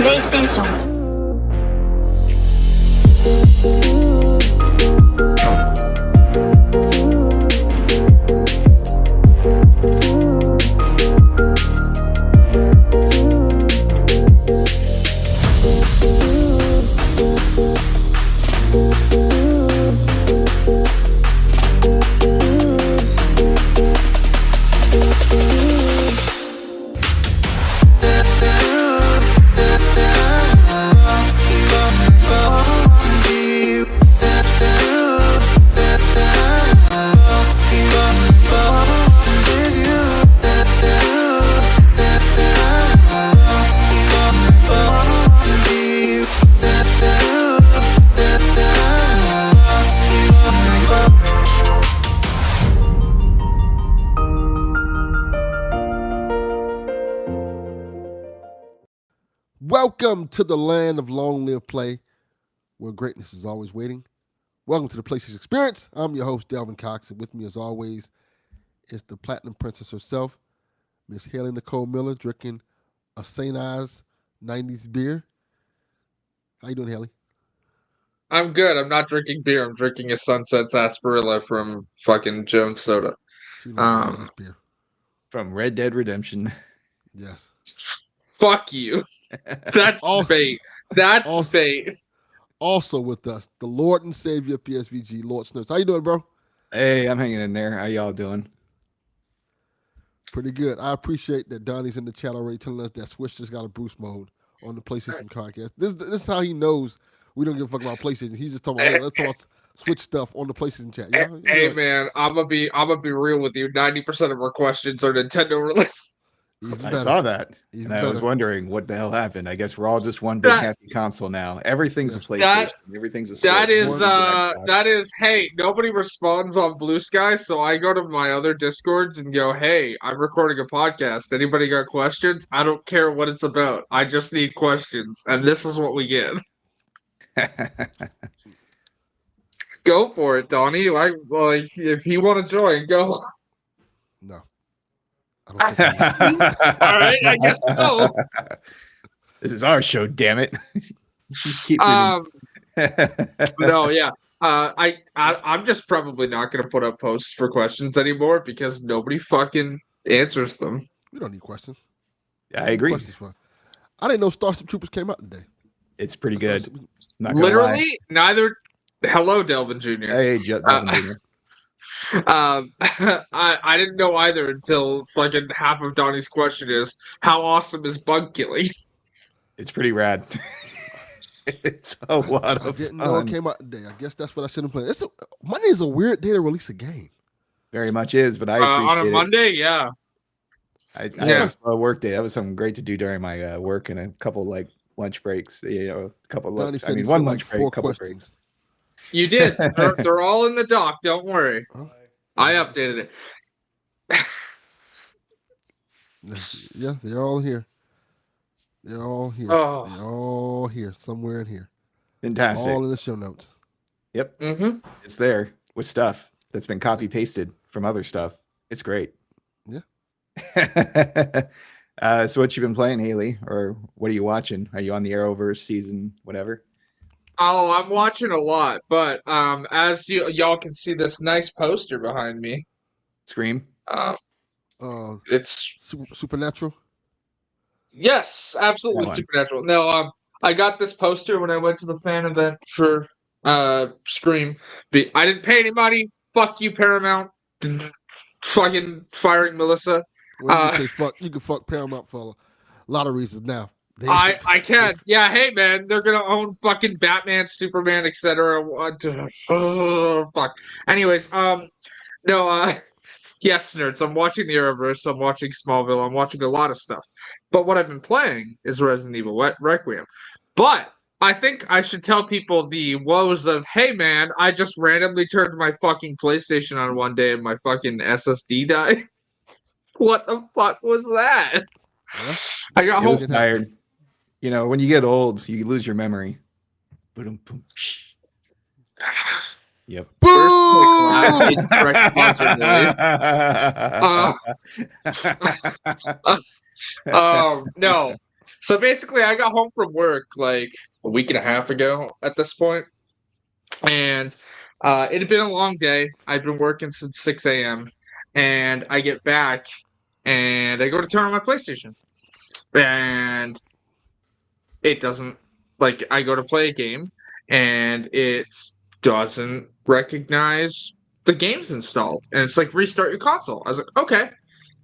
プレイステーション。Welcome to the land of long live play, where greatness is always waiting. Welcome to the PlayStation Experience. I'm your host, Delvin Cox, and with me, as always, is the Platinum Princess herself, Miss Haley Nicole Miller, drinking a St. Ives 90s beer. How you doing, Haley? I'm good. I'm not drinking beer. I'm drinking a Sunset Sarsaparilla from fucking Jones Soda. She loves this beer. From Red Dead Redemption. Yes. Fuck you. That's fate. That's fate. Also with us, the Lord and Savior of PSVG, Lord Snips. How you doing, bro? Hey, I'm hanging in there. How y'all doing? Pretty good. I appreciate that Donnie's in the chat already telling us that Switch just got a boost mode on the PlayStation podcast. This is how he knows we don't give a fuck about PlayStation. He's just talking about, hey, let's talk about Switch stuff on the PlayStation chat. Hey man, I'm gonna be real with you. 90% of our questions are Nintendo related. I saw that, and I was wondering what the hell happened. I guess we're all just one big happy console now. Everything's a PlayStation. Everything's a Switch. That is. Hey, nobody responds on Blue Sky, so I go to my other Discords and go, "Hey, I'm recording a podcast. Anybody got questions? I don't care what it's about. I just need questions, and this is what we get." Go for it, Donnie. Like if you want to join, go. No. All right, I guess so. This is our show, damn it. No, yeah. I'm just probably not gonna put up posts for questions anymore because nobody fucking answers them. We don't need questions. Yeah, I agree. I didn't know Starship Troopers came out today. It's pretty good. Literally, neither. Hello, Delvin Jr. Hey, Delvin Jr. I didn't know either until fucking half of Donnie's question is, how awesome is bug killing? It's pretty rad. It's a lot of fun. I didn't know it came out today. I guess that's what I should have played. Monday is a weird day to release a game. Very much is, but I appreciate on a Monday, yeah. I had a slow work day. That was something great to do during my work and a couple like lunch breaks. A couple one lunch break, couple breaks. You did. They're all in the doc. Don't worry. I updated it. Yeah, they're all here. They're all here. Oh. They're all here. Somewhere in here. Fantastic. All in the show notes. Yep. Mm-hmm. It's there with stuff that's been copy pasted from other stuff. It's great. Yeah. So what you been playing, Haley? Or what are you watching? Are you on the Arrowverse season, whatever? Oh, I'm watching a lot, but as y'all can see this nice poster behind me. Scream. It's Supernatural. Yes, absolutely Supernatural. No, I got this poster when I went to the fan event for Scream. I didn't pay any money. Fuck you, Paramount. Fucking firing Melissa. Well, you say fuck. You can fuck Paramount for a lot of reasons now. I can. Yeah, hey man, they're gonna own fucking Batman, Superman, etc. Fuck. Anyways, yes, nerds. I'm watching the Arrowverse. I'm watching Smallville. I'm watching a lot of stuff. But what I've been playing is Resident Evil Requiem. But I think I should tell people the woes of, hey man, I just randomly turned my fucking PlayStation on one day and my fucking SSD died. What the fuck was that? Yeah. I got home tired. You know, when you get old, you lose your memery. Yep. No. So basically, I got home from work like a week and a half ago at this point, and it had been a long day. I'd been working since 6 a.m. and I get back and I go to turn on my PlayStation, and it doesn't I go to play a game and it doesn't recognize the game's installed, and it's like restart your console. I was like, okay,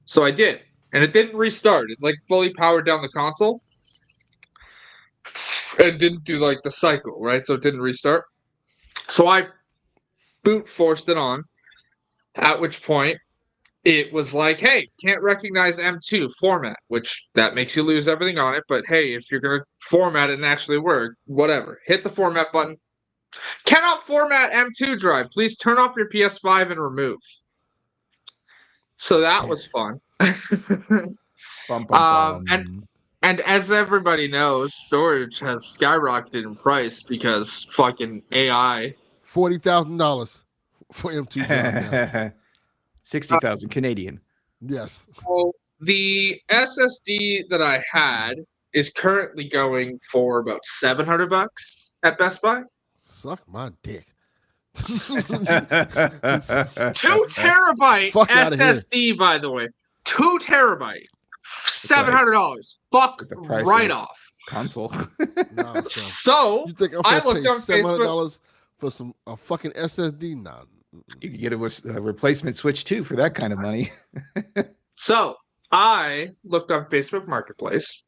so I did, and it didn't restart. It fully powered down the console and didn't do the cycle, right? So it didn't restart. So I forced it on, at which point it was like, hey, can't recognize M2 format, which that makes you lose everything on it. But hey, if you're going to format it and actually work, whatever. Hit the format button. Cannot format M2 drive. Please turn off your PS5 and remove. So that was fun. And as everybody knows, storage has skyrocketed in price because fucking AI. $40,000 for M2 drive now. 60,000 Canadian. Yes. So the SSD that I had is currently going for about $700 at Best Buy. Suck my dick. 2 terabyte SSD, by the way. 2 terabyte. $700. Fuck right off. Console. No, so you think I'm I gonna looked pay on $700 for a fucking SSD? Nah. You could get a replacement Switch too for that kind of money. So I looked on Facebook Marketplace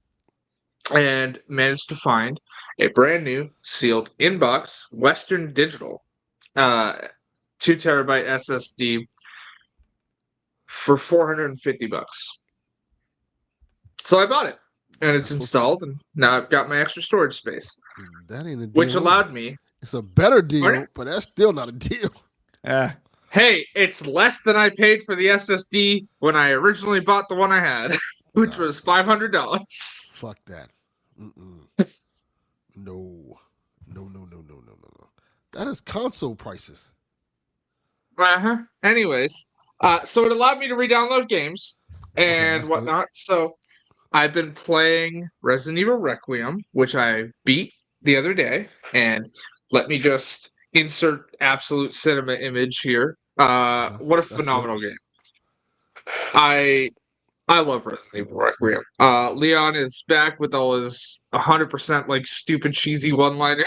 and managed to find a brand new sealed inbox Western Digital 2 terabyte SSD for $450. So I bought it, and it's installed, and now I've got my extra storage space. That ain't a deal. Which allowed me. It's a better deal, but that's still not a deal. Hey, it's less than I paid for the SSD when I originally bought the one I had, which was $500. Fuck that. No. That is console prices. Anyways, so it allowed me to re-download games and whatnot. So I've been playing Resident Evil Requiem, which I beat the other day, and let me just insert absolute cinema image here. What a phenomenal game. I love Resident Evil Requiem. Leon is back with all his 100% stupid cheesy one-liners.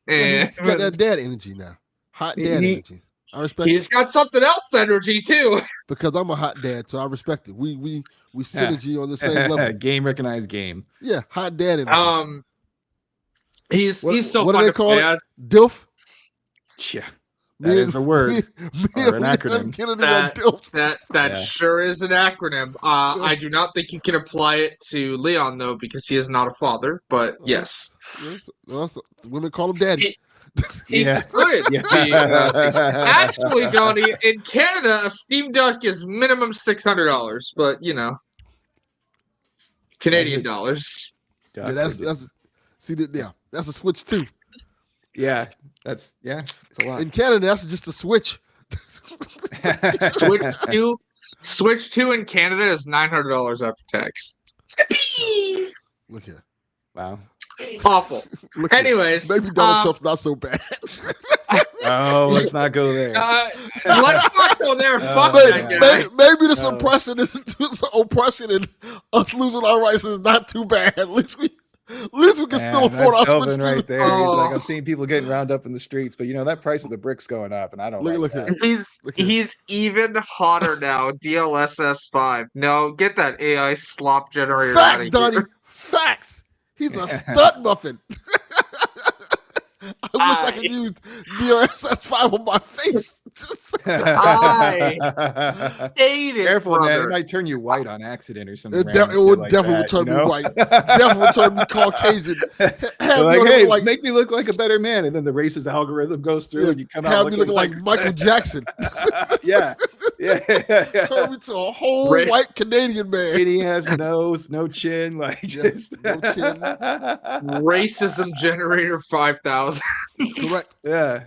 And he's got that dad energy now. Hot dad energy. I respect He's got something else energy too. Because I'm a hot dad, so I respect it. We synergy on the same level. Game recognized game. Yeah, hot dad energy. He's so what fun do they to call play it? DILF? Yeah. That is a word or an acronym. That sure is an acronym. I do not think you can apply it to Leon though, because he is not a father. But yes, women call him daddy. He could be. Actually, Donnie, in Canada, a Steam Deck is minimum $600, but Canadian dollars. Yeah, that's that's a Switch 2. Yeah, it's a lot. In Canada, that's just a Switch. Switch 2 in Canada is $900 after tax. Look here. Wow. Awful. Anyways, maybe Donald Trump's not so bad. Let's not go there. Let's not go there. Fuck that guy. Maybe this oppression is oppression, and us losing our rights is not too bad. At least we can still afford our Switch right there. He's like, I'm seeing people getting round up in the streets, but that price of the brick's going up, and I don't look that. He's even hotter now. DLSS 5. No, get that AI slop generator out of here. Donnie. Facts. He's a stud muffin. I wish I could use DLSS 5 on my face. I hate it. Careful, brother. man. It might turn you white on accident or something. It would definitely turn me white. Definitely turn me Caucasian. Make me look like a better man, and then the racist algorithm goes through, and you come out looking like Michael Jackson. Yeah. Turn me to a whole white Canadian man. He has nose, no chin, no chin. Racism generator 5,000. Correct. Yeah.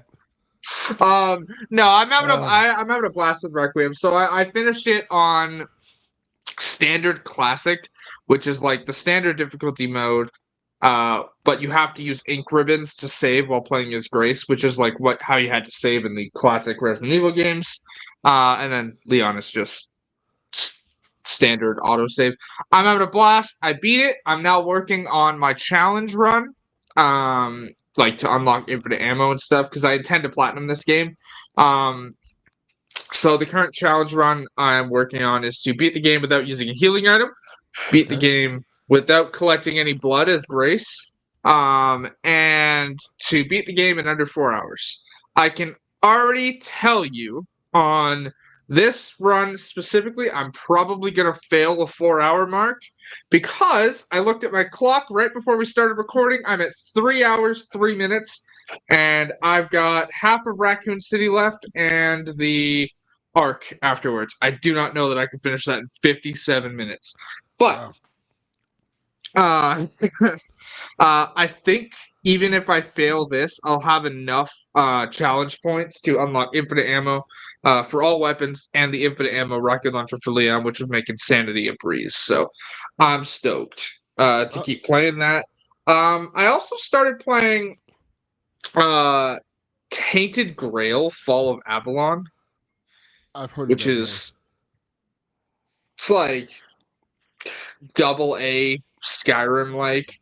No, I'm having a blast with Requiem. So I finished it on standard classic, which is like the standard difficulty mode, but you have to use ink ribbons to save while playing as Grace, which is like how you had to save in the classic Resident Evil games. And then Leon is just standard autosave. I'm having a blast. I beat it. I'm now working on my challenge run, like to unlock infinite ammo and stuff, because I intend to platinum this game. So the current challenge run I'm working on is to beat the game without using a healing item, beat the game without collecting any blood as Grace, and to beat the game in under 4 hours. I can already tell you on this run specifically, I'm probably going to fail the 4-hour mark because I looked at my clock right before we started recording. I'm at 3 hours, 3 minutes, and I've got half of Raccoon City left and the arc afterwards. I do not know that I can finish that in 57 minutes. But I think even if I fail this, I'll have enough challenge points to unlock infinite ammo for all weapons and the infinite ammo rocket launcher for Leon, which would make Insanity a breeze. So I'm stoked to keep playing that. I also started playing Tainted Grail: Fall of Avalon. I've heard which of that is it's like AA Skyrim like.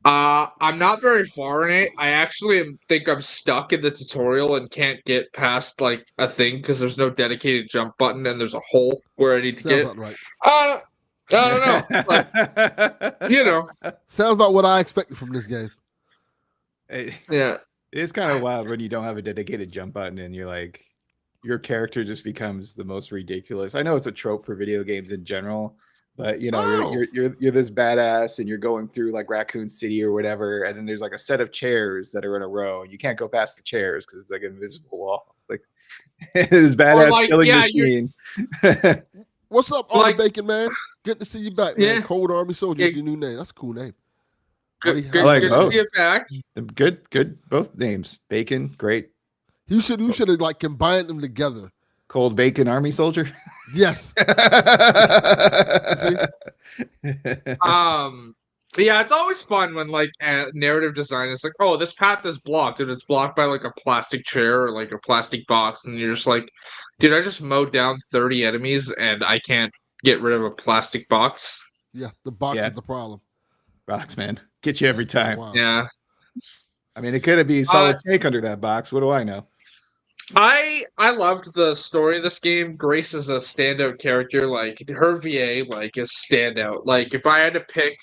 I'm not very far in it. I actually think I'm stuck in the tutorial and can't get past like a thing because there's no dedicated jump button and there's a hole where I need to get. About right. I don't know. But, you know. Sounds about what I expected from this game. Yeah. It's kind of wild when you don't have a dedicated jump button and you're like, your character just becomes the most ridiculous. I know it's a trope for video games in general, but you know, you're this badass and you're going through like Raccoon City or whatever, and then there's like a set of chairs that are in a row, and you can't go past the chairs because it's like an invisible wall. It's like this badass like, killing machine. What's up, Army Bacon Man? Good to see you back, man. Cold Army Soldier is your new name. That's a cool name. Good both. To get back. Good. Both names. Bacon, great. You should have like combined them together. Cold Bacon Army Soldier. Yes. Yeah, it's always fun when like narrative design is like, oh, this path is blocked, and it's blocked by like a plastic chair or like a plastic box, and you're just like, dude, I just mowed down 30 enemies and I can't get rid of a plastic box. Yeah, the box is the problem. Box, man, get you every time. Wow. Yeah. I mean, it could be solid snake under that box. What do I know? I loved the story of this game. Grace is a standout character. Like her VA, like is standout. Like if I had to pick,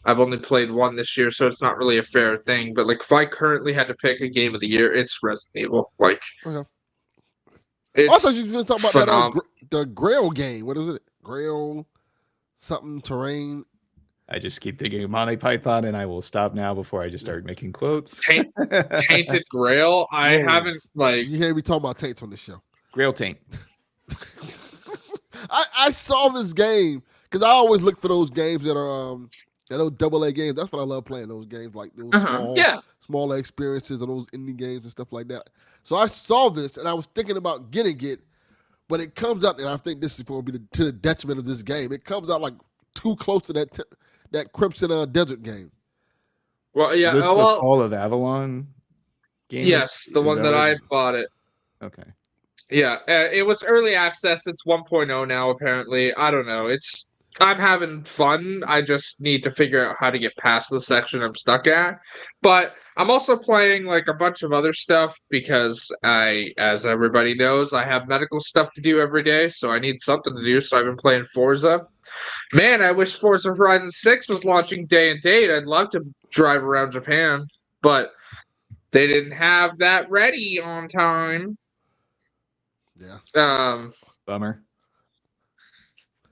I've only played one this year, so it's not really a fair thing. But like if I currently had to pick a game of the year, it's Resident Evil. Like, I thought you were going to talk about that the Grail game. What is it? Grail something terrain. I just keep thinking of Monty Python, and I will stop now before I just start making quotes. Tainted Grail. I haven't like. You hear me talking about taints on this show? Grail taint. I saw this game because I always look for those games that are those AA games. That's what I love playing, those games like those smaller experiences and those indie games and stuff like that. So I saw this and I was thinking about getting it, but it comes out, and I think this is going to be to the detriment of this game. It comes out like too close to that Crimson Desert game. Well, yeah. Is this the Fall of Avalon game? Yes, the one that I bought it. Okay. Yeah, it was early access. It's 1.0 now, apparently. I don't know. I'm having fun. I just need to figure out how to get past the section I'm stuck at. But I'm also playing like a bunch of other stuff because as everybody knows, I have medical stuff to do every day, so I need something to do. So I've been playing Forza. Man, I wish Forza Horizon 6 was launching day and date. I'd love to drive around Japan, but they didn't have that ready on time. Yeah. Bummer.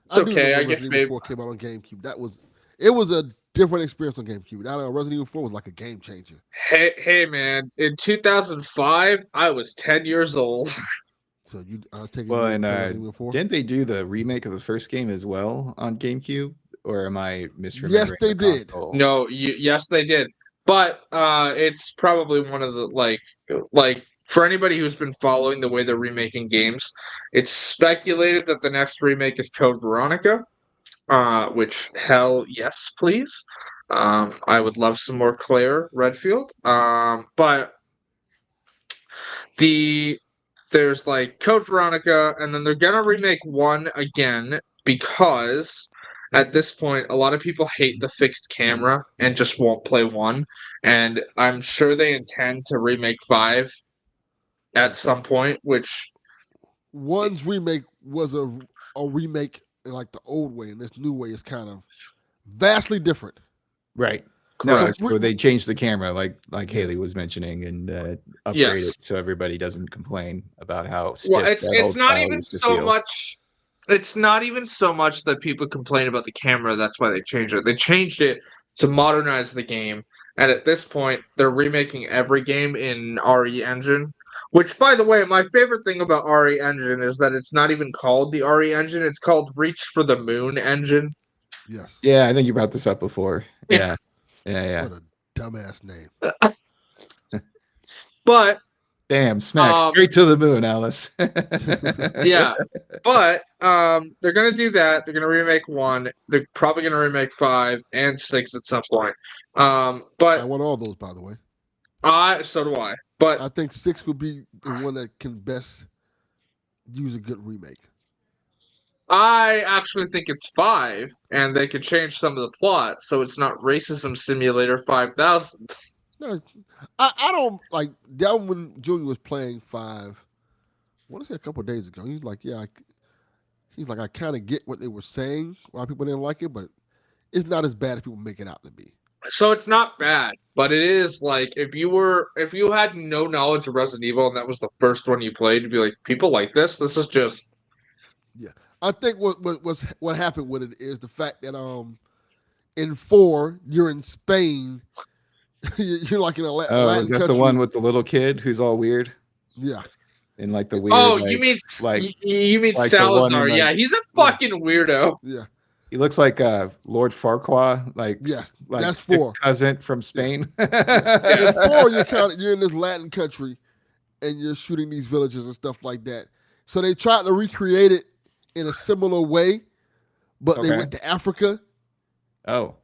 It's okay. I get Resident Evil 4 came out on GameCube. It was a different experience on GameCube. That Resident Evil 4 was like a game changer. Hey, man! In 2005, I was 10 years old. So you take well, and didn't they do the remake of the first game as well on GameCube, or am I misremembering? Yes, they did. No, yes, they did. But it's probably one of the like. For anybody who's been following the way they're remaking games, it's speculated that the next remake is Code Veronica. which hell yes, please. I would love some more Claire Redfield. But there's like Code Veronica, and then they're gonna remake 1 again because at this point a lot of people hate the fixed camera and just won't play 1. And I'm sure they intend to remake 5 at some point, which 1's remake was a remake in like the old way, and this new way is kind of vastly different. Right. No, correct. so they changed the camera, like Haley was mentioning, and upgrade Yes. it so everybody doesn't complain about how stiff Well, that it's old not style even used to so feel. much. It's not even so much that people complain about the camera. That's why they changed it. They changed it to modernize the game, and at this point, they're remaking every game in RE Engine. Which, by the way, my favorite thing about RE Engine is that it's not even called the RE Engine. It's called Reach for the Moon Engine. Yes. Yeah, I think you brought this up before. Yeah. Yeah. What a dumbass name. But Damn, smack straight to the moon, Alice. yeah, but they're gonna do that. They're gonna remake 1. They're probably gonna remake 5 and 6 at some point. I But want all those, by the way. so do I. But I think 6 would be the one that can best use a good remake. I actually think it's 5, and they could change some of the plot so it's not Racism Simulator 5000. No, I don't like that when Junior was playing 5. I want to say a couple of days ago. He's like, he's like, I kind of get what they were saying, why people didn't like it, but it's not as bad as people make it out to be. So it's not bad, but it is like if you had no knowledge of Resident Evil and that was the first one you played, you'd be like, people like this. This is just I think what happened with it is the fact that in 4 you're in Spain, you're like in a Latin Oh, is that country. the one with the little kid who's all weird? Yeah. In like the weird. Oh, like, you mean like Salazar? like, yeah, he's a fucking weirdo. Yeah. He looks like Lord Farquaad, like Yes, like that's sick 4. cousin from Spain. In 4 you're in this Latin country, and you're shooting these villages and stuff like that. So they tried to recreate it in a similar way, but they went to Africa. Oh,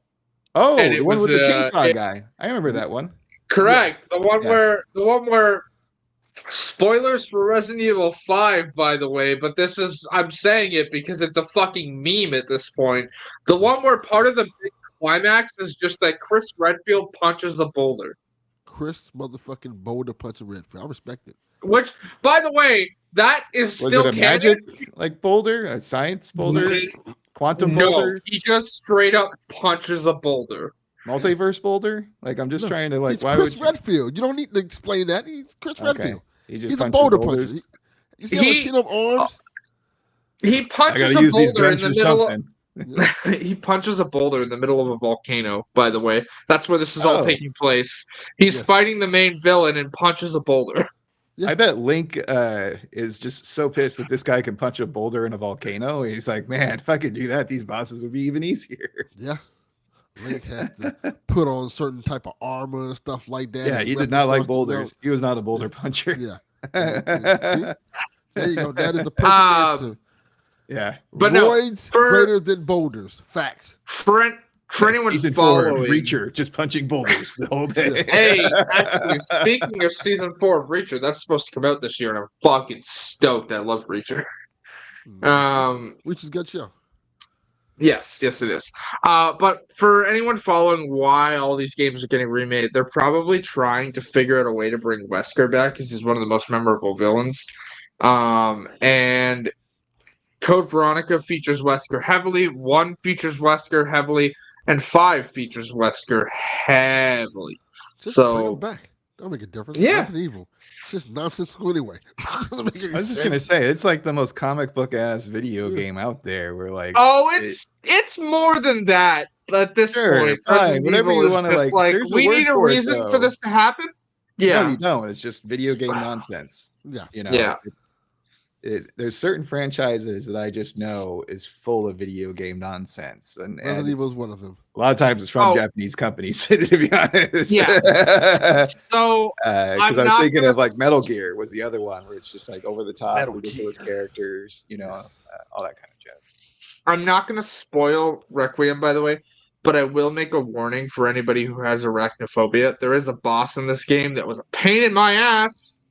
And the it one was, with the chainsaw guy. I remember that one. Correct. Yes. The one where spoilers for Resident Evil 5, by the way, but I'm saying it because it's a fucking meme at this point. The one where part of the big climax is just that Chris Redfield punches a boulder. Chris motherfucking Boulder punching Redfield. I respect it. Which, by the way, that is Was still it a canon. magic like boulder, a science boulder, quantum boulder? No, he just straight up punches a boulder. Multiverse boulder? Like I'm just trying to like. He's Why Chris would Redfield? You don't need to explain that. He's Chris Redfield. He's a boulder puncher. You see them arms? He punches I gotta a use these boulder in guns the for middle. something. He punches a boulder in the middle of a volcano, by the way. That's where this is all taking place. He's fighting the main villain and punches a boulder. Yeah. I bet Link is just so pissed that this guy can punch a boulder in a volcano. He's like, man, if I could do that, these bosses would be even easier. Yeah. Link has to put on certain type of armor and stuff like that. Yeah, he did not like boulders. He was not a boulder puncher. Yeah. See? There you go. That is the perfect answer. Yeah. But Roids greater than boulders. Facts. For anyone season following 4 of Reacher, just punching boulders the whole day. Hey, actually, speaking of season 4 of Reacher, that's supposed to come out this year, and I'm fucking stoked. I love Reacher. Reacher's a good show. Yes, it is. But for anyone following why all these games are getting remade, they're probably trying to figure out a way to bring Wesker back because he's one of the most memorable villains. And Code Veronica features Wesker heavily. 1 features Wesker heavily, and 5 features Wesker heavily. Just so bring him back. That'll make a difference. Yeah. Resident Evil. It's just nonsensical anyway. I was just gonna say it's like the most comic book ass video game out there. We're like, it's more than that at this point. Fine, whatever you want to like. We need a reason for this to happen. Yeah, no, you don't. It's just video game nonsense. Yeah, you know. Yeah. There's certain franchises that I just know is full of video game nonsense, and Resident Evil is one of them. A lot of times it's from Japanese companies, to be honest. Yeah. So because I was thinking of like Metal Gear was the other one where it's just like over the top, ridiculous characters, all that kind of jazz. I'm not going to spoil Requiem, by the way, but I will make a warning for anybody who has arachnophobia. There is a boss in this game that was a pain in my ass.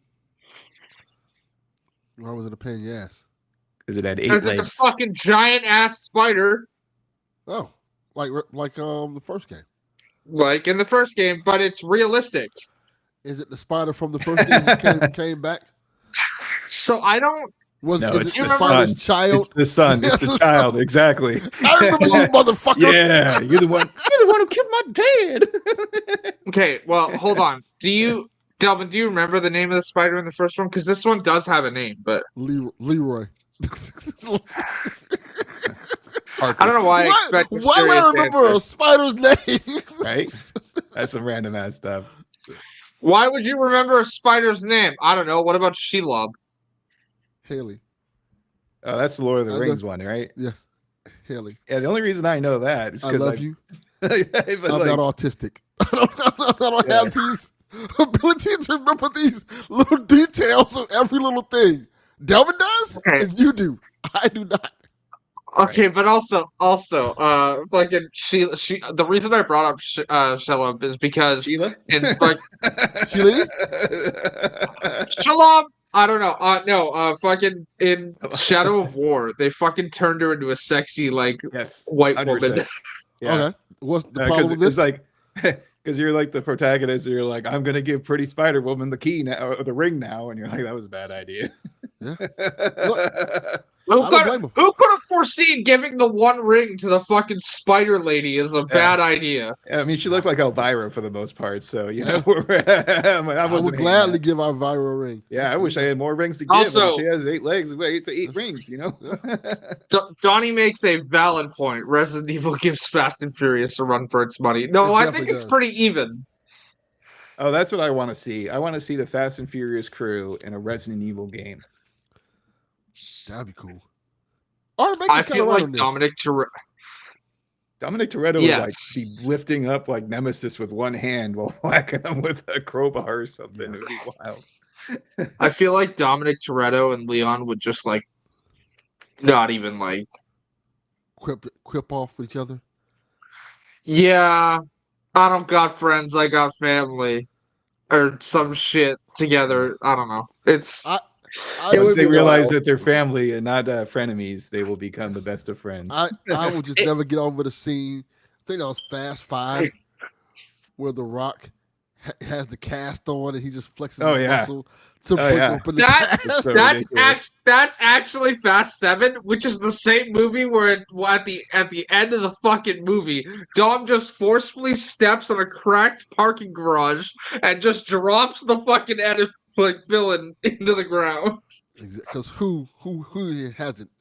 Why was it a pain in the ass? Because it had 8 Because legs. it's a fucking giant ass spider. Oh, like the first game. Like in the first game, but it's realistic. Is it the spider from the first game that came back? So I don't. It's the the spider's son. child? It's the son. It's the child. Exactly. I remember you, motherfucker. Yeah, you're the one. You're the one who killed my dad. Okay, well, hold on. Delvin, do you remember the name of the spider in the first one? Because this one does have a name, but Leroy. I don't know why I expect why would I remember a spider's name? Right? That's some random ass stuff. Why would you remember a spider's name? I don't know. What about Shelob? Haley. Oh, that's the Lord of the Rings one, right? Yes. Haley. Yeah, the only reason I know that is I because love you. I'm not autistic. I don't have these abilities to remember these little details of every little thing. Delvin does, and you do. I do not. Okay, but also, fucking the reason I brought up Shelob is because Sheila? in like Sheila? Shalom. I don't know. Fucking in Shadow of War, they fucking turned her into a sexy white 100%. woman. Yeah. Okay. What's the problem with this? It's like, because you're like the protagonist, and you're like, I'm gonna give Pretty Spider Woman the key now, or the ring now, and you're like, that was a bad idea. Yeah. Who could have foreseen giving the one ring to the fucking spider lady is a bad idea? I mean, she looked like Elvira for the most part, so you know. I would gladly give Elvira a ring. Yeah, I wish I had more rings to give. Also, she has 8 legs. It's 8 rings, you know. Donnie makes a valid point. Resident Evil gives Fast and Furious a run for its money. No, I think it's pretty even. Oh, that's what I want to see. I want to see the Fast and Furious crew in a Resident Evil game. That'd be cool. I feel like Dominic Toretto would like be lifting up like Nemesis with one hand while whacking him with a crowbar or something. It would be wild. I feel like Dominic Toretto and Leon would just like not even like quip off with each other. Yeah, I don't got friends, I got family, or some shit together. I don't know. Once they realize that they're family and not frenemies, they will become the best of friends. I will just never get over the scene. I think that was Fast 5, where The Rock has the cast on and he just flexes his muscle to break open the cast. That's actually Fast 7, which is the same movie where at the end of the fucking movie, Dom just forcefully steps on a cracked parking garage and just drops the fucking villain into the ground. Because who hasn't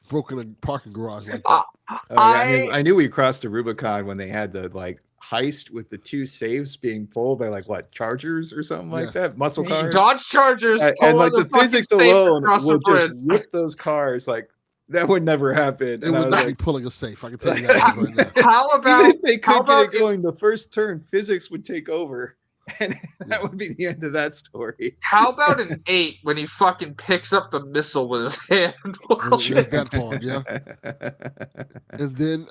broken a parking garage like that? I knew we crossed a Rubicon when they had the heist with the 2 safes being pulled by Chargers or something like that, muscle cars, Dodge Chargers, and the physics alone will just whip those cars that would never happen. It would not be pulling a safe. I can tell you that right now. How about even if they could get it going, the first turn physics would take over. And that would be the end of that story. How about an 8 when he fucking picks up the missile with his hand? That part, yeah. And then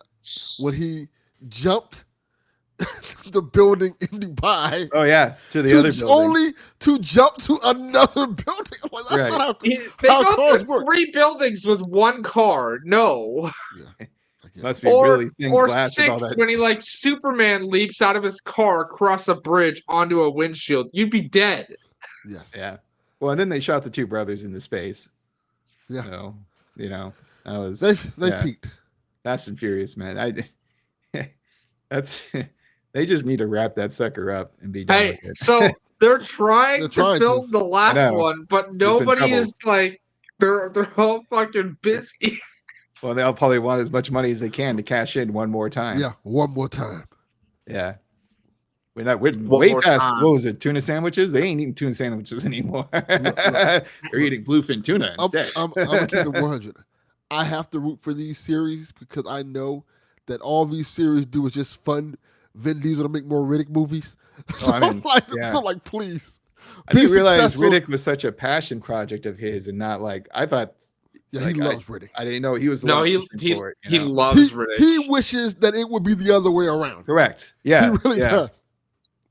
when he jumped the building in Dubai. Oh yeah, to the other building. Only to jump to another building. That's not how cars work. 3 buildings with 1 car. No. Yeah. Must be really thin or glass 6 with all that. when he Superman leaps out of his car across a bridge onto a windshield. You'd be dead. Yes. Yeah. Well, and then they shot the 2 brothers into space. Yeah. So that was they peaked. Fast and Furious, man. They just need to wrap that sucker up and be done with it. So they're trying to build the last one, but nobody is they're all fucking busy. Well, they'll probably want as much money as they can to cash in one more time. Yeah, one more time. Yeah. We're way past, what was it, tuna sandwiches? They ain't eating tuna sandwiches anymore. They're eating bluefin tuna instead. I'm going to keep it 100. I have to root for these series because I know that all these series do is just fund Vin Diesel to make more Riddick movies. So please. I didn't realize Riddick was such a passion project of his and not I thought Yeah, Like, he loves Riddick. I didn't know he was the No, one he pushing for it. he You know? loves Riddick. He wishes that it would be the other way around. Correct. Yeah. He really does.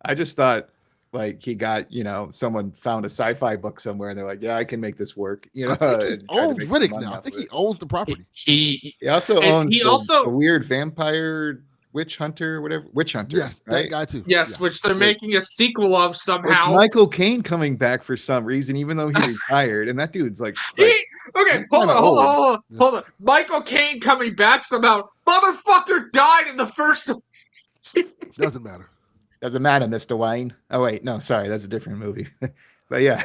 I just thought like he got, someone found a sci-fi book somewhere and they're like, yeah, I can make this work. I think he owns Riddick now. I think he owns the property. He also owns the weird vampire witch hunter, whatever. Witch hunter. Yes, right? that guy too. Yes, Yeah. which they're making a sequel of somehow. With Michael Caine coming back for some reason, even though he retired, and that dude's like okay, hold on. Michael Caine coming back somehow. Motherfucker died in the first. Doesn't matter. Doesn't matter, Mr. Wayne. Oh wait, no, sorry, that's a different movie. But yeah,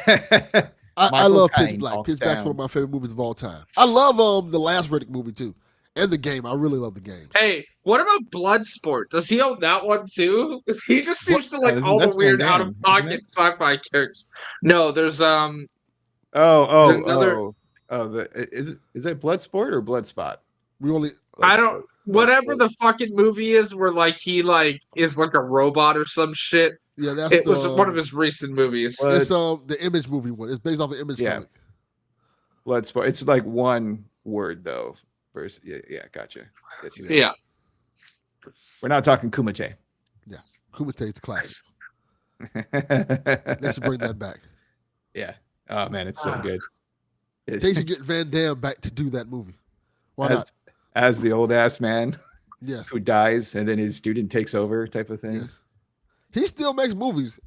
I love Pitch Black. Pitch Black's one of my favorite movies of all time. I love the last Riddick movie too, and the game. I really love the game. Hey, what about Bloodsport? Does he own that one too? He just seems to like all the weird out of pocket sci-fi characters. No, there's is it Bloodsport or Bloodspot? I don't. Whatever the fucking movie is, where like he like is like a robot or some shit. Yeah, it was one of his recent movies. It's the Image movie one. It's based off the Image comic. Bloodsport. It's like one word though. First, yeah, gotcha. Yeah. We're not talking Kumite. Yeah, Kumite's classic. They should bring that back. Yeah. Oh man, it's so good. They should get Van Damme back to do that movie. Why not? As the old ass man, yes, who dies and then his student takes over, type of thing. Yes. He still makes movies.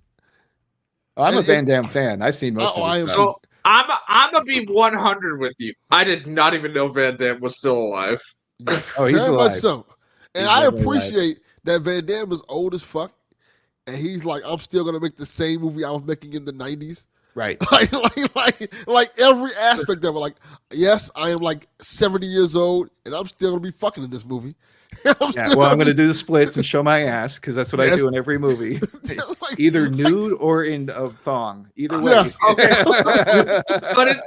Oh, I'm a Van Damme fan. I've seen most of his stuff. So I'm gonna be 100 with you. I did not even know Van Damme was still alive. Yes. Oh, he's very alive. much so. And I appreciate that Van Damme is old as fuck, and he's like, I'm still gonna make the same movie I was making in the '90s. Right. like every aspect of it. Like, yes, I am like 70 years old, and I'm still gonna be fucking in this movie. I'm gonna do the splits and show my ass because that's what I do in every movie, either nude or in a thong. Either way. Yes. Okay. But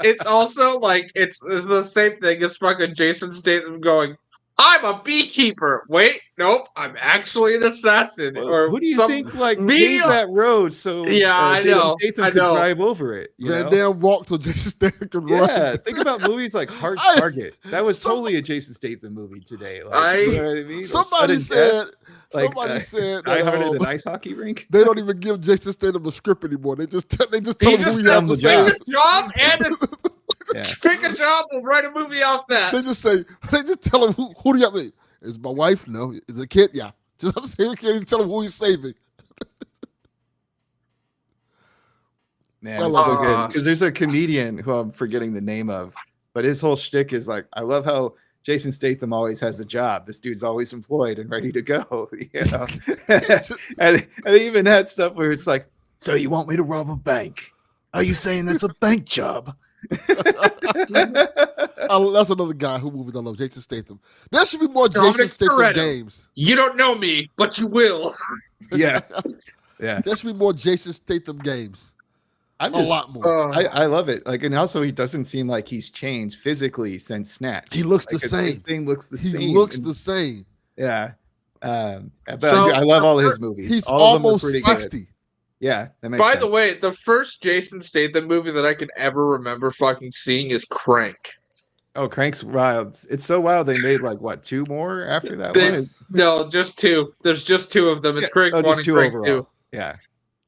it's also like it's the same thing as fucking Jason Statham going, I'm a beekeeper. Wait, nope, I'm actually an assassin. Well, or who do you think paved media that road so I Jason know, Statham could drive over it? Van Damme walked so Jason Statham could run. Yeah, think about movies like Hard Target. That was totally a Jason Statham movie today. Like, you know what I mean? Somebody said Die Hard at an ice hockey rink. They don't even give Jason Statham a script anymore. They just tell him who he has to say. say. Job and pick a job. We'll write a movie off that. They just tell him who do you have to? Is my wife? No. Is it a kid? Yeah. Just have to say we can't even tell him who he's saving. Man, it's so good. Because there's a comedian who I'm forgetting the name of, but his whole shtick is like, I love how Jason Statham always has a job. This dude's always employed and ready to go. You know? and they even had stuff where it's like, so you want me to rob a bank? Are you saying that's a bank job? That's another guy who movies I love, Jason Statham. There should be more Jason Statham games. You don't know me, but you will. Yeah. There should be more Jason Statham games. A lot more. I love it. Like, and also he doesn't seem like he's changed physically since Snatch. He looks the same. His thing looks the same. He looks the same. Yeah. But I love all his movies. He's all almost of them are 60. Good. Yeah, that makes By sense. the way, the first Jason Statham movie that I can ever remember fucking seeing is Crank. Oh, Crank's wild. It's so wild they made like what, 2 more after that one? No, just 2. There's just 2 of them. It's Crank 1 and Crank 2. Yeah.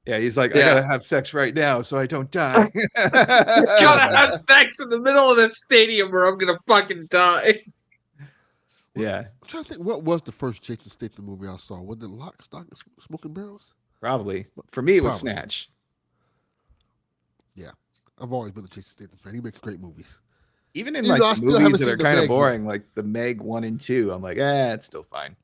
Yeah, he's like, I gotta have sex right now so I don't die. Gotta have sex in the middle of this stadium or I'm gonna fucking die. Yeah. I'm trying to think, what was the first Jason Statham movie I saw? Was it Lock, Stock, and Smoking Barrels? Probably. For me, it was Snatch. Yeah. I've always been a Jason Statham fan. He makes great movies. Even in like movies that are kind of boring, like the Meg 1 and 2, I'm like, it's still fine.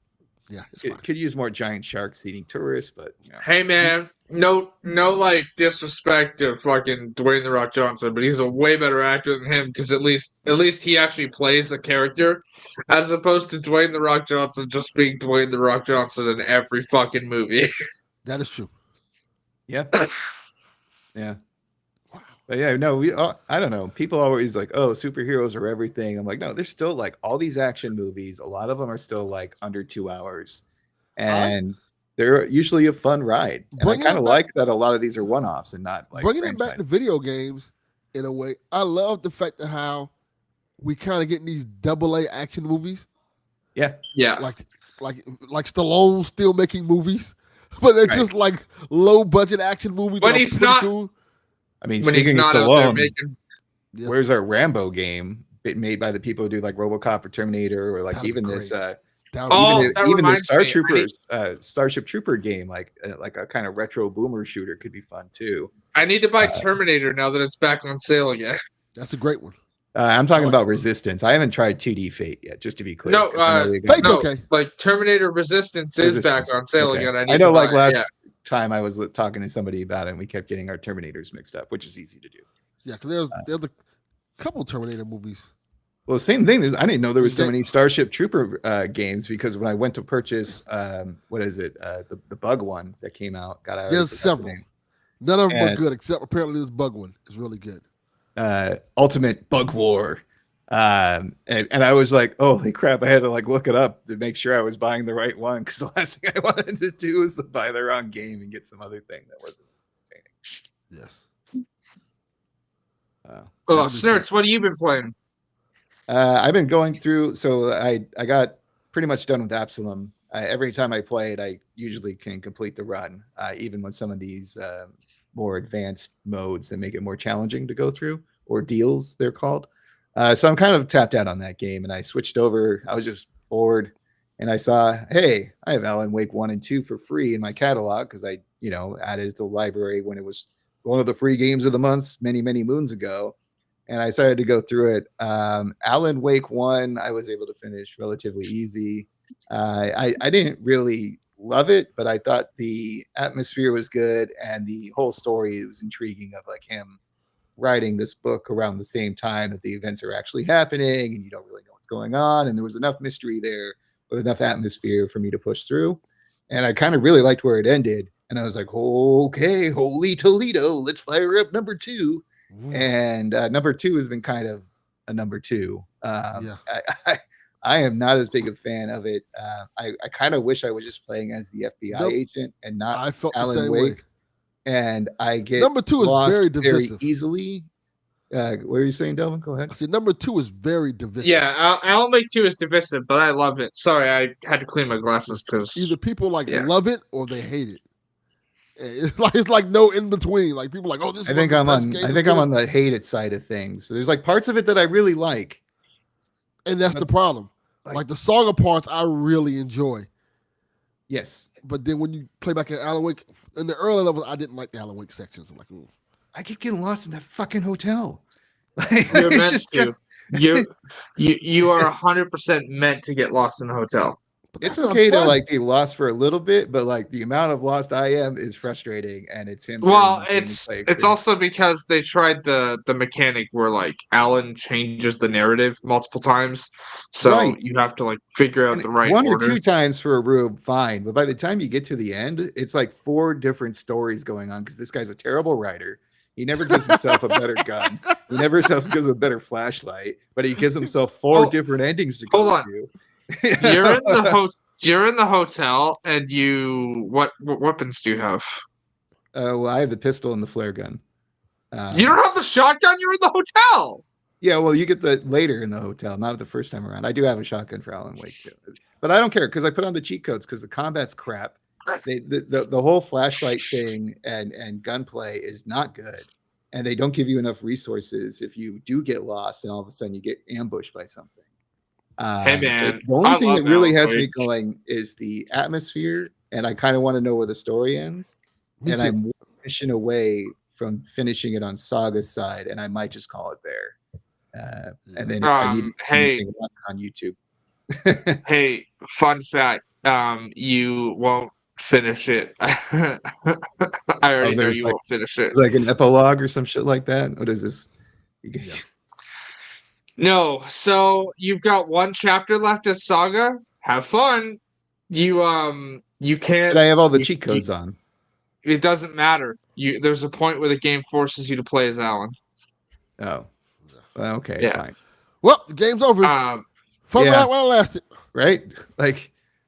Yeah, it's fine. Could use more giant sharks eating tourists, but you know. Hey man, no like disrespect to fucking Dwayne The Rock Johnson, but he's a way better actor than him because at least he actually plays a character, as opposed to Dwayne The Rock Johnson just being Dwayne The Rock Johnson in every fucking movie. That is true. Yeah. Yeah. But yeah, no, I don't know. People always like, oh, superheroes are everything. I'm like, no, there's still like all these action movies. A lot of them are still like under 2 hours. And they're usually a fun ride. And I kind of like that a lot of these are one-offs and not like bringing it back to video games. in a way. I love the fact that how we kind of getting these AA action movies. Yeah. Like Stallone still making movies, but they're just like low budget action movies. But that he's are pretty not. cool. I mean, When he's speaking of not out there Stallone, making. where's our Rambo game made by the people who do like RoboCop or Terminator or like That'd even be this great. even the reminds me, Starship Trooper game, like a kind of retro boomer shooter could be fun too. I need to buy Terminator now that it's back on sale again. That's a great one. I'm talking about Resistance. I haven't tried 2D Fate yet, just to be clear. No, Fate's okay. Like Terminator Resistance is back on sale again. I know, like last time I was talking to somebody about it, and we kept getting our Terminators mixed up, which is easy to do. Yeah, because there's a couple Terminator movies. Well, same thing. I didn't know there was so many Starship Trooper games because when I went to purchase, what is it? The Bug one that came out. There's several. None of them are good, except apparently this Bug one is really good. Ultimate Bug War. And I was like, holy crap, I had to like look it up to make sure I was buying the right one because the last thing I wanted to do was to buy the wrong game and get some other thing that wasn't entertaining. Yes. Snurts, what have you been playing? I've been going through, so I got pretty much done with Absalom. Every time I play it, I usually can complete the run, even with some of these more advanced modes that make it more challenging to go through, or deals they're called. So I'm kind of tapped out on that game, and I switched over. I was just bored, and I saw, hey, I have Alan Wake 1 and 2 for free in my catalog because I, added it to the library when it was one of the free games of the month many, many moons ago. And I decided to go through it. Alan Wake 1, I was able to finish relatively easy. I didn't really love it, but I thought the atmosphere was good and the whole story was intriguing of like him writing this book around the same time that the events are actually happening and you don't really know what's going on. And there was enough mystery there with enough atmosphere for me to push through. And I kind of really liked where it ended. And I was like, okay, holy Toledo, let's fire up number 2. And number 2 has been kind of a number 2. I am not as big a fan of it. I kind of wish I was just playing as the FBI agent and not Alan Wake. And I get number 2 is very divisive. Very easily. What are you saying, Delvin? Go ahead. I said number 2 is very divisive. Yeah, Alan Wake 2 is divisive, but I love it. Sorry, I had to clean my glasses because either people love it or they hate it. It's like no in between. Like people are like, oh, this. I think I'm on the hated side of things. But there's like parts of it that I really like, and that's the problem. Like the Saga parts, I really enjoy. Yes, but then when you play back at Alan Wake in the early levels, I didn't like the Alan Wake sections. I'm like, ooh. I keep getting lost in that fucking hotel. You're meant to. You are 100% meant to get lost in the hotel. It's okay to like be lost for a little bit, but like the amount of lost I am is frustrating, and it's him. Well, it's also because they tried the mechanic where like Alan changes the narrative multiple times, so you have to like figure out the right one order. Or 2 times for a room, fine, but by the time you get to the end, it's like 4 different stories going on because this guy's a terrible writer. He never gives himself a better gun. He never gives him a better flashlight, but he gives himself 4 different endings to go through. You're in the hotel, and what weapons do you have? Well, I have the pistol and the flare gun. You don't have the shotgun. You're in the hotel. Yeah, well, you get that later in the hotel, not the first time around. I do have a shotgun for Alan Wake too, but I don't care because I put on the cheat codes because the combat's crap. The whole flashlight thing and gunplay is not good, and they don't give you enough resources if you do get lost and all of a sudden you get ambushed by something. Hey man, the only thing that really has me going is the atmosphere, and I kind of want to know where the story ends. And I'm one mission away from finishing it on Saga's side, and I might just call it there. And then if I need anything on YouTube. Hey, fun fact: you won't finish it. I already know you won't finish it. It's like an epilogue or some shit like that. What is this? No, so you've got 1 chapter left of Saga. Have fun. You can't. But I have all the cheat codes on. It doesn't matter. There's a point where the game forces you to play as Alan. Oh, well, okay, fine. Well, the game's over. Fun ride while it lasted. Right? Like,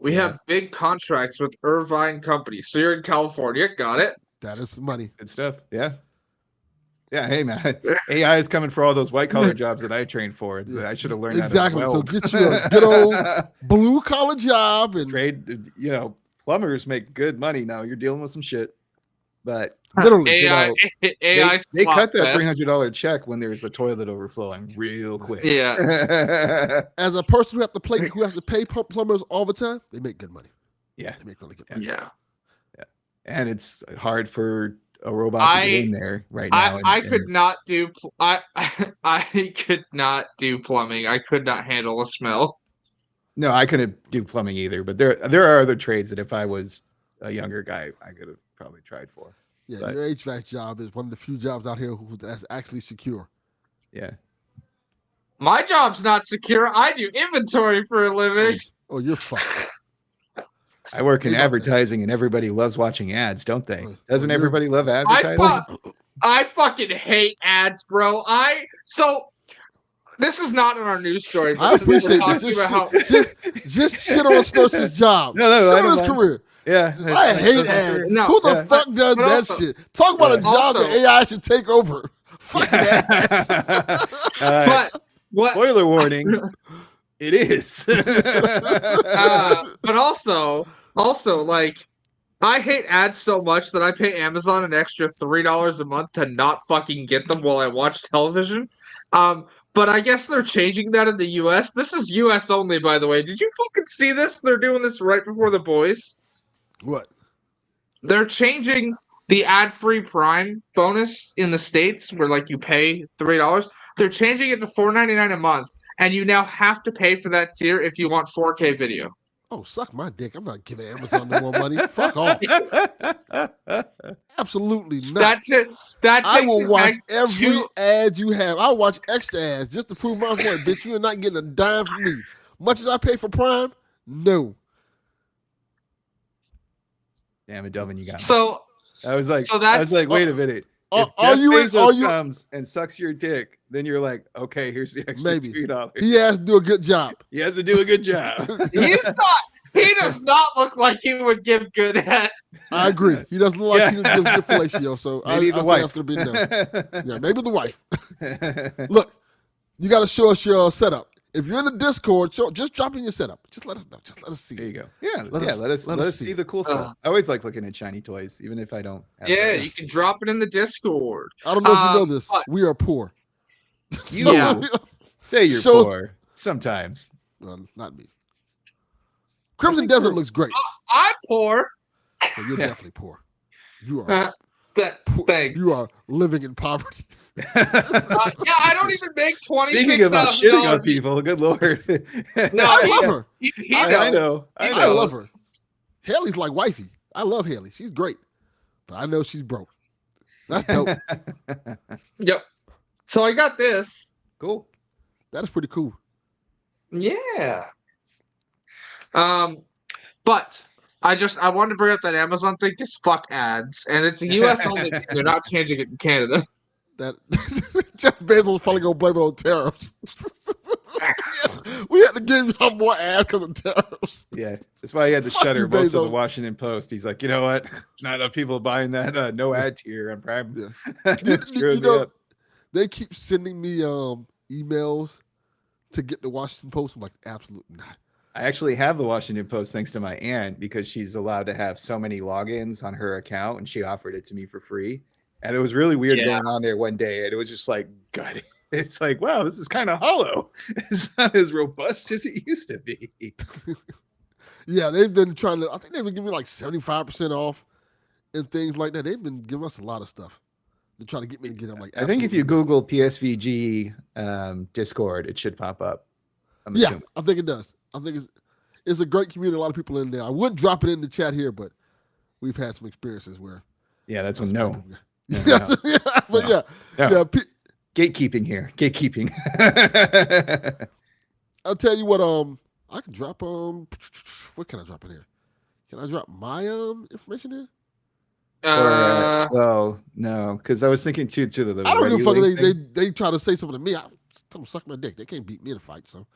We have big contracts with Irvine Company. So you're in California. Got it. That is money. Good stuff. Yeah. Yeah. Hey, man. AI is coming for all those white collar jobs that I trained for. I should have learned exactly. How to weld. So get you a good old blue collar job and trade. Plumbers make good money now. You're dealing with some shit, but literally, AI they cut that $300 check when there's a toilet overflowing real quick. Yeah. As a person who has to pay plumbers all the time, they make good money. Yeah, they make really good money. Yeah. And it's hard for a robot to get in there right now. I could not do plumbing. I could not handle a smell. No, I couldn't do plumbing either. But there are other trades that if I was a younger guy, I could have probably tried for. Yeah, your HVAC job is one of the few jobs out here that's actually secure. Yeah. My job's not secure. I do inventory for a living. Oh, you're fucked. I work in advertising and everybody loves watching ads, don't they? Doesn't everybody love advertising? I fucking hate ads, bro. This is not in our news story. But I appreciate that. Just shit on Sturts' job. No, shit on his career. Yeah. I hate ads. No, who the fuck does that shit? Talk about a job that AI should take over. Fucking ads. What? Spoiler warning. It is. But also, like, I hate ads so much that I pay Amazon an extra $3 a month to not fucking get them while I watch television. But I guess they're changing that in the US. This is US only, by the way. Did you fucking see this? They're doing this right before The Boys. What? They're changing the ad-free Prime bonus in the States where, like, you pay $3. They're changing it to $4.99 a month, and you now have to pay for that tier if you want 4K video. Oh, suck my dick. I'm not giving Amazon no more money. Fuck off. Absolutely not. That's it. I will watch every ad you have. I'll watch extra ads just to prove my point. Bitch, you're not getting a dime from me. Much as I pay for Prime, no. Damn it, Delvin, you got me. So I was like, wait a minute. If Jeff Bezos comes and sucks your dick, then you're like, okay, here's the extra $2. He has to do a good job. He has to do a good job. He does not look like he would give good head. I agree. He doesn't look like he would give good fellatio. So maybe the wife. That's gonna be no. Yeah, maybe the wife. Look, you got to show us your setup. If you're in the Discord, just drop in your setup. Just let us know. Just let us see. There you go. Yeah, let us see the cool stuff. I always like looking at shiny toys, even if I don't. You can drop it in the Discord. I don't know if you know this. We are poor. Say you're poor sometimes. Not me. Crimson Desert looks great. I'm poor. So you're definitely poor. You are. Thanks. You are living in poverty. I don't even make $26,000. Speaking about shitting on people, good lord. No, I love her. I know. I love her. Haley's like wifey. I love Haley. She's great, but I know she's broke. That's dope. Yep. So I got this. Cool. That is pretty cool. Yeah. But I wanted to bring up that Amazon thing because fuck ads, and it's a U.S. only. They're not changing it in Canada. That Jeff Bezos is probably gonna blame it on tariffs. We had to give y'all more ads because of tariffs. Yeah, that's why he had to shutter most of the Washington Post. He's like, you know what? Not enough people buying that no ad tier on Prime. Yeah. They keep sending me emails to get the Washington Post. I'm like, absolutely not. I actually have the Washington Post thanks to my aunt because she's allowed to have so many logins on her account, and she offered it to me for free. And it was really weird going on there one day, and it was just like, God, it's like, wow, this is kind of hollow. It's not as robust as it used to be. Yeah, they've been trying to. I think they've been giving me like 75% off and things like that. They've been giving us a lot of stuff. They're trying to get me to get them. Like, I think if you Google PSVG Discord, it should pop up. Yeah, I think it does. I think it's a great community. A lot of people in there. I would drop it in the chat here, but we've had some experiences where. Yeah, that's when no. Gatekeeping here. Gatekeeping. I'll tell you what. I can drop. What can I drop in here? Can I drop my information here? Well, no, because I was thinking too. I don't give a fuck. They try to say something to me. I tell them suck my dick. They can't beat me in a fight. So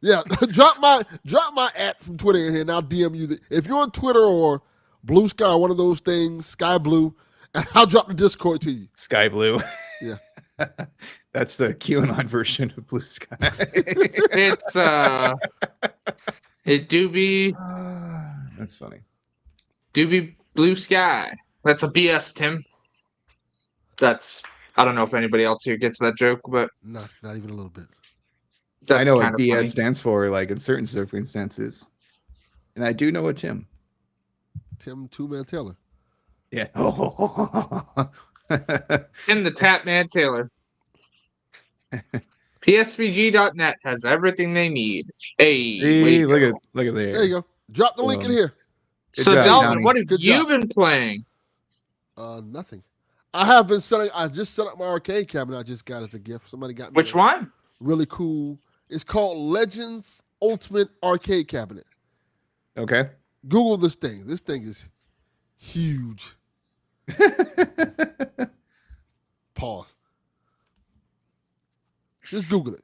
Yeah, drop my @ from Twitter in here, and I'll DM you. If you're on Twitter or Blue Sky, one of those things, Sky Blue, and I'll drop the Discord to you. Sky Blue. Yeah. That's the QAnon version of Blue Sky. It's it do be That's funny. Do be Blue Sky. That's a BS, Tim. I don't know if anybody else here gets that joke, but not even a little bit. I know what BS funny. stands for, like in certain circumstances, and I do know a Tim. Tim Two-Man Taylor. Yeah. Tim the Tap Man Taylor. PSVG.net has everything they need. Hey, look at there. There you go. Drop the link in here. So, Delvin, what have Good you job. been playing? Nothing. I have been setting. I just set up my arcade cabinet. I just got as a gift. Somebody got me. Which one? Really cool. It's called Legends Ultimate Arcade Cabinet. Okay. Google this thing. This thing is huge. Pause. Just Google it.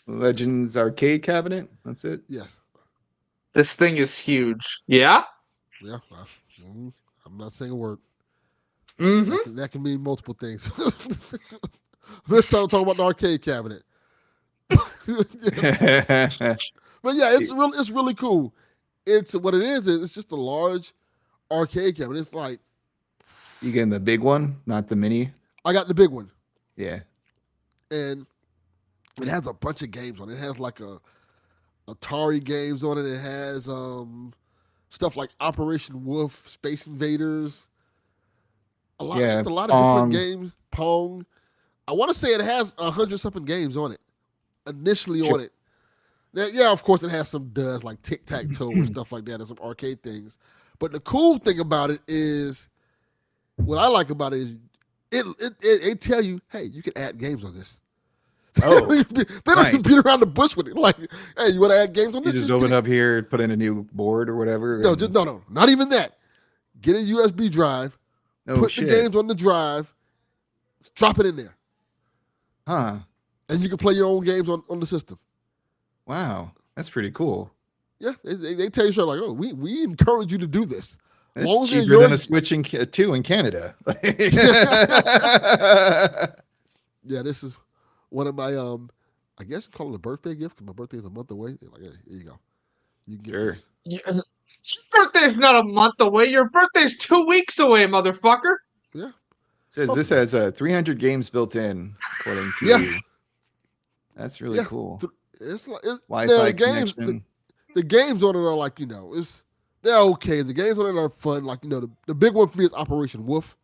Legends arcade cabinet. That's it. Yes. This thing is huge. Yeah? Yeah. I'm not saying a word. Mm-hmm. That can mean multiple things. This time I'm talking about the arcade cabinet. But yeah, it's really cool. It's what it is it's just a large arcade cabinet. It's like You getting the big one, not the mini? I got the big one. Yeah. And it has a bunch of games on it. It has like a Atari games on it. It has stuff like Operation Wolf, Space Invaders. Just a lot of different games. Pong. I want to say it has 100-something games on it. Initially on it. Now, yeah, of course it has some duds like tic-tac-toe and stuff like that and some arcade things. But the cool thing about it is, what I like about it is it tell you, hey, you can add games on this. Oh, they don't even beat around the bush with it. Like, hey, you want to add games on You this? just open up here, put in a new board or whatever. No, no, not even that. Get a USB drive, put the games on the drive, drop it in there. Huh. And you can play your own games on the system. Wow. That's pretty cool. Yeah, they tell you so like, oh, we encourage you to do this. It's cheaper than a Switch 2 in Canada. Yeah, this is one of my I guess call it a birthday gift because my birthday is a month away. They're like, hey, here you go. You can get this. Your birthday's not a month away. Your birthday's 2 weeks away, motherfucker. Yeah. Says this has 300 games built in, according to you. That's really cool. It's like Wi-Fi connection. The games on it are like, they're okay. The games on it are fun. Like, the big one for me is Operation Wolf.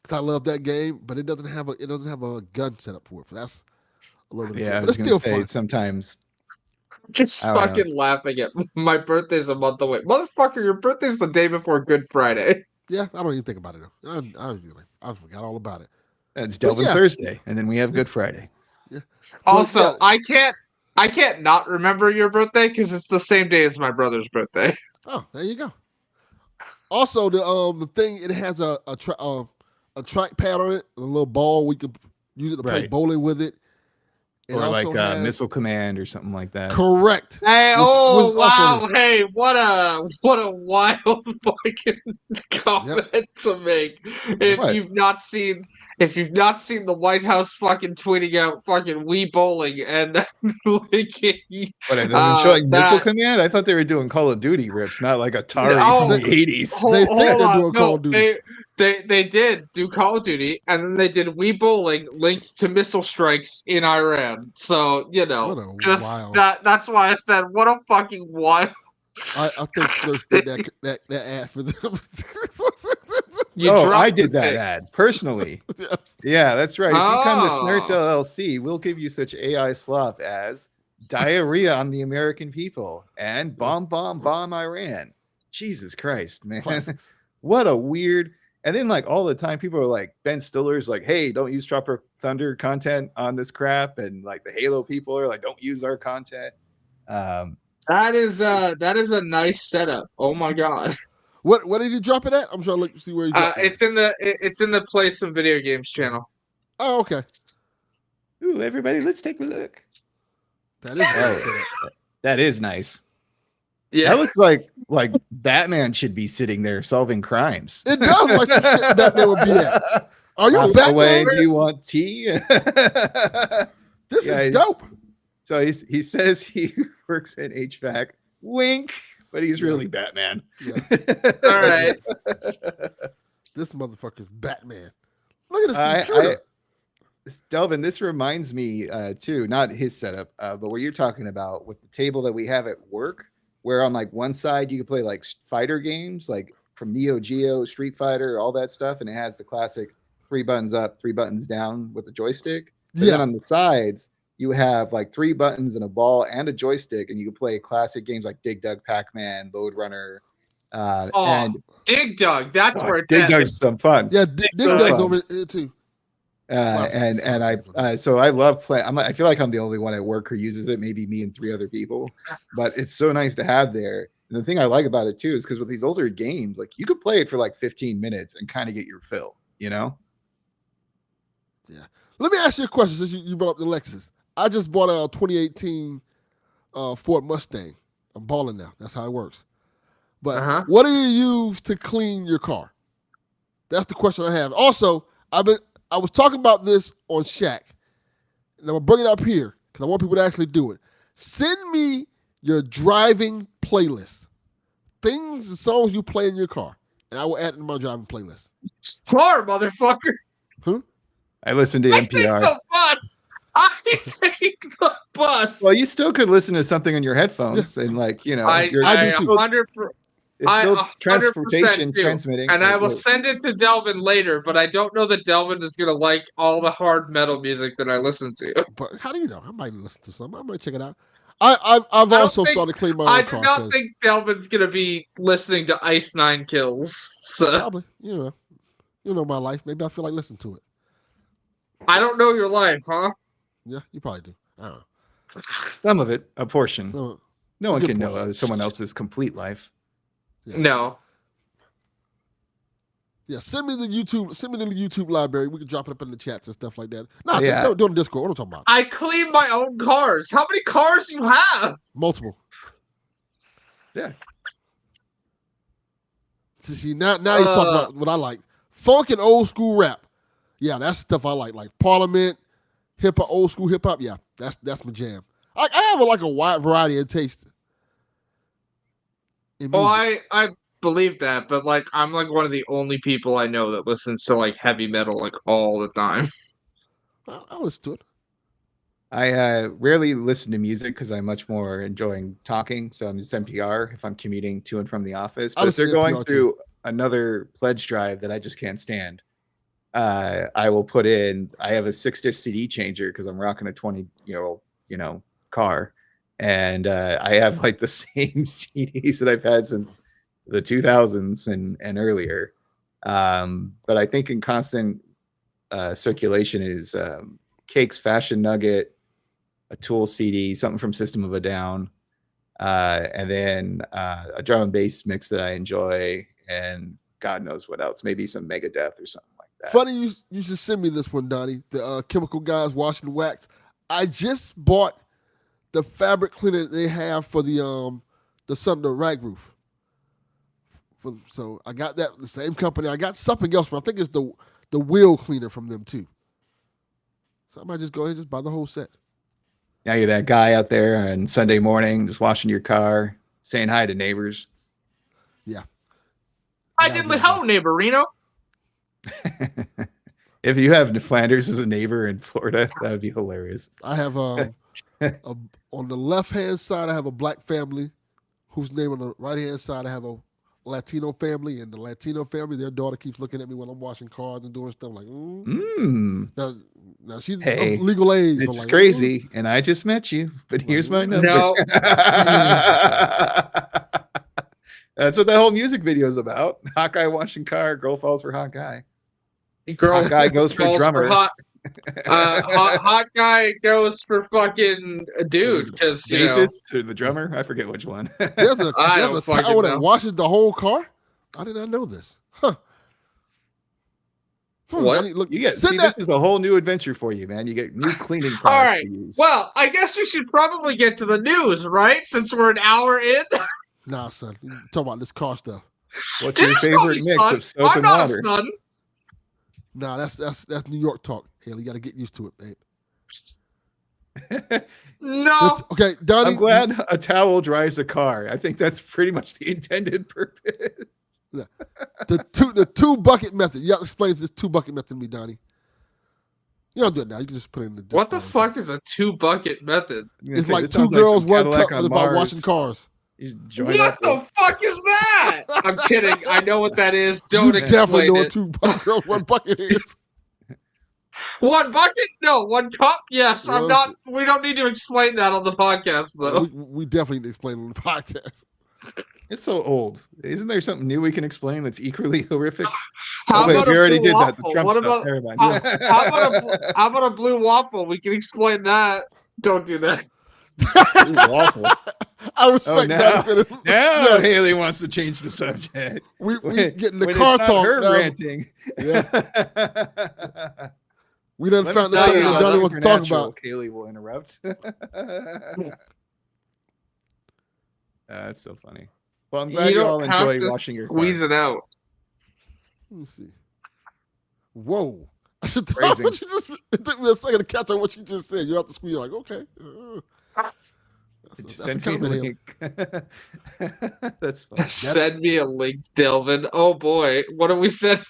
Cause I love that game, but it doesn't have a gun set up for it. That's a little bit. Yeah, I was gonna say fun. Sometimes. Just fucking laughing at my birthday's a month away, motherfucker. Your birthday's the day before Good Friday. Yeah, I don't even think about it though. I forgot all about it. It's Delvin Thursday, and then we have Good Friday. Yeah. Also, I can't not remember your birthday because it's the same day as my brother's birthday. Oh, there you go. Also, the thing, it has a trackpad on it, a little ball. We could use it to play bowling with it. It or like a missile command or something like that. Correct. Hey, wow! Hey, what a wild fucking comment to make. If you've not seen the White House fucking tweeting out fucking Wii bowling and linking. What, it doesn't show like missile command? I thought they were doing Call of Duty rips, not like Atari from the 80s. They're doing Call of Duty. They did do Call of Duty, and then they did Wii Bowling linked to missile strikes in Iran. So, that's why I said, what a fucking wild. I think Slurp did that ad for them. I did that ad personally. Yes. Yeah, that's right. If you come to Snurts LLC, we'll give you such AI slop as diarrhea on the American people and bomb Iran. Jesus Christ, man. Classics. What a weird. And then, like, all the time, people are like, Ben Stiller's like, hey, don't use Tropic Thunder content on this crap. And, like, the Halo people are like, don't use our content. That is a nice setup. Oh, my God. What did you drop it at? I'm trying to see where you dropped it. It's in the Play Some Video Games channel. Oh, okay. Ooh, everybody, let's take a look. That is nice. Yeah, that looks like Batman should be sitting there solving crimes. It does like some shit Batman would be at. Are you Batman? Away, do you want tea? This is dope. So he says he works in HVAC. Wink, but he's really Batman. Yeah. All right. This motherfucker's Batman. Look at this computer. Delvin, this reminds me too, not his setup, but what you're talking about with the table that we have at work, where on like one side you can play like fighter games, like from Neo Geo, Street Fighter, all that stuff, and it has the classic 3 buttons up, 3 buttons down with the joystick. And then on the sides, you have like 3 buttons and a ball and a joystick, and you can play classic games like Dig Dug, Pac-Man, Load Runner. And Dig Dug, that's where it's Dig Dug's some fun. Yeah, Dig Dug's over here too. So I love playing. I feel like I'm the only one at work who uses it. Maybe me and 3 other people, but it's so nice to have there. And the thing I like about it too is because with these older games, like you could play it for like 15 minutes and kind of get your fill. You know? Yeah. Let me ask you a question since you brought up the Lexus. I just bought a 2018 Ford Mustang. I'm balling now. That's how it works. But what do you use to clean your car? That's the question I have. Also, I was talking about this on Shaq, and I'm going to bring it up here because I want people to actually do it. Send me your driving playlist. Things and songs you play in your car, and I will add it to my driving playlist. Car, motherfucker. I listen to NPR. I take the bus. Well, you still could listen to something on your headphones and like, you know, it's still transportation transmitting. And I will send it to Delvin later, but I don't know that Delvin is going to like all the hard metal music that I listen to. But how do you know? I might listen to some. I might check it out. I've also started cleaning my own car. I do not think Delvin's going to be listening to Ice Nine Kills. So. Probably. You know my life. Maybe I feel like listening to it. I don't know your life, huh? Yeah, you probably do. I don't know. Some of it, a portion. No one can know someone else's complete life. Yeah. No. Yeah, send me the YouTube library. We can drop it up in the chats and stuff like that. No, don't do it on Discord. What am I talking about? I clean my own cars. How many cars do you have? Multiple. Yeah. See, now you're talking about what I like. Funk and old school rap. Yeah, that's stuff I like Parliament, hip-hop, old school hip-hop. Yeah, that's my jam. I have a wide variety of taste. I believe that, but like I'm like one of the only people I know that listens to like heavy metal like all the time. I'll listen to it. I rarely listen to music because I'm much more enjoying talking. So I'm just NPR if I'm commuting to and from the office. But if they're going through another pledge drive that I just can't stand, I will put in. I have a 6-disc CD changer because I'm rocking a 20-year-old, car, and I have like the same CDs that I've had since the 2000s and earlier. But I think in constant circulation is Cake's Fashion Nugget, a Tool CD, something from System of a Down, and then a drum and bass mix that I enjoy, and God knows what else, maybe some Megadeth or something like that. Funny you should send me this one, Donnie. The Chemical Guys washing wax. I just bought the fabric cleaner they have for the rag roof. So I got that the same company. I got something else from. I think it's the wheel cleaner from them too. So I might just go ahead and just buy the whole set. Now you're that guy out there on Sunday morning, just washing your car, saying hi to neighbors. Yeah. I did hello, neighbor Reno. If you have Flanders as a neighbor in Florida, that would be hilarious. I have on the left-hand side, I have a black family whose name on the right-hand side, I have a Latino family, and the Latino family, their daughter keeps looking at me when I'm washing cars and doing stuff like, Now she's of legal age. This is crazy, and I just met you, but here's my number. No. That's what that whole music video is about. Hot guy washing car, girl falls for hot guy. Hot guy goes for drummer. Hot guy goes for fucking a dude because or the drummer. I forget which one. There's a towel that washes the whole car. I did not know this. Huh. What? This is a whole new adventure for you, man. You get new cleaning products All right. to use. Well, I guess we should probably get to the news, right? Since we're an hour in. Nah, son. You talk about this car stuff. What's your favorite mix of soap and water? I'm not a son. Nah, that's New York talk. Haley, you got to get used to it, babe. No. Okay, Donnie. I'm glad a towel dries a car. I think that's pretty much the intended purpose. Yeah. The two bucket method. You got to explain this 2-bucket method to me, Donnie. You don't do it now. You can just put it in the Discord. What the fuck is a 2-bucket method? It's like 2 girls, 1 cup about washing cars. What the fuck is that? I'm kidding. I know what that is. Don't explain definitely know it. what 2 girls, 1 bucket is. 1 bucket? No. 1 cup? Yes. I'm not. We don't need to explain that on the podcast, though. We definitely need to explain it on the podcast. It's so old. Isn't there something new we can explain that's equally horrific? How about we already did waffle? that. The Trump what stuff. About, Never mind. how about a blue waffle? We can explain that. Don't do that. Blue waffle. I respect that. Now Haley wants to change the subject. We getting the car talk. Her ranting. Yeah. We done found out that Donnie wants to talk about. Haley will interrupt. That's so funny. Well, I'm glad you all enjoy washing your car. Squeeze it out. Let me see. Whoa. I should tell what you just. It took me a second to catch on what you just said. You have to squeeze. You're like, okay. Send me a link. That's funny. Send me a link, Delvin. Oh boy, what are we sending?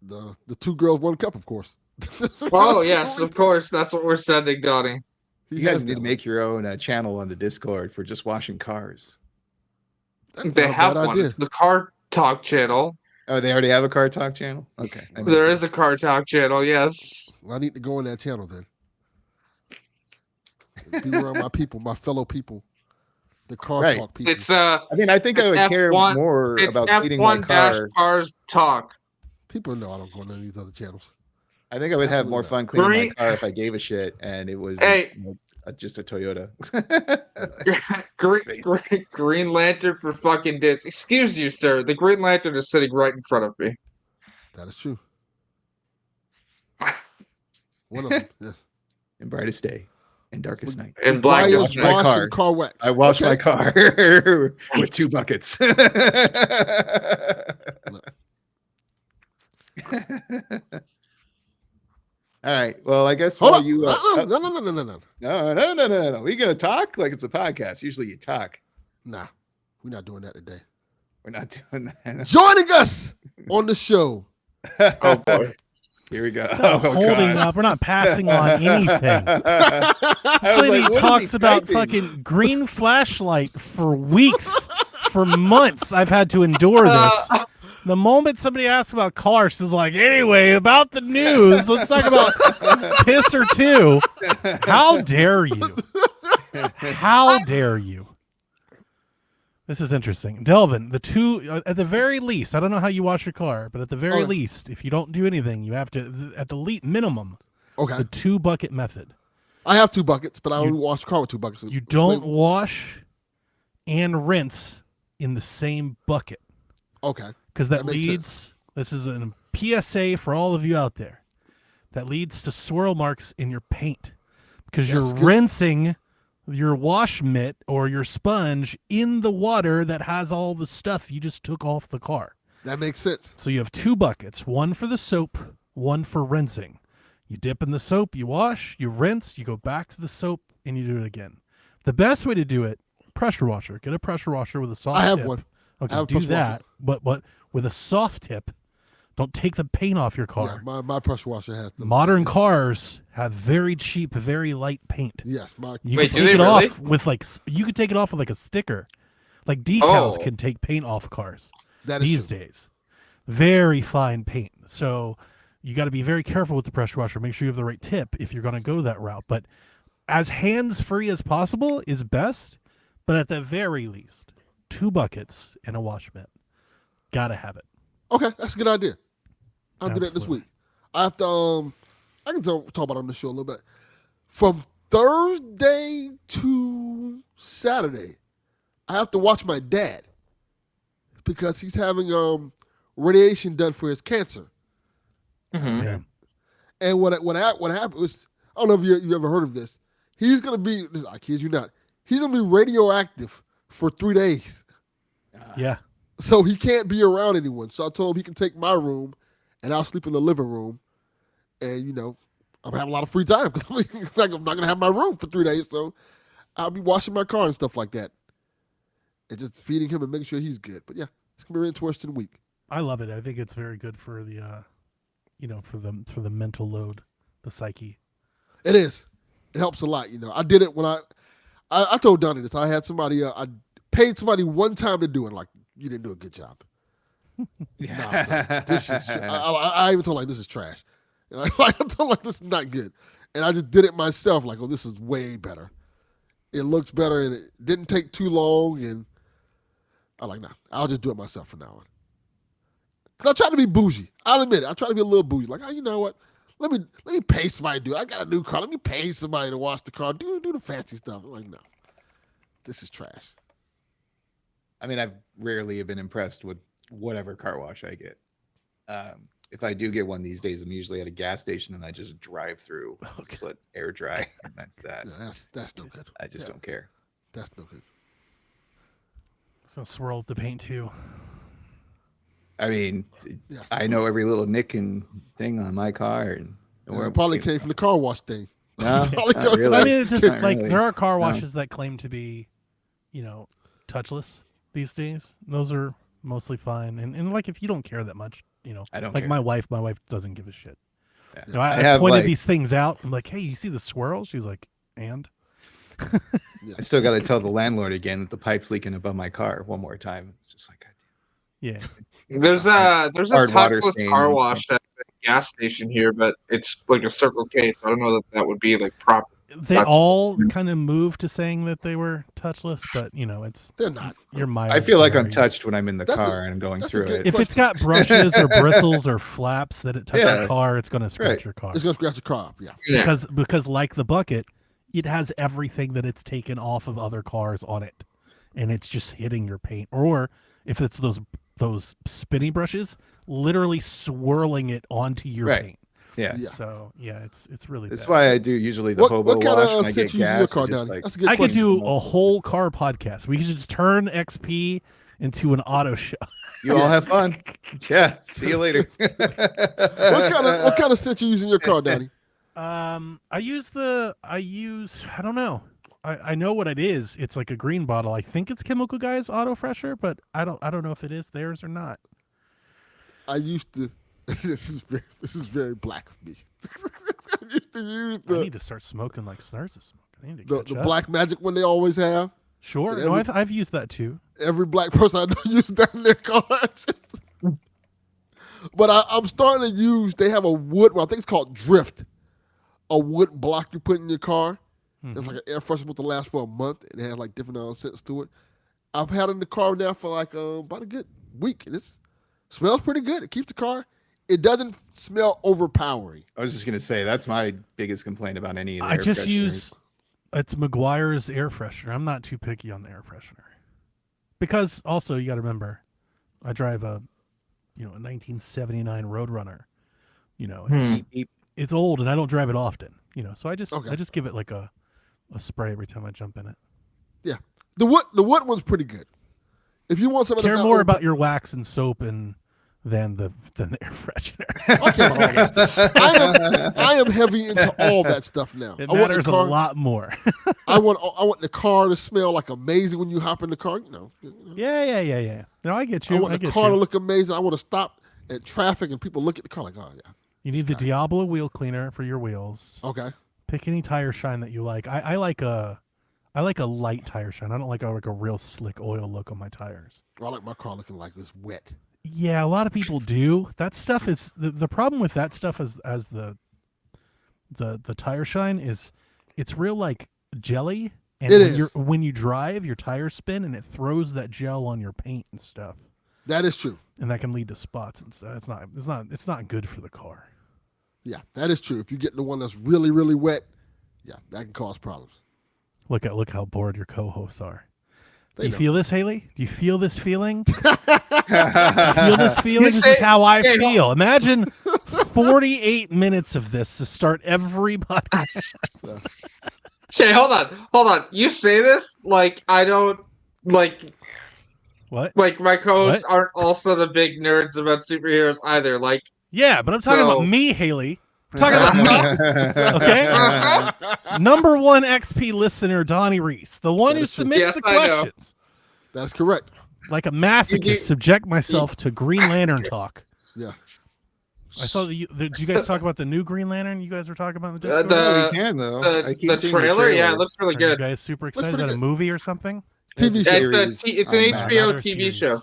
The 2 girls, 1 cup, of course. Oh yes, of course. That's what we're sending, Donnie. You guys need to make your own channel on the Discord for just washing cars. They have one. It's the Car Talk channel. Oh, they already have a Car Talk channel? Okay. There is a Car Talk channel, yes. Well, I need to go on that channel then. Be around my people, my fellow people. The Car Talk people. It's I think I would care more about cleaning my car. Cars Talk. People know I don't go on any of these other channels. I think I would have more fun cleaning my car if I gave a shit and it was just a Toyota. Green Lantern for fucking this. Excuse you, sir. The Green Lantern is sitting right in front of me. That is true. One of them, yes. In brightest day and darkest night. In blackest night. I wash my car with 2 buckets. All right. Well, I guess No. We gonna talk like it's a podcast. Usually you talk. Nah, we're not doing that today. We're not doing that. Joining us on the show. Oh boy. Here we go. Holding up. We're not passing on anything. This lady talks about fucking green flashlight for weeks, for months. I've had to endure this. The moment somebody asks about cars, she's like, anyway, about the news. Let's talk about piss or 2. How dare you? How dare you? This is interesting. Delvin, the 2, at the very least, I don't know how you wash your car, but at the very least, if you don't do anything, you have to, at the minimum, the 2-bucket method. I have 2 buckets, but I only wash the car with 2 buckets. You don't wash and rinse in the same bucket. Okay. Because that leads, this is a PSA for all of you out there, that leads to swirl marks in your paint. Because you're rinsing your wash mitt or your sponge in the water that has all the stuff you just took off the car. That makes sense. So you have 2 buckets, 1 for the soap, 1 for rinsing. You dip in the soap, you wash, you rinse, you go back to the soap, and you do it again. The best way to do it, pressure washer. Get a pressure washer with a soft tip. I have one. Okay, do that, but with a soft tip. Don't take the paint off your car. Yeah, my pressure washer has them. Modern cars have very cheap, very light paint. Yes, you can take it off with you could take it off with like a sticker. Like decals can take paint off cars these days. Very fine paint. So you got to be very careful with the pressure washer. Make sure you have the right tip if you're going to go that route. But as hands-free as possible is best. But at the very least, 2 buckets and a wash mitt. Gotta have it. Okay, that's a good idea. I'll do that this week. I have to. I can talk about it on the show a little bit. From Thursday to Saturday, I have to watch my dad because he's having radiation done for his cancer. Mhm. Yeah. And what happened was, I don't know if you ever heard of this. He's gonna be, I kid you not, he's gonna be radioactive for 3 days. Yeah. So he can't be around anyone. So I told him he can take my room, and I'll sleep in the living room. And I'm having a lot of free time because I'm not gonna have my room for 3 days. So I'll be washing my car and stuff like that, and just feeding him and making sure he's good. But yeah, it's gonna be a very interesting week. I love it. I think it's very good for the, for the mental load, the psyche. It is. It helps a lot. I did it when I told Donnie this. I had somebody. I paid somebody one time to do it. Like, you didn't do a good job. Nah, son, this is. I even told this is trash. And I told this is not good. And I just did it myself. Like, oh, this is way better. It looks better, and it didn't take too long. And I'm like, nah, I'll just do it myself from now on. Cause I try to be bougie. I'll admit it. I try to be a little bougie. Like, oh, you know what? Let me pay somebody to do it. I got a new car. Let me pay somebody to wash the car. Do the fancy stuff. I'm like, no, this is trash. I mean, I've rarely been impressed with whatever car wash I get. If I do get one these days, I'm usually at a gas station and I just drive through, just let air dry. And that's that. Yeah, that's no good. I just don't care. That's no good. So swirl up the paint too. I mean, Yes. I know every little nick and thing on my car, and It probably came from the car wash thing. no, Probably not don't- really. I mean, it's just Not like really. there are car No. washes that claim to be, touchless these days. Those are mostly fine, and like if you don't care that much, I don't like care. my wife doesn't give a shit. Yeah. I have, pointed like- these things out. I'm like, hey, you see the swirl? She's like, and I still got to tell the landlord again that the pipe's leaking above my car one more time. It's just like, yeah, There's a Hard water touchless stain car and wash at the gas station here, but it's like a Circle K, so I don't know that would be like proper. they Touch- all kind of moved to saying that they were touchless, but it's They're not. your mind. I feel like I'm touched when I'm in the That's a- car and I'm going that's a through good- it. If it's got brushes or bristles or flaps that it touches Yeah. your car, it's going to scratch Right. your car. It's gonna scratch your car up. Yeah. Yeah. Because like the bucket, it has everything that it's taken off of other cars on it, and it's just hitting your paint. Or if it's those spinny brushes, literally swirling it onto your Right. paint. Yeah. Yeah. So yeah, it's really. That's bad. why I do usually the hobo what kind wash of when I sense get you use in your gas. car, I just Donnie? like, That's a good I could question. do a whole car podcast. We could just turn XP into an auto show. you all have fun. Yeah. See you later. What kind of scent you use in your car, Donnie? I don't know. I know what it is. It's like a green bottle. I think it's Chemical Guy's auto fresher, but I don't know if it is theirs or not. I used to. This is very black of me. I used to use I need to start smoking like Snars is smoking. I need to catch the up. Black Magic one they always have. Sure. Yeah, No, I've used that too. Every black person I know uses that in their cars. But I'm starting to use. They have a wood. Well, I think it's called Drift. A wood block you put in your car. Mhm. It's like an air freshener supposed to last for a month, and it has like different scents to it. I've had it in the car now for like about a good week, and it smells pretty good. It keeps the car. It doesn't smell overpowering. I was just gonna say that's my biggest complaint about any. Of the I air just fresheners. use it's McGuire's air freshener. I'm not too picky on the air freshener because also you got to remember, I drive a 1979 Roadrunner. It's old and I don't drive it often. So I just give it like a spray every time I jump in it. Yeah, the wood one's pretty good. If you want something Care that's not more about your wax and soap than the air freshener. Okay, all that stuff. I am heavy into all that stuff now. It I want the matters a car- lot more. I want the car to smell like amazing when you hop in the car. Yeah. No, I get I you. want I the get car to you. look amazing. I want to stop at traffic and people look at the car like, oh yeah. You need the guy. Diablo wheel cleaner for your wheels. Okay. Pick any tire shine that you like. I like a light tire shine. I don't like a real slick oil look on my tires. I like my car looking like it's wet. Yeah, a lot of people do. That stuff is the problem with that stuff as the tire shine is it's real like jelly, and It is. when you drive, your tires spin and it throws that gel on your paint and stuff, That is true. and that can lead to spots and stuff. It's not good for the car. Yeah, that is true. If you get the one that's really, really wet, yeah, that can cause problems. Look how bored your co-hosts are. You feel this, Haley? Do you feel this feeling? know. Feel this feeling? This is how I feel. Imagine 48 minutes of this to start every podcast. Okay, hold on. You say this like I don't like. What? Like my co-hosts What? aren't also the big nerds about superheroes either. Like, Yeah, but I'm talking So- about me, Haley. I'm talking about me. Okay? Number one XP listener, Donnie Reese, the one That who is true. submits Yes, the I know. questions. That's correct. Like a masochist, You- subject myself to Green Lantern talk. Yeah. I saw did you guys talk about the new Green Lantern you guys were talking about in the Uh, Discord? the- We can though. I keep the seeing trailer, yeah, it looks really Are you good. guys super Looks excited? Is pretty that a good. movie or something? TV It's a series. series It's an on HBO Another TV series. show.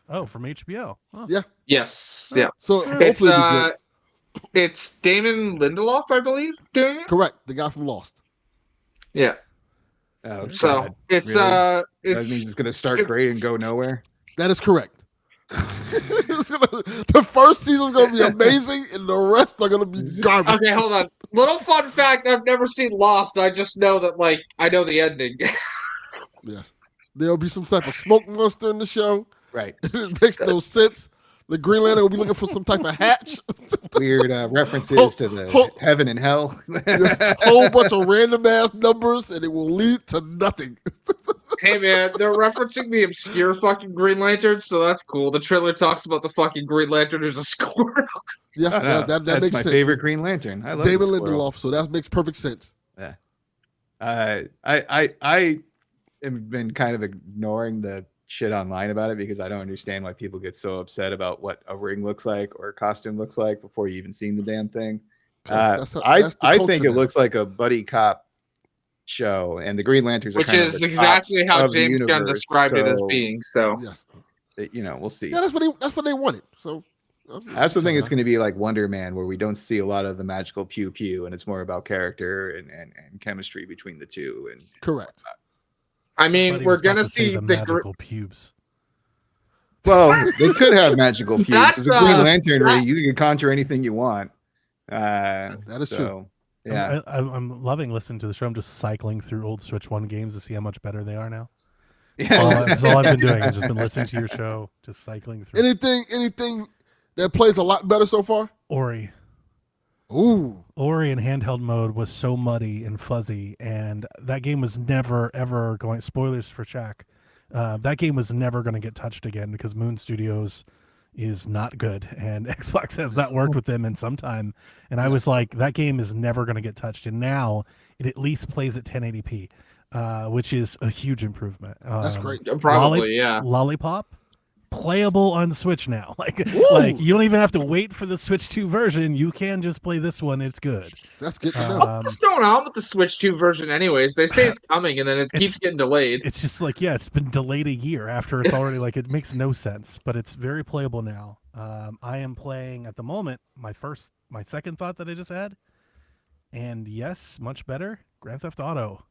Oh, from HBO. Oh. Yeah. Yes, yeah. So It's hopefully it'll be good. it's Damon Lindelof, I believe, doing it. Correct. The guy from Lost. Yeah. Oh, So God. it's Really? That it's means it's gonna start great and go nowhere. That is correct. The first season's gonna be amazing, and the rest are gonna be garbage. okay. Hold on. Little fun fact: I've never seen Lost. I just know that I know the ending. Yeah. There'll be some type of smoke monster in the show. Right. It makes no sense. The Green Lantern will be looking for some type of hatch. Weird references to the heaven and hell. Just a whole bunch of random ass numbers, and it will lead to nothing. Hey man, they're referencing the obscure fucking Green Lantern, so that's cool. The trailer talks about the fucking Green Lantern as a squirrel. Yeah, Oh, no, that that's makes my sense. favorite Green Lantern. I love Damon the squirrel. Lindelof, so that makes perfect sense. I have been kind of ignoring the shit online about it because I don't understand why people get so upset about what a ring looks like or a costume looks like before you even seen the damn thing. That's the I culture think it now. looks like a buddy cop show, and the Green Lanterns are Which kind of is the exactly tops how of the James Gunn universe, described it as so, being. So Yes. we'll see. Yeah, that's what they wanted. So I also think it's going to be like Wonder Man, where we don't see a lot of the magical pew pew, and it's more about character and chemistry between the two. And correct. I mean, Buddy we're was about gonna to say see the the magical pubes. well, they could have magical pews. That's, It's a Green Lantern that- ring. You can conjure anything you want. That is true. Yeah. I'm loving listening to the show. I'm just cycling through old Switch 1 games to see how much better they are now. Yeah. That's all I've been doing. I've just been listening to your show, just cycling through. Anything that plays a lot better so far? Ori. Ooh. Ori in handheld mode was so muddy and fuzzy, and that game was never, ever going... Spoilers for Shaq. That game was never going to get touched again because Moon Studios is not good, and Xbox has not worked with them in some time. And I was like, that game is never going to get touched. And now it at least plays at 1080p, which is a huge improvement. That's great. probably yeah. Lollipop, playable on Switch now. Like Woo! you don't even have to wait for the Switch 2 version. You can just play this one. It's good. That's good to know. What's going on with the Switch 2 version, anyways? They say it's coming, and then it keeps getting delayed. It's just like, yeah, it's been delayed a year after it's already like, it makes no sense, but it's very playable now. I am playing at the moment my second thought that I just had, and yes, much better, Grand Theft Auto.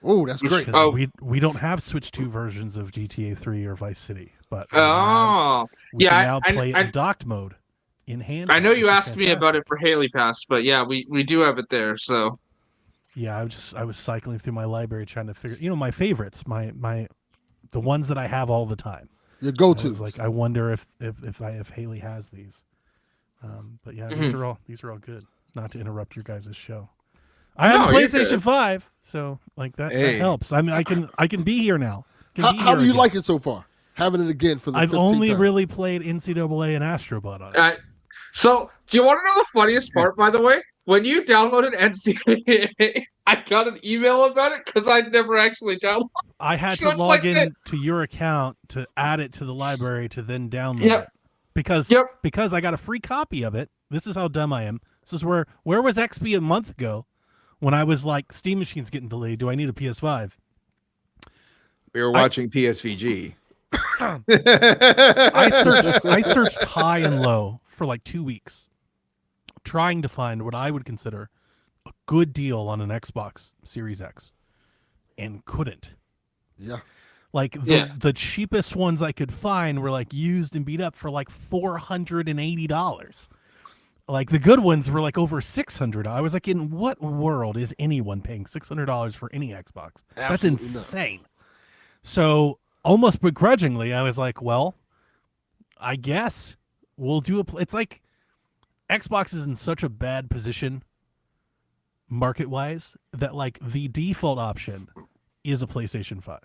Oh, that's great. Because we don't have Switch 2 versions of GTA 3 or Vice City, but we Oh, can yeah, now play it I in docked mode in hand. I know you asked me about it for Haley Pass, but yeah, we do have it there. So Yeah, I was cycling through my library trying to figure, my favorites, the ones that I have all the time. Your I go-to. was like, I wonder if Haley has these. But yeah, these are all good. Not to interrupt your guys' show. I have a No, you're PlayStation good. 5, so like that Hey. helps. I mean, I can be here now. How do you like it so far? Having it again for the I've 15th only time. really played NCAA and Astrobot on it. So, do you want to know the funniest part, by the way? When you downloaded NCAA, I got an email about it because I'd never actually downloaded it. I had So to it's log like in that. to your account to add it to the library to then download Yep. it. Because I got a free copy of it. This is how dumb I am. This is where was XP a month ago when I was like, Steam Machine's getting delayed. Do I need a PS5? We were watching PSVG. I searched high and low for like 2 weeks, trying to find what I would consider a good deal on an Xbox Series X, and couldn't. Yeah. Like the cheapest ones I could find were like used and beat up for like $480. Like the good ones were like over $600. I was like, in what world is anyone paying $600 for any Xbox? That's Absolutely not. insane. So almost begrudgingly, I was like, well, I guess we'll do it's like Xbox is in such a bad position market-wise that like the default option is a PlayStation 5.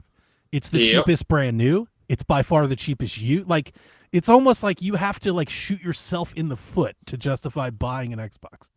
It's the cheapest brand new. It's by far the cheapest like it's almost like you have to like shoot yourself in the foot to justify buying an Xbox.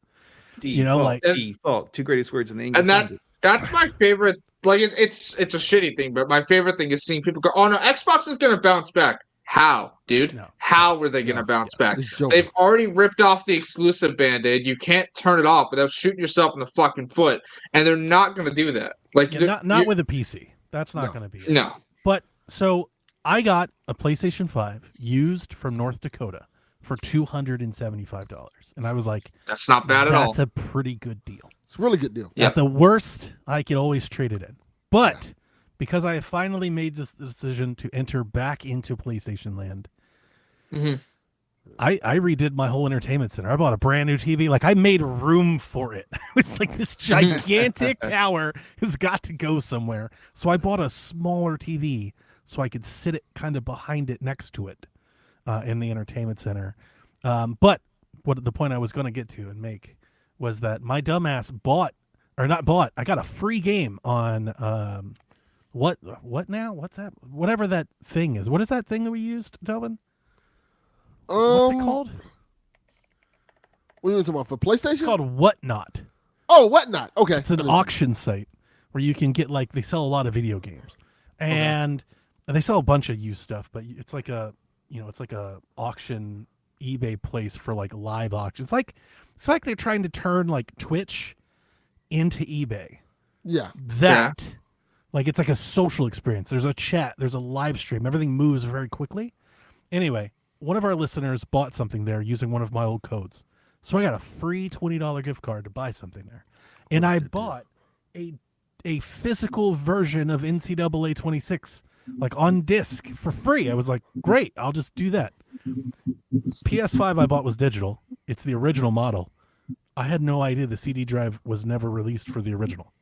Default, like default, two greatest words in the English And language. that's my favorite. Like it's a shitty thing, but my favorite thing is seeing people go, "Oh no, Xbox is gonna bounce back." How, dude? No. How were they gonna bounce back? It's They've already ripped off the exclusive band-aid. You can't turn it off without shooting yourself in the fucking foot, and they're not gonna do that. Like not with a PC. That's not going to be it. No. But so I got a PlayStation 5 used from North Dakota for $275, and I was like, that's not bad at all. That's a pretty good deal. It's a really good deal. Yep. At the worst, I could always trade it in. But because I finally made this decision to enter back into PlayStation land, I redid my whole entertainment center. I bought a brand new TV. Like I made room for it. It was like this gigantic tower has got to go somewhere. So I bought a smaller TV so I could sit it kind of behind it next to it in the entertainment center. But what the point I was going to get to and make was that my dumbass I got a free game on what now? What's that? Whatever that thing is. What is that thing that we used, Delvin? What's it called? What are you talking about for PlayStation? It's called Whatnot. Oh, Whatnot. Okay. It's an auction site where you can get like they sell a lot of video games. And they sell a bunch of used stuff, but it's like a auction eBay place for like live auctions. It's like they're trying to turn like Twitch into eBay. Yeah. Like it's like a social experience. There's a chat, there's a live stream. Everything moves very quickly. Anyway, one of our listeners bought something there using one of my old codes. So I got a free $20 gift card to buy something there. And I bought a physical version of NCAA 26 like on disc for free. I was like, great, I'll just do that. PS5 I bought was digital. It's the original model. I had no idea the CD drive was never released for the original.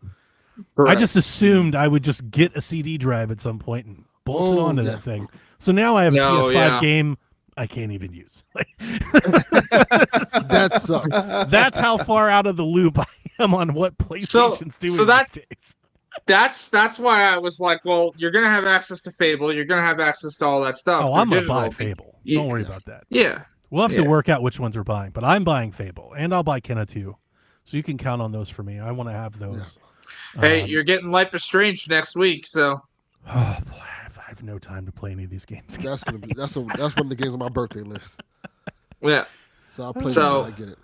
Correct. I just assumed I would just get a CD drive at some point and bolt it onto that thing. So now I have a PS5 game I can't even use. That sucks. That's how far out of the loop I am on what PlayStation's doing these days. That's why I was like, well, you're gonna have access to Fable, you're gonna have access to all that stuff. Oh, I'm gonna buy Fable. Don't worry about that. Yeah. We'll have to work out which ones we're buying, but I'm buying Fable, and I'll buy Kenna too. So you can count on those for me. I want to have those. Yeah. Hey, you're getting Life is Strange next week, so. Oh boy, I have no time to play any of these games. That's one of the games on my birthday list. Yeah. So I'll play it when I get it.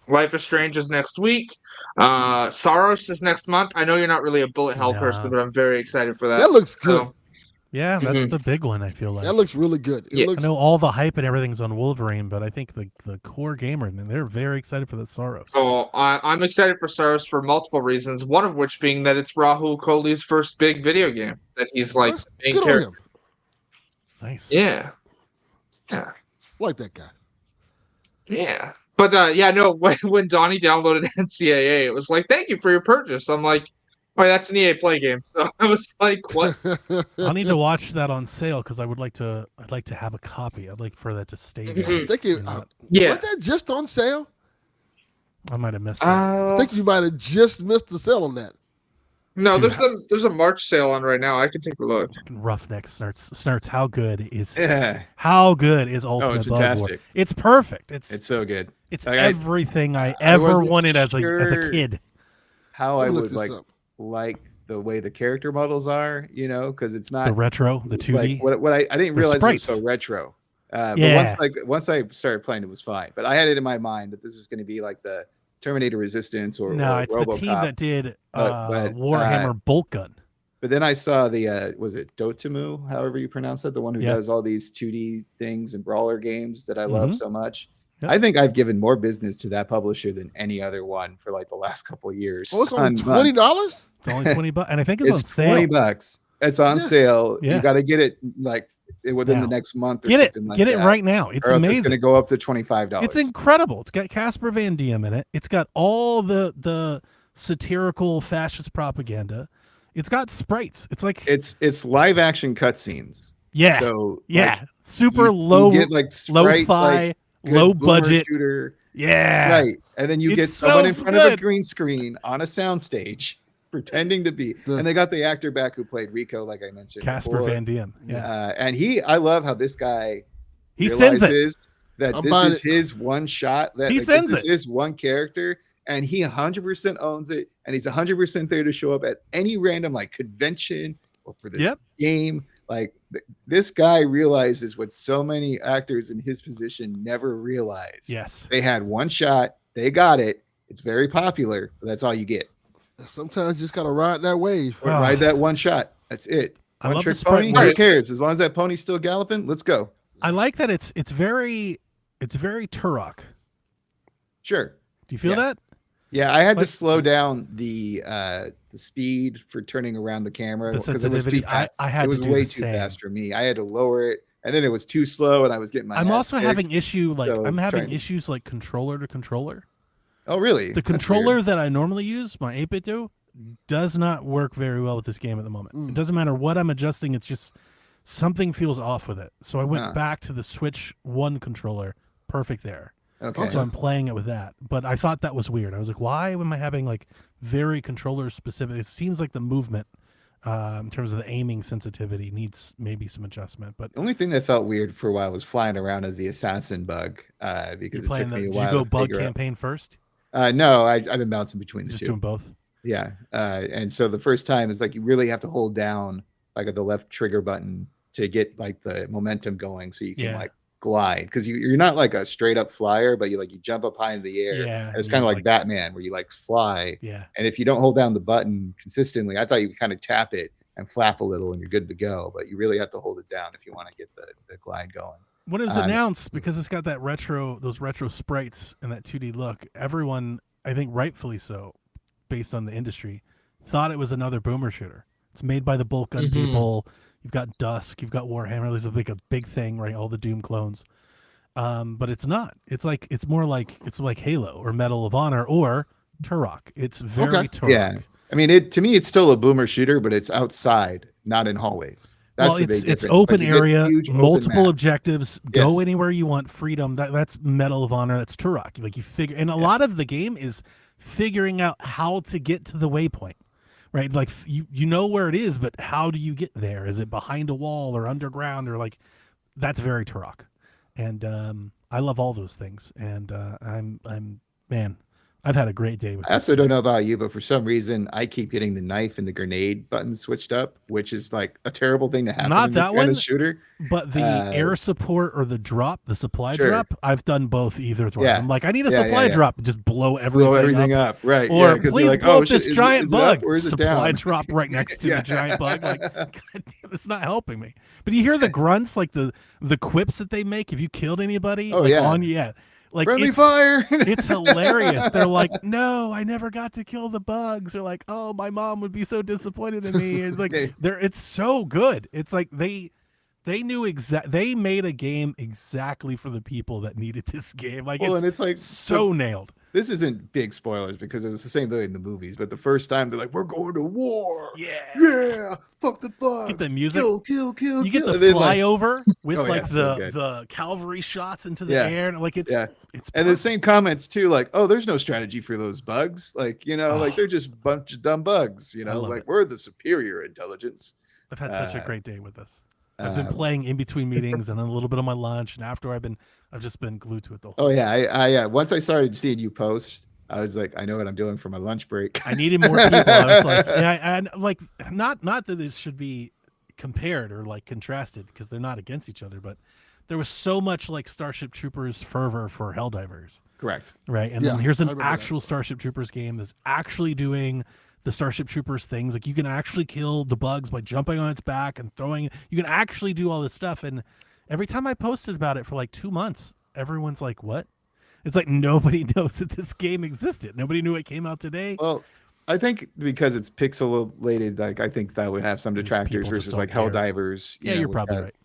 Life is Strange is next week. Saros is next month. I know you're not really a bullet hell person, but I'm very excited for that. That looks good. So, yeah, that's the big one, I feel like. That looks really good. I know all the hype and everything's on Wolverine, but I think the core gamer, and they're very excited for the Saros. Oh, I'm excited for Saros for multiple reasons, one of which being that it's Rahul Kohli's first big video game that he's like the main character. Nice. Yeah. Yeah. Like that guy. Yeah. But when Donnie downloaded NCAA, it was like, thank you for your purchase. I'm like, oh, that's an EA Play game. So I was like, what? I'll need to watch that on sale because I'd like to have a copy. I'd like for that to stay there. Thank you. Yeah. Was that just on sale? I might have missed it. I think you might have just missed the sale on that. No, there's a March sale on right now. I can take a look. Roughneck Snarts. How good is Ultimate Blood War? It's perfect. It's so good. It's like everything I ever wanted as a kid. How I would like the way the character models are, because it's not the retro, the 2D. Like what I didn't realize it was so retro. But once I started playing, it was fine. But I had it in my mind that this is going to be like the Terminator Resistance or it's RoboCop. the team that did Warhammer Bolt Gun. But then I saw the was it Dotemu, however you pronounce it, the one who does all these 2D things and brawler games that I love so much. Yep. I think I've given more business to that publisher than any other one for like the last couple of years. Oh, it's only $20? It's only $20, and I think it's on sale. $20. It's on sale. Yeah. You got to get it like within the next month. Or get it right now. It's amazing. It's going to go up to $25. It's incredible. It's got Casper Van Diem in it. It's got all the satirical fascist propaganda. It's got sprites. It's like it's live action cutscenes. yeah, So yeah, like, super low, you get like lo-fi, sprite, like, low boomer budget shooter. Yeah, Right. And then you get It's someone so in front of a good. green screen on a soundstage pretending to be. And they got the actor back who played Rico, like I mentioned. Casper before. Van Diem. Yeah. And I love how this guy He sends it. realizes that this is his one shot, that He like, sends this is it. his one character, and he 100% owns it, and he's 100% there to show up at any random like convention or for this game. Like this guy realizes what so many actors in his position never realize. Yes. They had one shot, they got it. It's very popular, but that's all you get. Sometimes you just gotta ride that wave. Or ride that one shot. That's it. I One love trick the sprite pony. work. Who cares? As long as that pony's still galloping, let's go. I like that it's very Turok. Sure. Do you feel that? Yeah, I had to Like- slow down the speed for turning around the camera The because it was too sensitivity. fast. I had It was to do way the too same. fast for me. I had to lower it, and then it was too slow, and I was getting my. I'm ass also kicked. having issue like So I'm having trying- issues like controller to controller. Oh, really? The That's controller weird. that I normally use, my 8-bit do, does not work very well with this game at the moment. It doesn't matter what I'm adjusting, it's just something feels off with it. So I went back to the Switch 1 controller. Perfect there. Okay. So I'm playing it with that. But I thought that was weird. I was like, why am I having like very controller specific? It seems like the movement in terms of the aiming sensitivity needs maybe some adjustment. But The only thing that felt weird for a while was flying around as the assassin bug because you're it took playing me a did while you go to bug figure out. campaign first? No, I've been bouncing between the Just two. doing both? Yeah. And so the first time is like you really have to hold down like the left trigger button to get like the momentum going so you can like glide because you're not like a straight up flyer, but you jump up high in the air. Yeah. And it's kind of like Batman where you like fly. Yeah. And if you don't hold down the button consistently, I thought you could kind of tap it and flap a little and you're good to go, but you really have to hold it down if you want to get the glide going. When it was announced, because it's got that those retro sprites and that 2D look, everyone, I think rightfully so, based on the industry, thought it was another boomer shooter. It's made by the Bolt Gun people. You've got Dusk, you've got Warhammer. There's a big thing, right? All the Doom clones. But it's not. It's more like Halo or Medal of Honor or Turok. It's very Turok. Yeah. I mean, to me, it's still a boomer shooter, but it's outside, not in hallways. That's the big it's difference. open Like, you get area, huge open multiple maps. objectives, go Yes. anywhere you want, freedom. That's Medal of Honor. That's Turok. Like you figure, and a lot of the game is figuring out how to get to the waypoint, right? Like you know where it is, but how do you get there? Is it behind a wall or underground or like? That's very Turok, and I love all those things. And I'm man, I've had a great day with I also don't know about you, but for some reason, I keep getting the knife and the grenade buttons switched up, which is like a terrible thing to happen Not in that this kind one, of shooter. But the air support or the drop, the supply Sure. drop, I've done both either way. Yeah. I'm like, I need a Yeah, supply yeah, yeah. drop, just blow everything, up. Right. Or yeah, 'cause please you're like, blow oh, up this shit, giant is it up bug. or is it Supply down? drop right next to Yeah. the giant bug. Like, God damn, it's not helping me. But you hear the grunts, like the quips that they make. If you killed anybody, Oh, like, yeah. Like Friendly it's, fire. it's hilarious. They're like, no, I never got to kill the bugs. They're like, oh, my mom would be so disappointed in me. And like, it's so good. It's like they knew they made a game exactly for the people that needed this game. Like, Well, and it's like so nailed. This isn't big spoilers because it was the same thing in the movies, but the first time they're like, we're going to war. Yeah. Fuck the bugs. Get the music. Kill. You get the And then, like- flyover with Oh, yeah, like so good. the cavalry shots into the Yeah. air. And like it's and the perfect. same comments too, like, oh, there's no strategy for those bugs. Like, like they're just a bunch of dumb bugs, I love like it. we're the superior intelligence. I've had such a great day with this. I've uh, been playing in between meetings and then a little bit on my lunch, and after I've just been glued to it the whole. Oh yeah, I once I started seeing you post, I was like, I know what I'm doing for my lunch break. I needed more people. I was like, and like not that this should be compared or like contrasted because they're not against each other, but there was so much like Starship Troopers fervor for Helldivers, Correct. right? And Yeah, then here's I an remember that. actual Starship Troopers game that's actually doing the Starship Troopers things. Like you can actually kill the bugs by jumping on its back and throwing. You can actually do all this stuff. And every time I posted about it for like 2 months, everyone's like, "What?" It's like nobody knows that this game existed. Nobody knew it came out today. Well, I think because it's pixelated, like I think that would have some detractors people just versus don't like care. Divers. Yeah, you're probably right.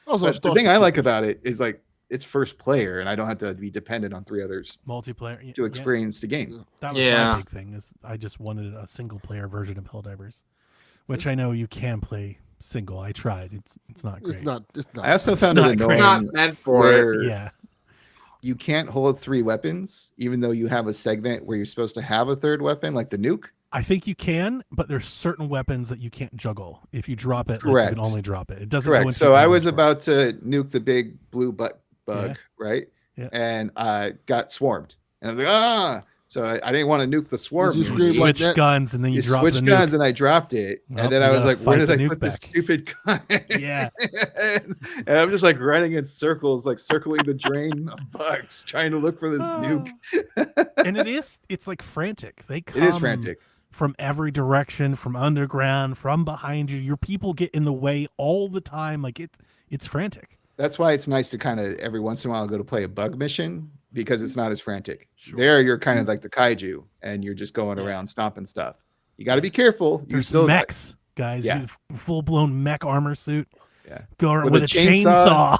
Also, But the thing I like about it is like it's first player, and I don't have to be dependent on 3 others Multiplayer to experience the game. That was Yeah. my big thing. Is I just wanted a single player version of Helldivers. which I know you can play single. I tried. It's not great. It's not. I also found it not annoying. great. Not meant for where it. Yeah. you can't hold 3 weapons, even though you have a segment where you're supposed to have a 3rd weapon, like the nuke. I think you can, but there's certain weapons that you can't juggle. If you drop it, like, you Correct. can only drop it. It doesn't go Correct. into So your I was inventory. about to nuke the big blue bug, Yeah. right? Yeah. And I got swarmed. And I was like, ah. So I didn't want to nuke the swarm. You You scream like switch that? guns and then you You drop switch the guns nuke. and I dropped it. Well, And then you I was gotta like, where fight did the I nuke put this back. stupid gun? Yeah. and I'm just like running in circles, like circling the drain of bugs, trying to look for this nuke. And it's like frantic. They come It is frantic. from every direction, from underground, from behind you. Your people get in the way all the time. Like it's frantic. That's why it's nice to kind of every once in a while go to play a bug mission, because it's not as frantic. There you're kind of like the kaiju and you're just going around stomping stuff. You got to be careful. You There's still mechs, guys. Yeah. Full blown mech armor suit. Yeah. Go around With with a a chainsaw.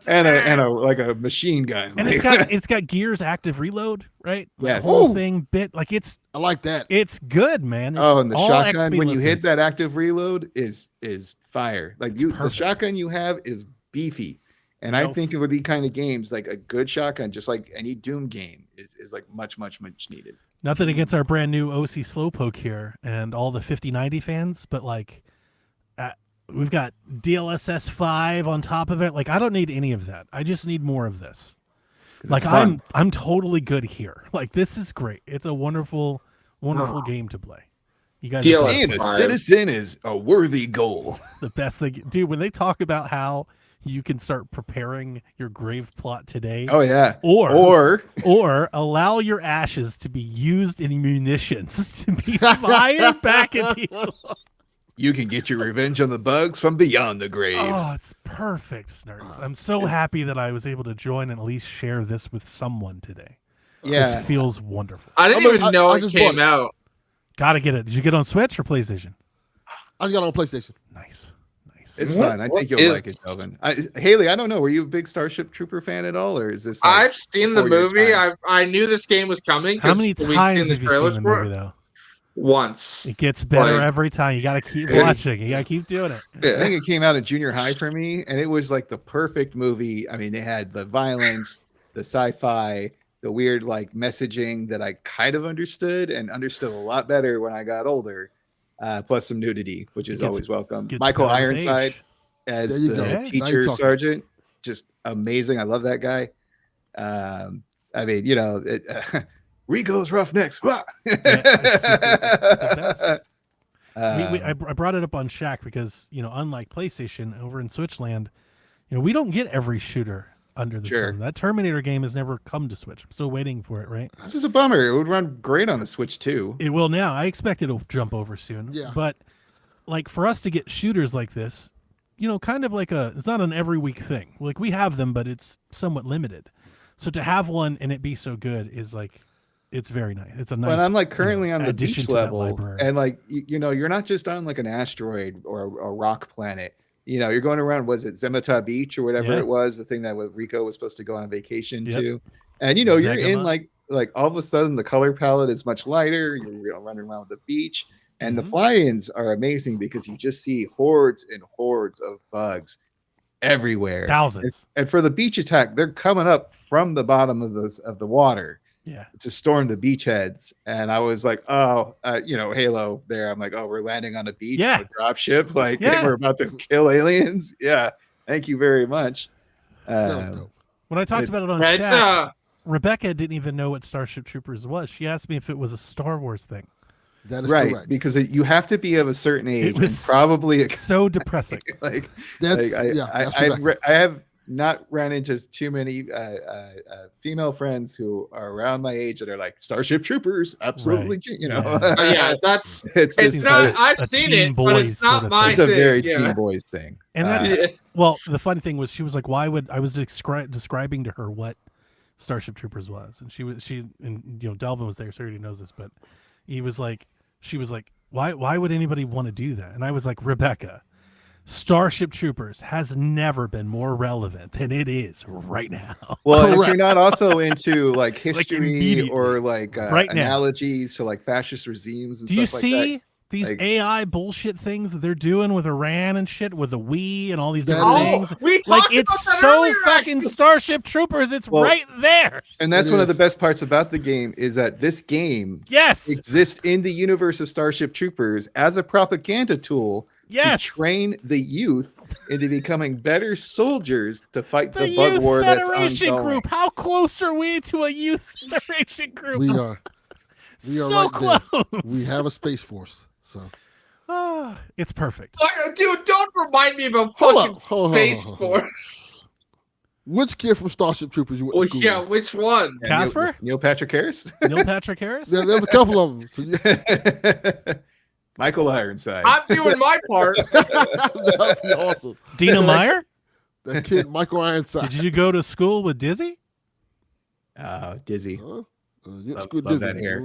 and a like a machine gun. And it's got gears active reload, right? Like Yes. the whole Ooh. thing bit like it's I like that. good, man. It's Oh, and the all shotgun XP when you hit listings. that active reload is fire. Like the perfect. shotgun you have is beefy. And I No. think with these kind of games, like a good shotgun, just like any Doom game, is like much needed. Nothing against our brand new OC Slowpoke here and all the 5090 fans, but like we've got DLSS 5 on top of it. Like I don't need any of that. I just need more of this. 'Cause Like it's fun. I'm totally good here. Like this is great. It's a wonderful game to play. You guys are DLSS great. Being a Fire. citizen is a worthy goal. The best thing, dude. When they talk about how you can start preparing your grave plot today, Oh yeah. or allow your ashes to be used in munitions to be fired back at people. You can get your revenge on the bugs from beyond the grave. Oh, it's perfect, Snurds. I'm so happy that I was able to join and at least share this with someone today. Yeah. This feels wonderful. I didn't even know I it just came bought it. out. Gotta get it. Did you get it on Switch or PlayStation? I just got it on PlayStation. Nice. It's What- fun. I what think you'll is- like it, Delvin. Haley, I don't know. Were you a big Starship Trooper fan at all, or is this? Like, I've seen the before your movie. time? I knew this game was coming. How 'cause many we'd seen times the have you seen trailers the for it. movie, though? Once. It gets better Like- every time. You gotta keep Yeah. watching. You gotta keep doing it. I think it came out in junior high for me, and it was like the perfect movie. I mean, it had the violence, the sci-fi, the weird like messaging that I kind of understood and understood a lot better when I got older. Plus some nudity, which is Gets- always welcome. Gets Michael better with Ironside age. as There you the go. Now teacher you're talking. sergeant, just amazing. I love that guy. I mean, you know, Rico's Roughnecks. Wah! the I Um, brought it up on Shaq because, unlike PlayStation, over in Switchland, we don't get every shooter under the Sure. sun. That Terminator game has never come to Switch. I'm still waiting for it, right? This is a bummer. It would run great on the Switch too. It will now. I expect it'll jump over soon. Yeah. But like for us to get shooters like this, kind of like it's not an every week thing. Like we have them, but it's somewhat limited. So to have one and it be so good is like, it's very nice. It's a nice. But I'm like currently on the addition beach to that level, library. and like you're not just on like an asteroid or a rock planet. You're going around. Was it Zemata Beach or whatever Yeah. it was? The thing that Rico was supposed to go on vacation Yep. to, and you're in Zegama. like all of a sudden the color palette is much lighter. You're running around the beach, and the Mhm. fly-ins are amazing because you just see hordes and hordes of bugs everywhere. Thousands. And for the beach attack, they're coming up from the bottom of the water Yeah. to storm the beachheads. And I was like, Halo there. I'm like, oh, we're landing on a beach, Yeah. with a drop ship. Like, Yeah. we're about to kill aliens. Yeah. Thank you very much. Sounds dope. When I talked It's- about it on It's Shaq, Rebecca didn't even know what Starship Troopers was. She asked me if it was a Star Wars thing. That is right. correct. Because you have to be of a certain age. was and probably It's so depressing. like, That's, I Rebecca. have not ran into too many female friends who are around my age that are like Starship Troopers. Absolutely. Yeah. yeah, that's it's it's seems not. like I've a seen teen it, but boys it's not sort of my thing. it's a thing. very yeah. teen boys thing. And that's Yeah. well, the funny thing was she was like, why would I was describing to her what Starship Troopers was, and Delvin was there, so he already knows this, but she was like, why would anybody want to do that? And I was like, Rebecca, Starship Troopers has never been more relevant than it is right now. Well, and if Correct. you're not also into like history immediately. or like Right now. analogies to like fascist regimes and Do you stuff like see These Like- AI bullshit things that they're doing with Iran and shit, with the Wii and all these That different is- things. we Like, talked it's about that so earlier, fucking actually. Starship Troopers. It's Well, right there. And that's It one of the is. best parts about the game is that this game Yes. exists in the universe of Starship Troopers as a propaganda tool Yes. to train the youth into becoming better soldiers to fight The the bug Youth war that's Federation ongoing. group. How close are we to a Youth Federation group? We are so right there. close. we have a space force. So Ah, it's perfect. Dude, don't remind me about Hold fucking up. Hold on, Space hold on, hold on. Force. which kid from Starship Troopers you went Well, to school yeah, with? which one? Yeah, Casper? Neil Patrick Harris? Neil Patrick Harris? There's a couple of them. So yeah, Michael Ironside. I'm doing my part. that'd be awesome. Dina Meyer? That kid, Michael Ironside. Did you go to school with Dizzy? Dizzy. Huh? You went to Love- school with love Disney. that hair.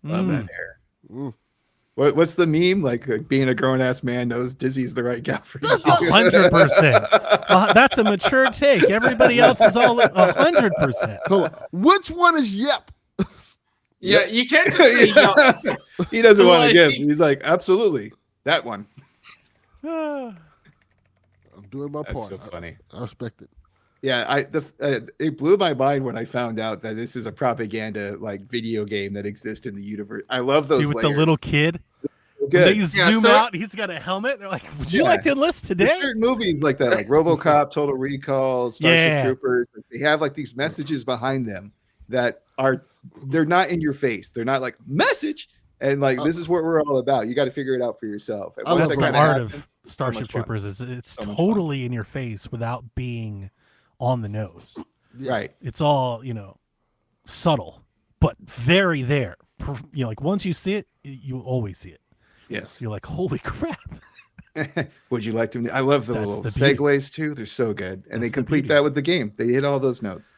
Love that hair. Mm. What's the meme? Like being a grown ass man knows Dizzy's the right gal for you. 100%. That's a mature take. Everybody else is all 100%. Hold on. Which one is Yep? Yeah, you can't just say yeah. He doesn't want to Like- give. He's like, absolutely, that one. Ah. I'm doing my That's part. so funny. I respect it. Yeah, it blew my mind when I found out that this is a propaganda like video game that exists in the universe. I love those Dude, with layers. the little kid. When Good. they zoom so- out, he's got a helmet. They're like, would you Yeah. like to enlist There's today? certain movies like that, like RoboCop, Total Recall, Starship Yeah. Troopers. They have like these messages behind them that they're not in your face. They're not like message. And like this is what we're all about. You got to figure it out for yourself. And I once love That's that the that kinda art happens, of it's so Starship much fun. Troopers. Is it's So much fun. totally in your face without being on the nose. Yeah. Right. It's all, subtle, but very there. Like once you see it, you always see it. Yes. You're like, holy crap. Would you like to? I love the That's little the beauty. segues too. They're so good, and they That's the complete beauty. that with the game. They hit all those notes.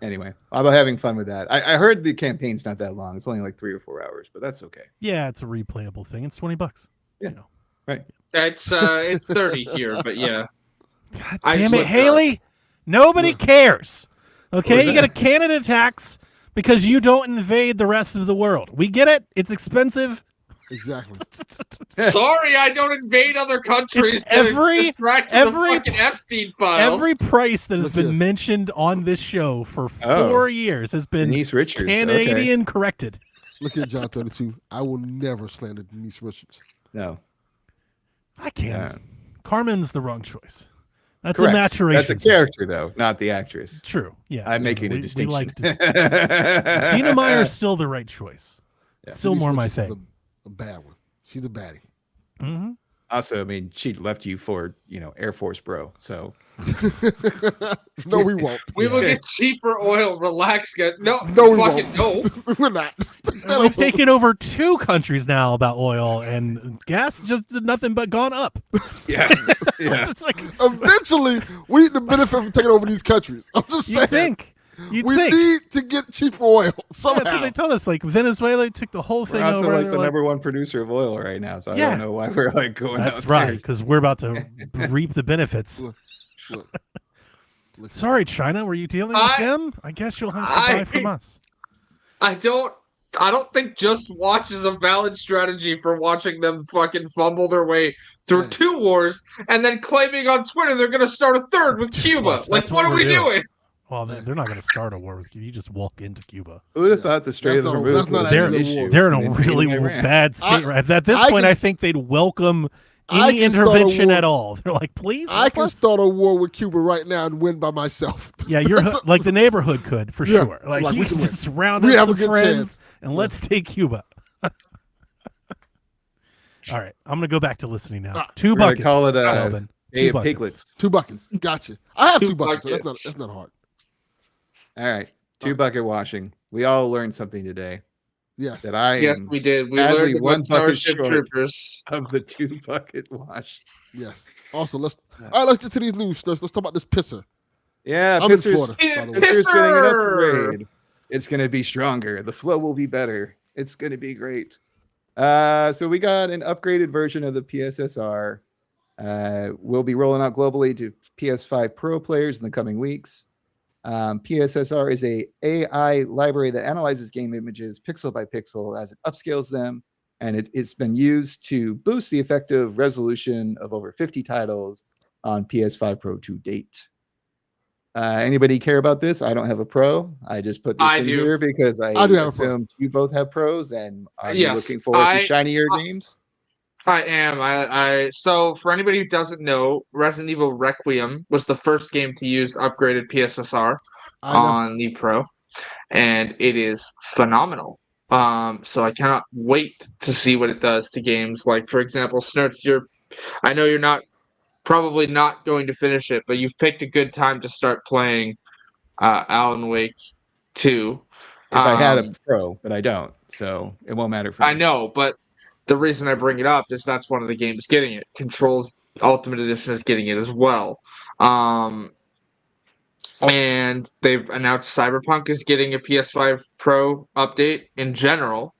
Anyway, I'm having fun with that. I heard the campaign's not that long. It's only like 3 or 4 hours, but that's okay. Yeah, it's a replayable thing. It's $20. Yeah. You know. It's 30 here, but yeah. God I damn just it, looked it Haley. Nobody cares. Okay, was you that? got a Canada tax because you don't invade the rest of the world. We get it. It's expensive. Exactly. Sorry, I don't invade other countries. It's every- to distract from every- the fucking Epstein files. Every price that has Look been here. mentioned on this show for Oh. 4 years has been Denise Richards. Okay. Canadian corrected. Look at John 32. I will never slander Denise Richards. No. I can't. Yeah. Carmen's the wrong choice. That's Correct. a maturation. That's a character, though, not the actress. True. Yeah. I'm making a We distinction. liked it. Dina Meyer's still the right choice. Yeah. Still Denise more my Richards is thing. A bad one. She's a baddie. hmm Also, I mean, she left you for Air Force Bro. So No, we won't. We will get cheaper oil. Relax, guys. No, No, we fucking won't. no. We're not. We've taken over 2 countries now about oil, and gas just nothing but gone up. yeah, yeah. It's like Eventually, we need to benefit from taking over these countries. I'm just you saying. think. You'd we think. need to get cheaper oil Yeah, that's somehow. what they told us. Like Venezuela took the whole We're thing also over. like They're the number 1 producer of oil right now, so I Yeah. don't know why we're like going. That's out right, there. because we're about to reap the benefits. Look, look. Sorry, China, were you dealing with I- them? I guess you'll have to I- buy from us. I don't think just watch is a valid strategy for watching them fucking fumble their way through Yeah. 2 wars and then claiming on Twitter they're going to start a 3rd with Just Cuba. watch. Like, That's what what are we we're doing. doing? Well, they're not going to start a war with you. You just walk into Cuba. Who would have Yeah. thought the Strait of That's the not- Hormuz that's not was an actually a issue? war. They're in in a really invading Iran? bad state. Right at this I point, can- I think they'd welcome I any can start a intervention war- at all. They're like, please, I help can us. start a war with Cuba right now and win by myself. Yeah, you're like the neighborhood could for Yeah, sure. Like, like you we can can win. just round We up have a some good friends chance. and let's take Cuba. All right, I'm gonna go back to listening now. Ah, 2 we're gonna buckets. call it, Calvin. Day 2 of buckets. piglets. 2 buckets. Gotcha. I have 2 2 buckets. So buckets. that's not hard. All right, 2 bucket washing. We all learned something today Yes. that I Yes, am we did. We sadly learned one about bucket Starship short. Troopers. of the 2 bucket wash. Yes. Also, all right, let's get to these news stuff. Let's talk about this pisser. Yeah, I'm in Pisser's, Florida, by the way. Pisser's getting an Pisser! upgrade. It's going to be stronger. The flow will be better. It's going to be great. So we got an upgraded version of the PSSR. We'll be rolling out globally to PS5 Pro players in the coming weeks. PSSR is a AI library that analyzes game images pixel by pixel as it upscales them, and it's been used to boost the effective resolution of over 50 titles on PS5 Pro to date. Anybody care about this? I don't have a Pro. I just put this in here because I assumed you both have Pros, and are you looking forward to shinier games? I am. So for anybody who doesn't know, Resident Evil Requiem was the first game to use upgraded PSSR on the Pro, and it is phenomenal. So I cannot wait to see what it does to games like, for example, Snurts. I know you're probably not going to finish it, but you've picked a good time to start playing Alan Wake 2. If I had a Pro, but I don't, so it won't matter for me. I know, but the reason I bring it up is that's one of the games getting it. Control's Ultimate Edition is getting it as well. And they've announced Cyberpunk is getting a PS5 Pro update in general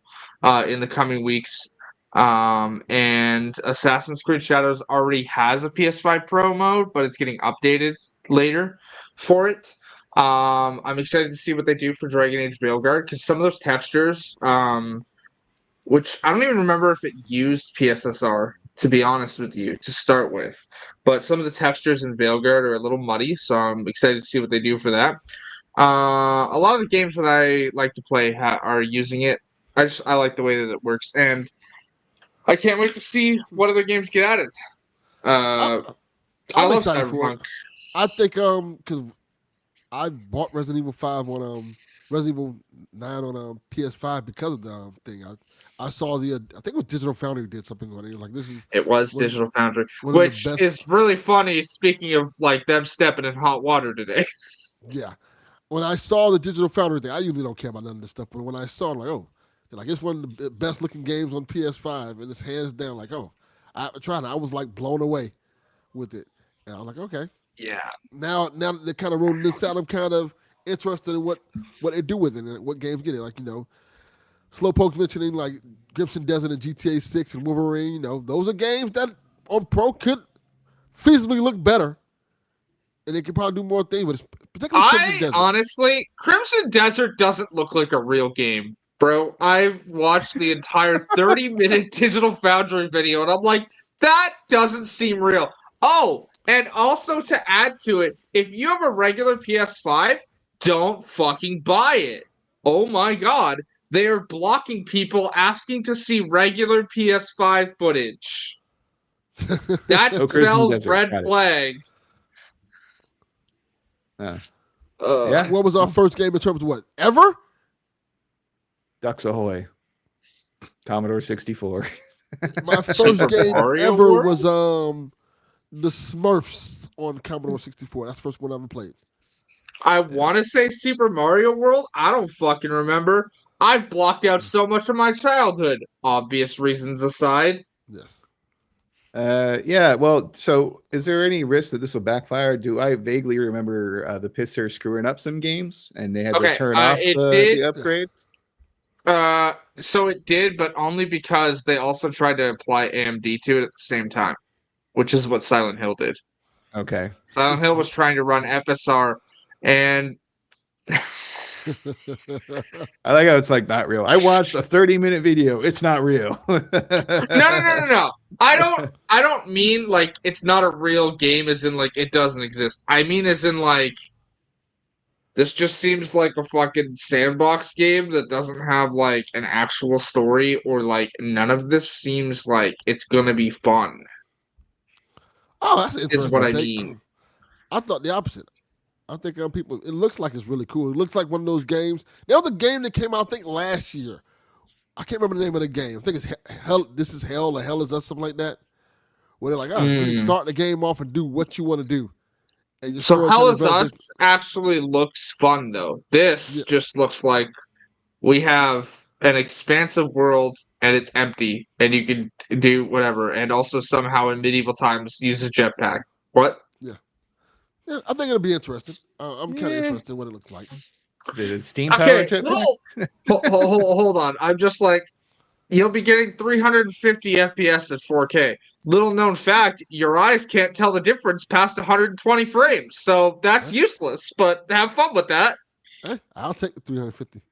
in the coming weeks. And Assassin's Creed Shadows already has a PS5 Pro mode, but it's getting updated later for it. I'm excited to see what they do for Dragon Age Veilguard, because some of those textures, which I don't even remember if it used PSSR, to be honest with you, to start with. But some of the textures in Veilguard are a little muddy, so I'm excited to see what they do for that. A lot of the games that I like to play are using it. I like the way that it works, and I can't wait to see what other games get added. I love Cyberpunk. I think because I bought Resident Evil 5 on Resident Evil 9 on PS5 because of the thing. I saw I think it was Digital Foundry did something on it. Like it was Digital Foundry, which is really funny. Speaking of like them stepping in hot water today. Yeah, when I saw the Digital Foundry thing, I usually don't care about none of this stuff, but when I saw it, I'm like, oh, like it's one of the best looking games on PS5, and it's hands down. Like, oh, I tried it. I was like blown away with it, and I'm like, okay, yeah. Now that they're kind of rolling this out, I'm kind of interested in what they do with it and what games get it. Like, Slowpoke's mentioning like Crimson Desert and GTA 6 and Wolverine. Those are games that on Pro could feasibly look better, and they could probably do more things. But particularly Crimson Desert. Honestly, Crimson Desert doesn't look like a real game, bro. I watched the entire 30-minute Digital Foundry video, and I'm like, that doesn't seem real. Oh, and also to add to it, if you have a regular PS5, don't fucking buy it. Oh my god. They are blocking people asking to see regular PS5 footage. That spells red flag. Yeah. What was our first game in terms of what? Ever? Ducks Ahoy. Commodore 64. My first game ever was the Smurfs on Commodore 64. That's the first one I ever played. I want to say Super Mario World. I don't fucking remember. I've blocked out so much of my childhood, obvious reasons aside. Yes. Yeah, well, so is there any risk that this will backfire? Do I vaguely remember the Pisser screwing up some games and they had to turn off the upgrades? So it did, but only because they also tried to apply AMD to it at the same time, which is what Silent Hill did. Okay. Silent Hill was trying to run FSR, and I like how it's like not real. I watched a 30-minute video. It's not real. No. I don't mean like it's not a real game as in like it doesn't exist. I mean as in like this just seems like a fucking sandbox game that doesn't have like an actual story, or like none of this seems like it's gonna be fun. Oh, that's interesting. Is what I mean. I thought the opposite. I think people. It looks like it's really cool. It looks like one of those games. There was a game that came out, I think, last year. I can't remember the name of the game. I think it's Hell. This is Hell, or Hell is Us, something like that. Where they're like, you can start the game off and do what you want to do. And so Hell is Us actually looks fun, though. This just looks like we have an expansive world and it's empty, and you can do whatever. And also somehow in medieval times use a jetpack. What? Yeah, I think it'll be interesting. I'm kind of interested in what it looks like. Is it a Steam power trip? Hold on. I'm just like, You'll be getting 350 FPS at 4K. Little known fact, your eyes can't tell the difference past 120 frames. So that's useless, but have fun with that. I'll take the 350.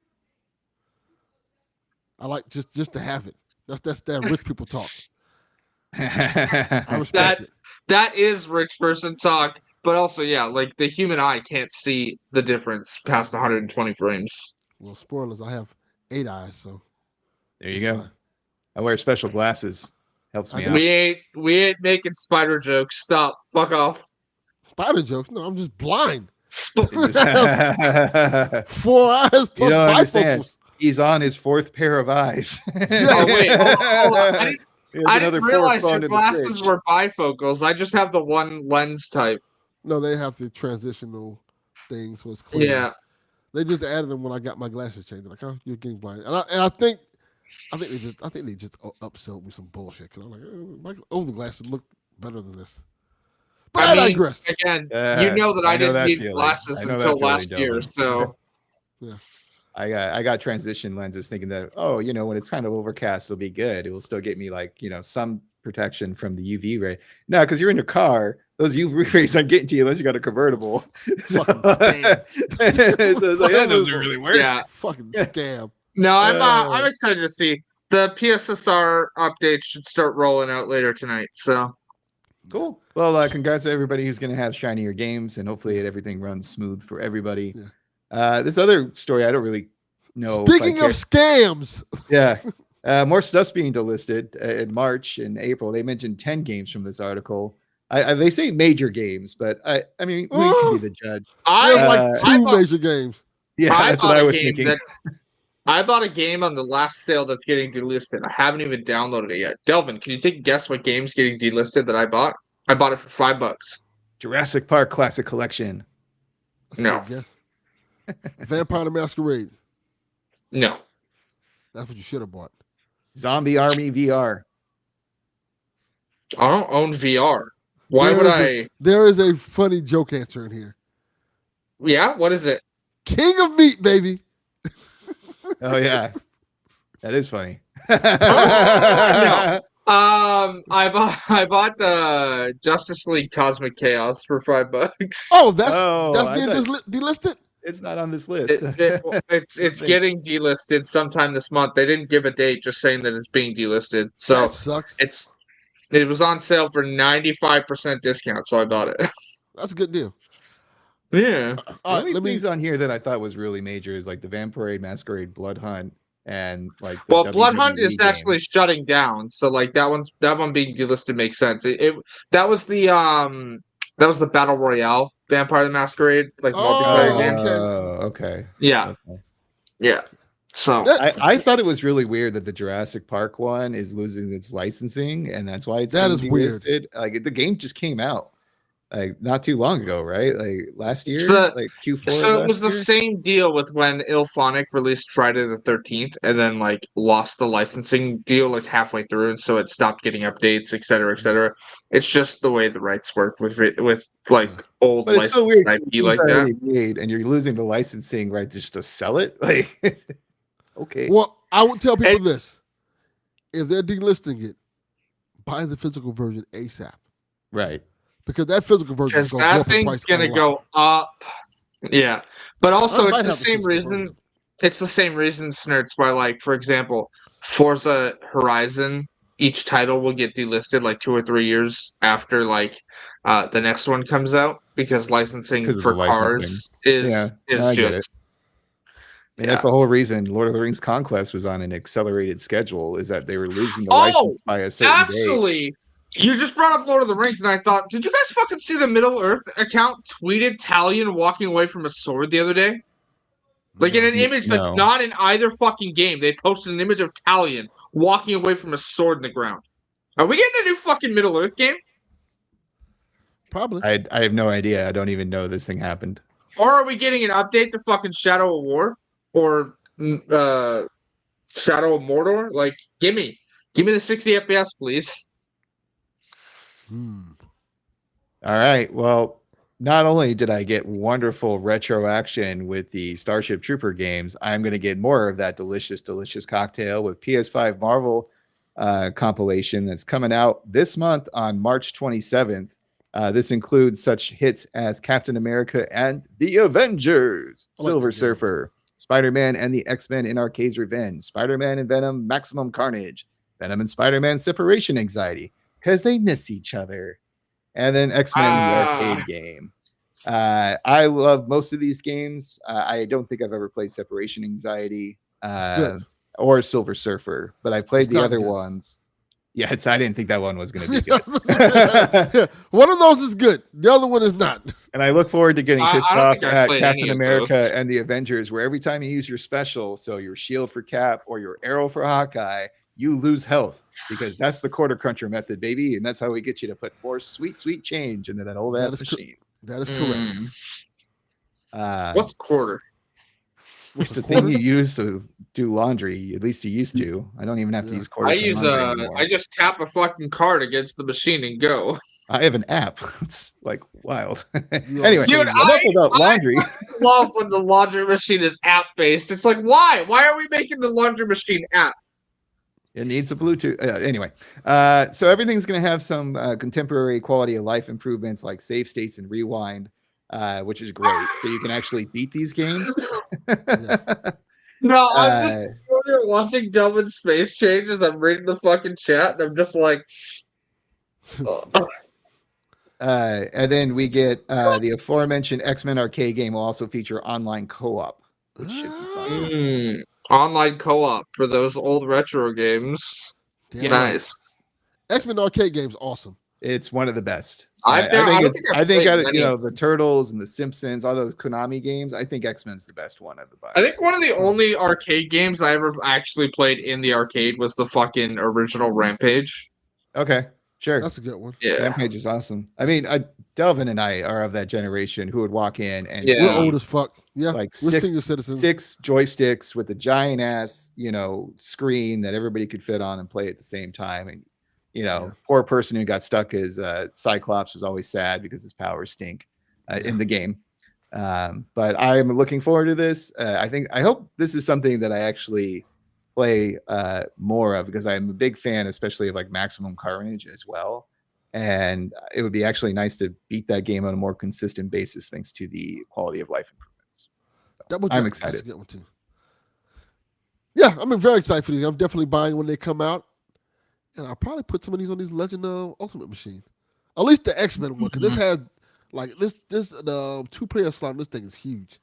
I like just to have it. That's that rich people talk. I respect it. That is rich person talk, but also, yeah, like the human eye can't see the difference past 120 frames. Well, spoilers, I have 8 eyes, so There you go. I wear special glasses. Helps me out. We ain't making spider jokes. Stop. Fuck off. Spider jokes? No, I'm just blind. 4 eyes plus you don't understand. bifocals. He's on his 4th pair of eyes. Oh, wait. Hold on. I didn't realize your glasses were bifocals. I just have the one lens type. No, they have the transitional thing, so it's clear. Yeah. They just added them when I got my glasses changed. Like, oh, you're getting blind. And I think they just upsold me some bullshit. Because I'm like, my older glasses look better than this. But I digress. Again, you know that I didn't need glasses until last year, so. Yeah. I got transition lenses thinking that, when it's kind of overcast, it'll be good. It will still get me some protection from the UV ray. No, because you're in your car, those UV rays aren't getting to you unless you got a convertible. Fucking scam. So it's like, that doesn't really work. Yeah. Fucking scam. No, I'm excited to see. The PSSR update should start rolling out later tonight. So cool. Well, congrats to everybody who's going to have shinier games, and hopefully everything runs smooth for everybody. Yeah. This other story, I don't really know. Speaking of scams. Yeah. More stuff's being delisted in March and April. They mentioned 10 games from this article. They say major games, but I mean, we can be the judge. Two major games. Yeah, that's what I was thinking. I bought a game on the last sale that's getting delisted. I haven't even downloaded it yet. Delvin, can you take a guess what game's getting delisted that I bought? I bought it for $5. Jurassic Park Classic Collection. No. Vampire the Masquerade. No. That's what you should have bought. Zombie Army VR. I don't own VR. Why would I? There is a funny joke answer in here. Yeah? What is it? King of Meat, baby. Oh, yeah. That is funny. No. I bought Justice League Cosmic Chaos for $5. Oh, that's being delisted? It's not on this list. It's getting delisted sometime this month. They didn't give a date, just saying that it's being delisted. So that sucks. It was on sale for 95% discount, so I bought it. That's a good deal. Yeah. The only things on here that I thought was really major is like the Vampire Masquerade Blood Hunt and like Blood Hunt is actually shutting down, so like that one being delisted makes sense. That was the Battle Royale Vampire the Masquerade multiplayer game. Okay. Yeah. Okay. Yeah. So I thought it was really weird that the Jurassic Park one is losing its licensing, and that's why it's weird. Like the game just came out like not too long ago, right? Like last year, like Q4. So it was the same deal with when Ilphonic released Friday the 13th, and then like lost the licensing deal like halfway through, and so it stopped getting updates, et cetera, et cetera. It's just the way the rights work with like old but it's so weird. IP like that. Made, and you're losing the licensing right just to sell it, like. Okay. Well, I would tell people this: if they're delisting it, buy the physical version ASAP. Right. Because that physical version is going to go up. Yeah, but also it's the same reason. It's the same reason, Snurts, why, like, for example, Forza Horizon, each title will get delisted like 2 or 3 years after like the next one comes out because licensing for cars is just. And that's the whole reason Lord of the Rings Conquest was on an accelerated schedule, is that they were losing the license by a certain date. You just brought up Lord of the Rings, and I thought, did you guys fucking see the Middle Earth account tweeted Talion walking away from a sword the other day? Like in an image that's not in either fucking game. They posted an image of Talion walking away from a sword in the ground. Are we getting a new fucking Middle Earth game? Probably. I have no idea. I don't even know this thing happened. Or are we getting an update to fucking Shadow of War? Or Shadow of Mordor? Like, give me the 60 FPS, please. All right. Well, not only did I get wonderful retro action with the Starship Trooper games, I'm going to get more of that delicious cocktail with PS5 Marvel compilation that's coming out this month on March 27th. This includes such hits as Captain America and the Avengers, Silver Surfer, Spider-Man and the X-Men in Arcade's Revenge, Spider-Man and Venom Maximum Carnage, Venom and Spider-Man Separation Anxiety, because they miss each other. And then X-Men the arcade game. I love most of these games. I don't think I've ever played Separation Anxiety or Silver Surfer, but I played the other ones. Yeah, I didn't think that one was going to be good. One of those is good. The other one is not. And I look forward to getting pissed off at Captain America and the Avengers, where every time you use your special, so your shield for Cap or your arrow for Hawkeye, you lose health, because that's the quarter cruncher method, baby. And that's how we get you to put more sweet change into that old ass machine. That is correct. What's quarter? It's a thing you use to do laundry. At least you used to. I don't even have to use quarter. I just tap a fucking card against the machine and go. I have an app. It's like wild. Anyway, dude, enough about laundry. I love when the laundry machine is app based. It's like, why? Why are we making the laundry machine app? It needs a Bluetooth. Anyway, so everything's going to have some contemporary quality of life improvements like save states and rewind, which is great. So you can actually beat these games. No, I'm just watching Delvin Space Changes. I'm reading the fucking chat, and I'm just like. And then we get the aforementioned X-Men arcade game will also feature online co-op, which should be fun. Online co-op for those old retro games. Yes. Nice. X-Men arcade game's awesome. It's one of the best. I think the Turtles and the Simpsons, all those Konami games, I think X-Men's the best one of the bunch. I think one of the only arcade games I ever actually played in the arcade was the fucking original Rampage. Okay, sure. That's a good one. Yeah. Rampage is awesome. I mean, Delvin and I are of that generation who would walk in and we're old as fuck. Yeah, like we're senior citizens. 6 joysticks with a giant ass, screen that everybody could fit on and play at the same time. And poor person who got stuck as Cyclops was always sad because his powers stink in the game. But I'm looking forward to this. I hope this is something that I actually play more of, because I'm a big fan, especially of like Maximum Carnage as well. And it would be actually nice to beat that game on a more consistent basis thanks to the quality of life improvements. So I'm excited. That's a good one too. Yeah, I'm very excited for these. I'm definitely buying when they come out. And I'll probably put some of these on these Legend of Ultimate machine. At least the X-Men one, because this has the 2-player slot on this thing is huge. So,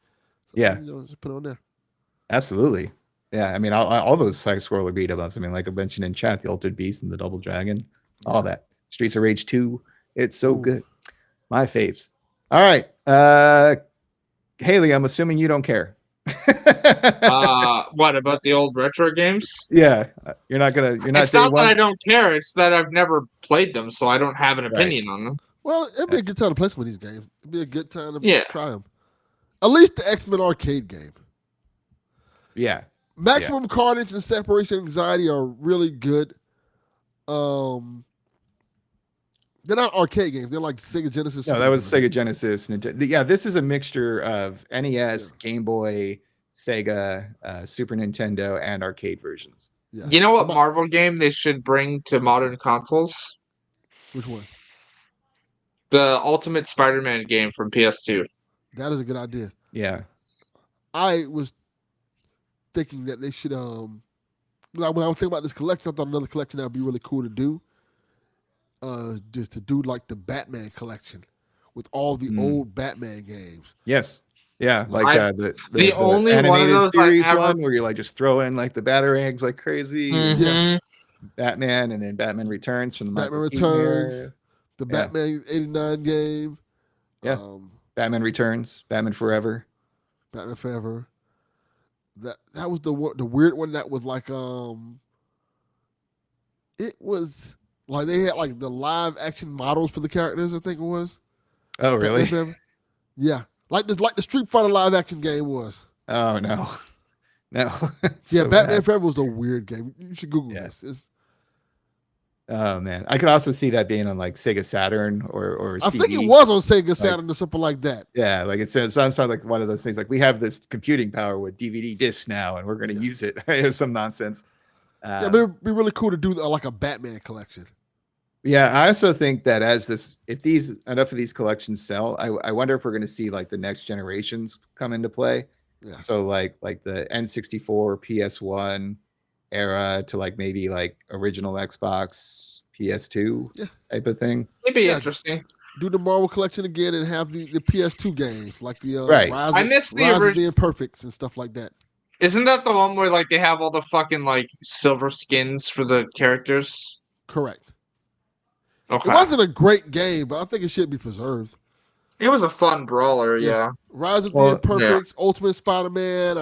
yeah. Just put it on there. Absolutely. Yeah, I mean, all those side-scroller beat-em-ups. I mean, like I mentioned in chat, the Altered Beast and the Double Dragon, all that. Streets of Rage 2, it's so good. My faves. All right. Haley, I'm assuming you don't care. What about the old retro games? Yeah, you're not. It's not that I don't care. It's that I've never played them, so I don't have an opinion on them. Well, it'd be a good time to play some of these games. It'd be a good time to try them. At least the X-Men arcade game. Yeah. Maximum Carnage and Separation Anxiety are really good. They're not arcade games. They're like Sega Genesis. No, that was Sega Genesis. Yeah, this is a mixture of NES, Game Boy, Sega, Super Nintendo, and arcade versions. Yeah. You know what Marvel game they should bring to modern consoles? Which one? The Ultimate Spider-Man game from PS2. That is a good idea. Yeah. I was thinking that they should when I was thinking about this collection, I thought another collection that would be really cool to do. Just to do like the Batman collection with all the old Batman games. Yes. Yeah, like the only animated one of those series one where you like just throw in like the Batarangs like crazy. Mm-hmm. Yes. Batman and then Batman Returns from the Batman Returns, the Batman 89 game. Yeah. Batman Returns, Batman Forever. Batman Forever. That was the weird one that was like it was like they had like the live action models for the characters, I think it was. Oh really? Yeah. Like the Street Fighter live action game was. Oh no. Yeah, so Batman Forever was a weird game. You should Google this. Oh man, I could also see that being on like Sega Saturn or I think CD. it was on Sega Saturn or something like that. Yeah, like it sounds like one of those things. Like we have this computing power with DVD discs now, and we're going to use it. It's some nonsense. Yeah, but it'd be really cool to do like a Batman collection. Yeah, I also think that if enough of these collections sell, I wonder if we're going to see like the next generations come into play. Yeah. So like the N64, PS1 era to like maybe like original Xbox, PS2 type of thing. It'd be interesting. Do the Marvel collection again and have the PS2 games like the right. Rise, I miss the Rise of the Imperfects and stuff like that. Isn't that the one where like they have all the fucking like silver skins for the characters? Correct. Okay. It wasn't a great game, but I think it should be preserved. It was a fun brawler, yeah. Rise of the Imperfects, Ultimate Spider-Man,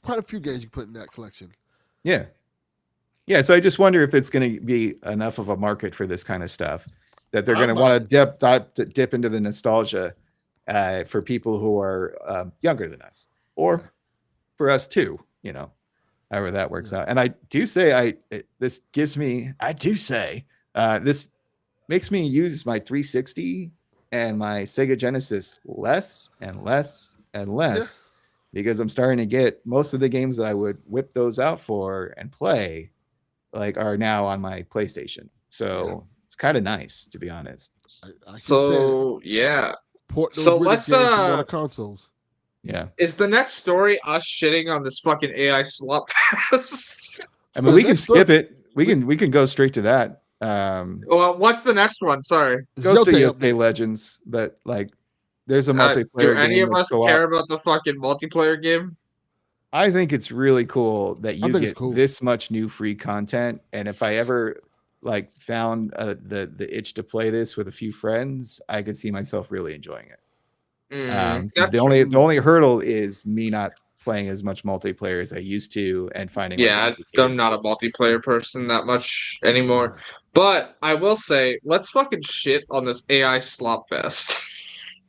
quite a few games you put in that collection. Yeah. Yeah, so I just wonder if it's going to be enough of a market for this kind of stuff that they're going to want to dip into the nostalgia for people who are younger than us, or for us too, however that works out. And I do say this makes me use my 360 and my Sega Genesis less and less and less because I'm starting to get most of the games that I would whip those out for and play are now on my PlayStation. So it's kind of nice, to be honest. So let's consoles. Yeah. Is the next story us shitting on this fucking AI slop fest? I mean, we can skip it. We can go straight to that. Well, what's the next one? Sorry. Goes to Yotei Legends, but there's a multiplayer game. Do any of us care about the fucking multiplayer game? I think it's really cool that you get this much new free content. And if I ever found the itch to play this with a few friends, I could see myself really enjoying it. The only hurdle is me not playing as much multiplayer as I used to and finding I'm not a multiplayer person that much anymore. But I will say, let's fucking shit on this AI slop fest.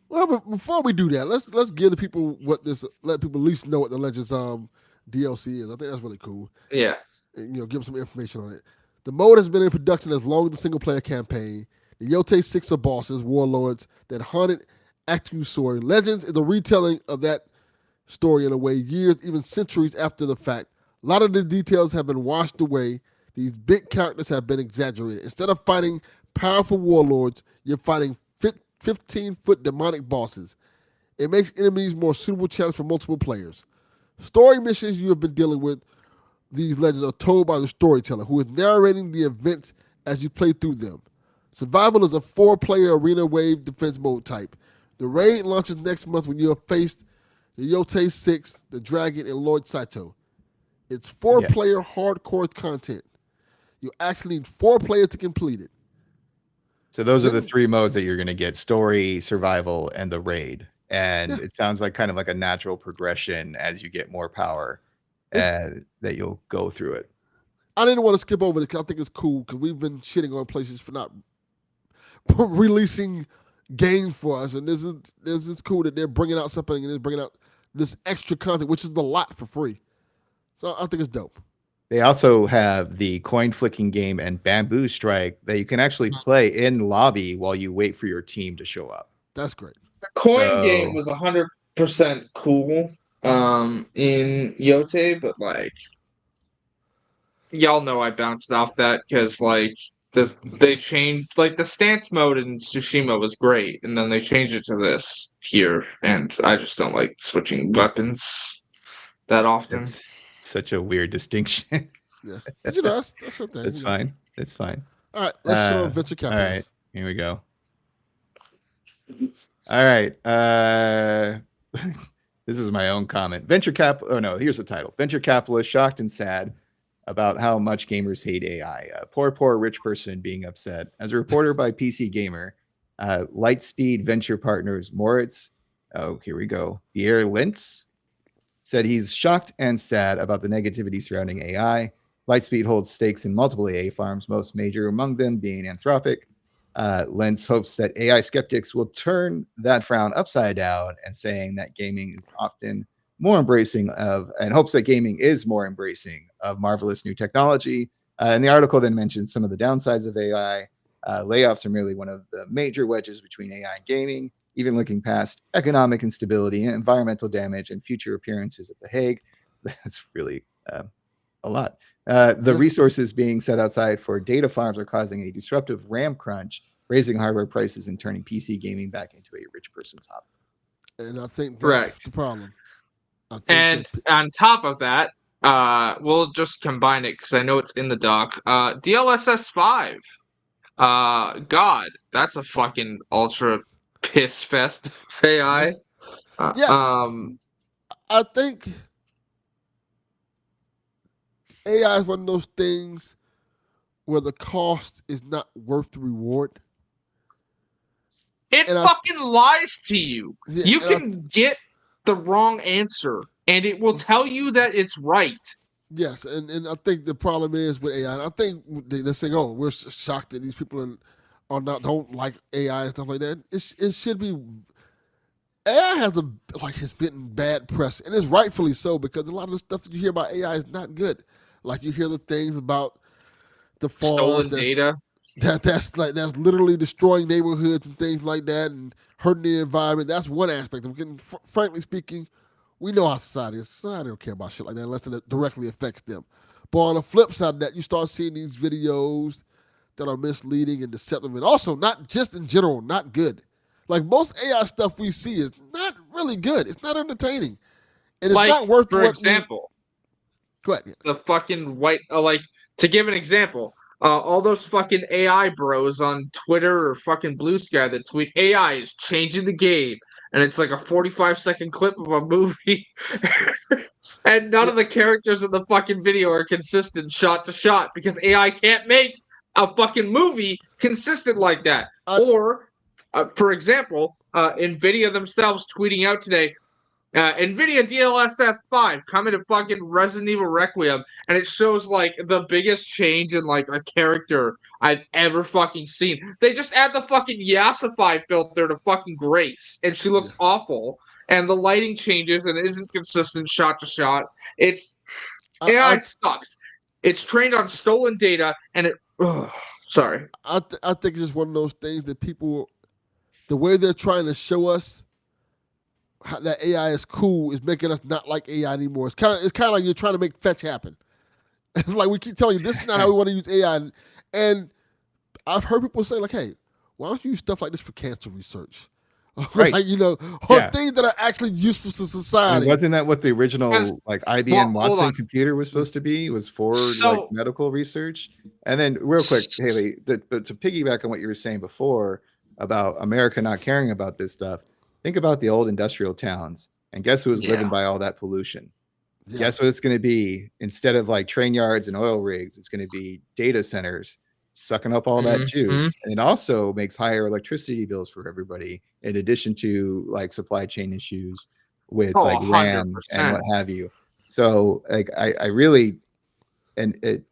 Well, but before we do that, let's give the people let people at least know what the Legends DLC is. I think that's really cool. Yeah. And, give them some information on it. The mode has been in production as long as the single player campaign. The Yotei 6 are bosses, warlords that haunted Actu story. Legends is a retelling of that story in a way years, even centuries after the fact. A lot of the details have been washed away. These big characters have been exaggerated. Instead of fighting powerful warlords, you're fighting 15-foot demonic bosses. It makes enemies more suitable challenge for multiple players. Story missions you have been dealing with these legends are told by the storyteller, who is narrating the events as you play through them. Survival is a 4-player arena wave defense mode type. The raid launches next month when you have faced the Yotei 6, the Dragon, and Lord Saito. It's 4-player hardcore content. You actually need 4 players to complete it. So those are the 3 modes that you're going to get: story, survival, and the raid. And it sounds like kind of like a natural progression as you get more power that you'll go through it. I didn't want to skip over it because I think it's cool because we've been shitting on places for not releasing games for us. And this is cool that they're bringing out something and they're bringing out this extra content, which is a lot for free. So I think it's dope. They also have the coin flicking game and Bamboo Strike that you can actually play in lobby while you wait for your team to show up. That's great. The coin game was 100% cool in Yotei, but y'all know I bounced off that because they changed the stance mode in Tsushima was great, and then they changed it to this here, and I just don't like switching weapons that often. It's such a weird distinction. Yeah, that's her thing. It's fine. It's fine. All right, let's show venture capital. All right, here we go. All right. This is my own comment. Here's the title. Venture capitalist shocked and sad about how much gamers hate AI. A poor rich person being upset. As a reporter by PC Gamer, Lightspeed Venture Partners Moritz, here we go, Pierre Lintz, said he's shocked and sad about the negativity surrounding AI. Lightspeed holds stakes in multiple AI farms, most major among them being Anthropic. Lentz hopes that AI skeptics will turn that frown upside down and saying that gaming is often more embracing of, and hopes that gaming is more embracing of marvelous new technology And the article then mentions some of the downsides of AI. Layoffs are merely one of the major wedges between AI and gaming, even looking past economic instability, environmental damage, and future appearances at The Hague. That's really a lot. The resources being set outside for data farms are causing a disruptive RAM crunch, raising hardware prices and turning PC gaming back into a rich person's hobby. And I think that's Correct. the problem. And on top of that, we'll just combine it because I know it's in the doc. DLSS 5. God, that's a fucking ultra piss fest of AI. I think AI is one of those things where the cost is not worth the reward. It fucking lies to you. Yeah, you can get the wrong answer, and it will tell you that it's right. Yes, and I think the problem is with AI. And I think they're saying, "Oh, we're shocked that these people don't like AI and stuff like that." It should be. AI has been bad press, and it's rightfully so because a lot of the stuff that you hear about AI is not good. Like you hear the things about the Stolen farms data. That's literally destroying neighborhoods and things like that and hurting the environment. That's one aspect of it. Frankly speaking, we know how society is. Society don't care about shit like that unless it directly affects them. But on the flip side of that, you start seeing these videos that are misleading and deceptive, and also not just in general, not good. Like most AI stuff we see is not really good. It's not entertaining, and it's not worth. For example, go ahead. The fucking white, to give an example, all those fucking AI bros on Twitter or fucking Blue Sky that tweet AI is changing the game, and it's like a 45-second clip of a movie, and none of the characters in the fucking video are consistent shot to shot because AI can't make a fucking movie consistent like that. For example, NVIDIA themselves tweeting out today, NVIDIA DLSS 5 coming to fucking Resident Evil Requiem, and it shows like the biggest change in like a character I've ever fucking seen. They just add the fucking Yasify filter to fucking Grace, and she looks awful, and the lighting changes and isn't consistent shot to shot. AI sucks. It's trained on stolen data, and it. Sorry. I think it's just one of those things that people, the way they're trying to show us that AI is cool is making us not like AI anymore. It's kind of like you're trying to make fetch happen. It's like we keep telling you this is not how we want to use AI, and I've heard people say like, "Hey, why don't you use stuff like this for cancer research?" Right? Like, things that are actually useful to society. I mean, wasn't that what the original like IBM Watson computer was supposed to be? It was for like medical research. And then real quick, Haley, to piggyback on what you were saying before about America not caring about this stuff. Think about the old industrial towns, and guess who was living by all that pollution? Yeah. Guess what it's going to be? Instead of like train yards and oil rigs, it's going to be data centers sucking up all that juice. And it also makes higher electricity bills for everybody, in addition to like supply chain issues with like RAM 100%. And what have you. So like I really,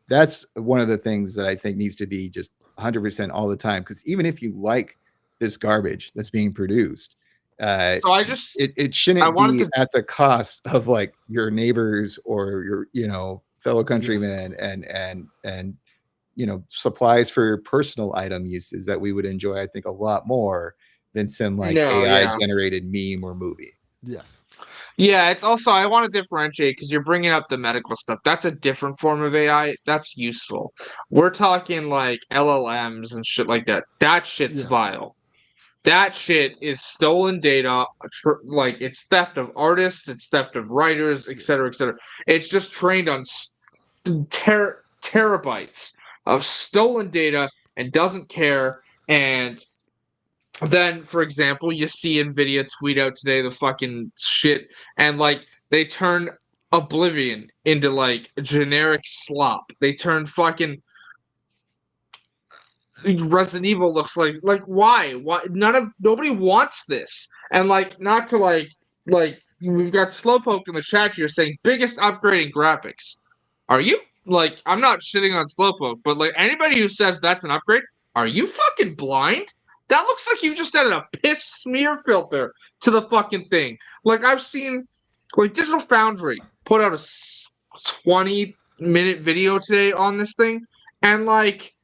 that's one of the things that I think needs to be just 100% all the time. Because even if you like this garbage that's being produced, it shouldn't be at the cost of like your neighbors or your fellow countrymen and supplies for your personal item uses that we would enjoy, I think, a lot more than some like AI generated meme or movie. Yes. Yeah, it's also, I want to differentiate because you're bringing up the medical stuff. That's a different form of AI. That's useful. We're talking like LLMs and shit like that. That shit's vile. That shit is stolen data, like it's theft of artists, it's theft of writers, etc., etc. It's just trained on terabytes of stolen data and doesn't care. And then, for example, you see NVIDIA tweet out today the fucking shit, and like they turn Oblivion into like generic slop. They turn fucking Resident Evil looks like why nobody wants this. And like, not to like we've got Slowpoke in the chat here saying biggest upgrade in graphics. Are you like, I'm not shitting on Slowpoke, but like anybody who says that's an upgrade, are you fucking blind? That looks like you just added a piss smear filter to the fucking thing. Like I've seen like Digital Foundry put out a 20-minute video today on this thing. and like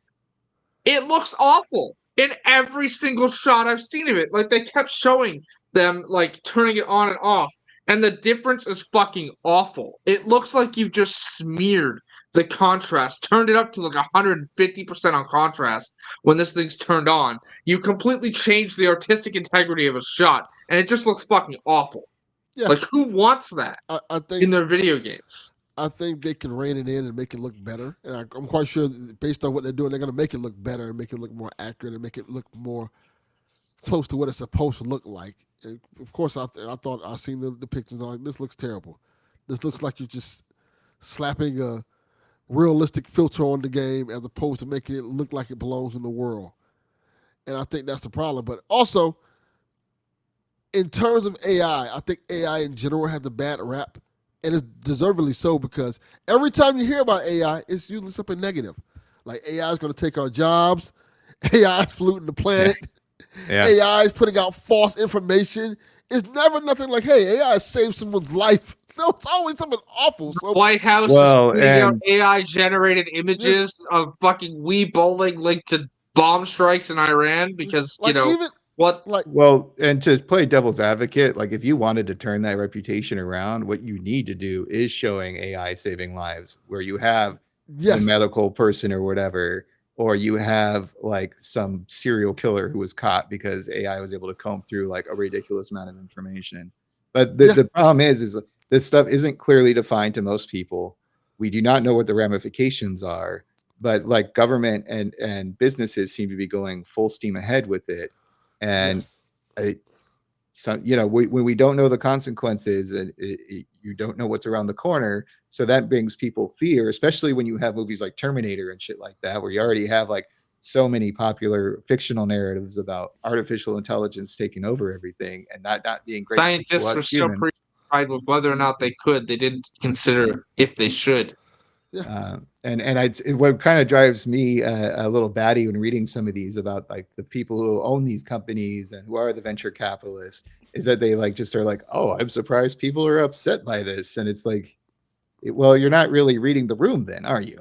it looks awful in every single shot I've seen of it. Like they kept showing them like turning it on and off, and the difference is fucking awful. It looks like you've just smeared the contrast, turned it up to like 150% on contrast when this thing's turned on. You've completely changed the artistic integrity of a shot, and it just looks fucking awful. Yeah. Like who wants that I think in their video games? I think they can rein it in and make it look better. And I'm quite sure based on what they're doing, they're going to make it look better and make it look more accurate and make it look more close to what it's supposed to look like. And of course, I thought I seen the pictures. I'm like, this looks terrible. This looks like you're just slapping a realistic filter on the game as opposed to making it look like it belongs in the world. And I think that's the problem. But also, in terms of AI, I think AI in general has a bad rap. And it's deservedly so because every time you hear about AI, it's usually something negative. Like AI is going to take our jobs. AI is polluting the planet. Yeah. AI is putting out false information. It's never nothing like, hey, AI saved someone's life. No, it's always something awful. So, White House is putting out AI-generated images of fucking Wii Bowling linked to bomb strikes in Iran because, like, even what? like, well, and to play devil's advocate, like if you wanted to turn that reputation around, what you need to do is showing AI saving lives, where you have yes, the medical person or whatever, or you have like some serial killer who was caught because AI was able to comb through like a ridiculous amount of information. But the problem is this stuff isn't clearly defined to most people. We do not know what the ramifications are, but like government and businesses seem to be going full steam ahead with it. And when we don't know the consequences, and you don't know what's around the corner, so that brings people fear, especially when you have movies like Terminator and shit like that, where you already have like so many popular fictional narratives about artificial intelligence taking over everything and not being great. Scientists are still preoccupied with whether or not they could. They didn't consider if they should. What kind of drives me a little batty when reading some of these about like the people who own these companies and who are the venture capitalists is that they like just are like, oh, I'm surprised people are upset by this, and it's like, well, you're not really reading the room, then, are you?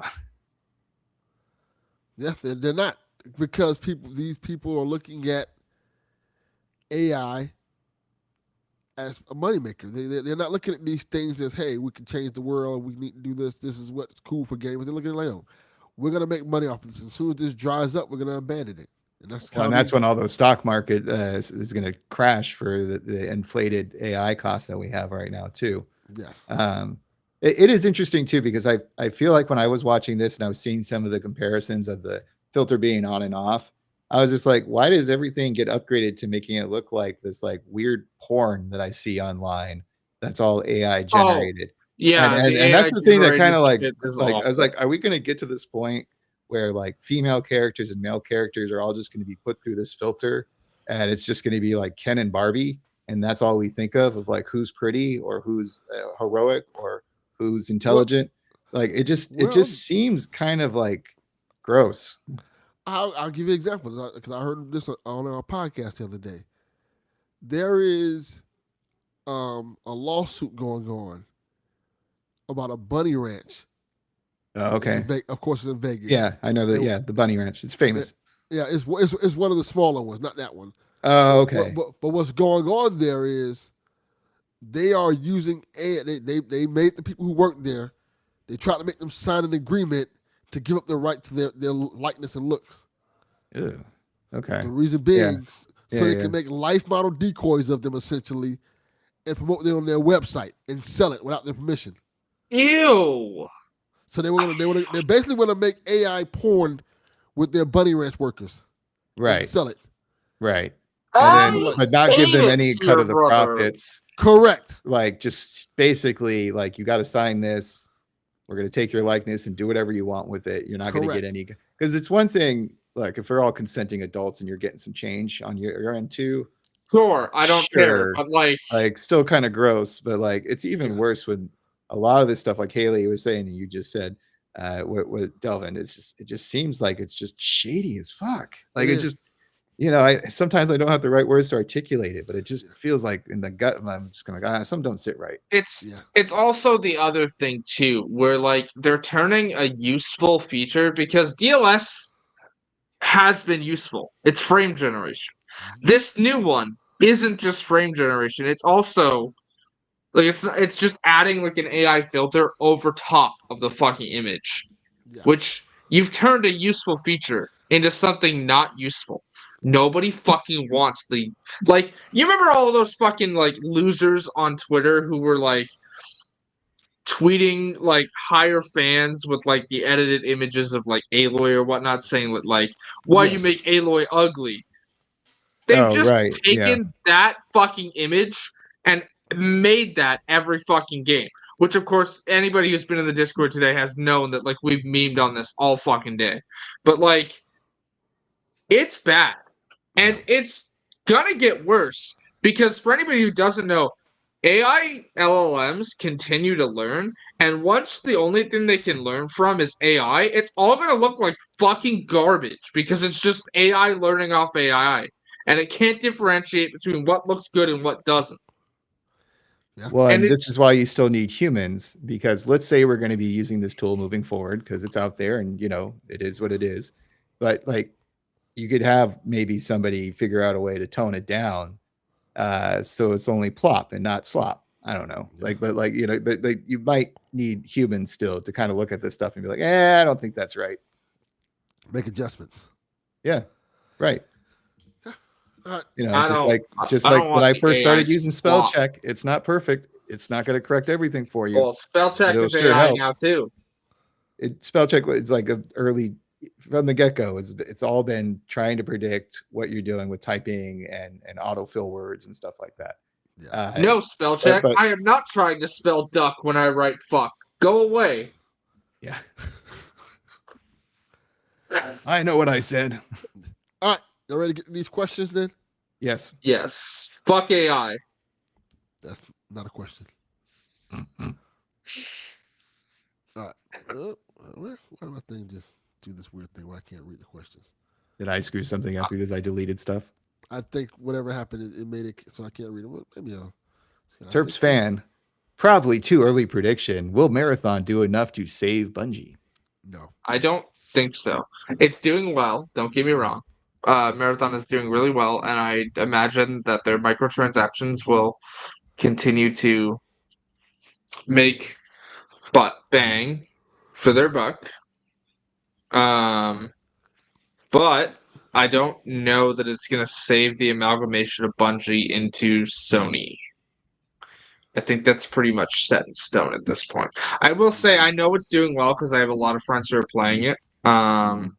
Yeah, they're not, because these people are looking at AI as a moneymaker. They're not looking at these things as, hey, we can change the world, we need to do this, this is what's cool for gamers. They're looking at like, no, we're going to make money off of this. As soon as this dries up, we're going to abandon it. And that's when all the stock market is going to crash for the inflated AI costs that we have right now, too. Yes. It is interesting, too, because I feel like when I was watching this and I was seeing some of the comparisons of the filter being on and off, I was just like, why does everything get upgraded to making it look like this like weird porn that I see online that's all AI generated? Yeah, and that's the thing that kind of like I was like, are we going to get to this point where like female characters and male characters are all just going to be put through this filter, and it's just going to be like Ken and Barbie, and that's all we think of like who's pretty or who's heroic or who's intelligent? Like it just seems kind of like gross. I'll give you an example because I heard this on our podcast the other day. There is a lawsuit going on about a bunny ranch. Oh, okay. Of course, it's in Vegas. Yeah, I know that. Yeah, the bunny ranch. It's famous. Yeah, it's one of the smaller ones, not that one. Oh, okay. But what's going on there is they are using AI. They made the people who work there. They tried to make them sign an agreement to give up their right to their likeness and looks. Ew. Okay. The reason being, so they can make life model decoys of them essentially, and promote them on their website and sell it without their permission. Ew. So they basically want to make AI porn with their bunny ranch workers, right? And sell it, right? And then, but not give them any cut of the profits. Correct. Like just basically, like you got to sign this. We're going to take your likeness and do whatever you want with it. You're not going to get any, because it's one thing, like if we're all consenting adults and you're getting some change on your end too. Sure, I don't care, but like still kind of gross. But like it's even worse when a lot of this stuff, like Haley was saying, and you just said, with Delvin, it just seems like it's just shady as fuck. Like it just sometimes I don't have the right words to articulate it, but it just feels like in the gut, I'm just gonna some don't sit right. It's also the other thing too, where like they're turning a useful feature because DLS has been useful. It's frame generation. This new one isn't just frame generation. It's also like it's just adding like an AI filter over top of the fucking image, which you've turned a useful feature into something not useful. Nobody fucking wants the like. You remember all of those fucking like losers on Twitter who were like tweeting like higher fans with like the edited images of like Aloy or whatnot, saying that like, why you make Aloy ugly? They've just taken that fucking image and made that every fucking game. Which, of course, anybody who's been in the Discord today has known that, like, we've memed on this all fucking day. But, like, it's bad. And it's gonna get worse. Because for anybody who doesn't know, AI LLMs continue to learn. And once the only thing they can learn from is AI, it's all gonna look like fucking garbage. Because it's just AI learning off AI. And it can't differentiate between what looks good and what doesn't. Yeah. Well, and this is why you still need humans, because let's say we're going to be using this tool moving forward because it's out there and it is what it is. But like you could have maybe somebody figure out a way to tone it down so it's only plop and not slop. I don't know. But you might need humans still to kind of look at this stuff and be like, I don't think that's right. Make adjustments. Yeah. Right. Just I like when I first started using spell swap. check, it's not perfect. It's not going to correct everything for you. Well, spell check is AI now too. Spell check is like from the get-go. It's all been trying to predict what you're doing with typing and autofill words and stuff like that. Yeah. No, spell check. I am not trying to spell duck when I write fuck. Go away. Yeah. I know what I said. All right. Y'all ready to get these questions then? Yes. Yes. Fuck AI. That's not a question. All right. Why do my thing just do this weird thing where I can't read the questions? Did I screw something up because I deleted stuff? I think whatever happened, it made it so I can't read them. Maybe I'll. Terps fan, probably too early prediction. Will Marathon do enough to save Bungie? No. I don't think so. It's doing well. Don't get me wrong. Marathon is doing really well, and I imagine that their microtransactions will continue to make bang for their buck. But I don't know that it's going to save the amalgamation of Bungie into Sony. I think that's pretty much set in stone at this point. I will say I know it's doing well because I have a lot of friends who are playing it. One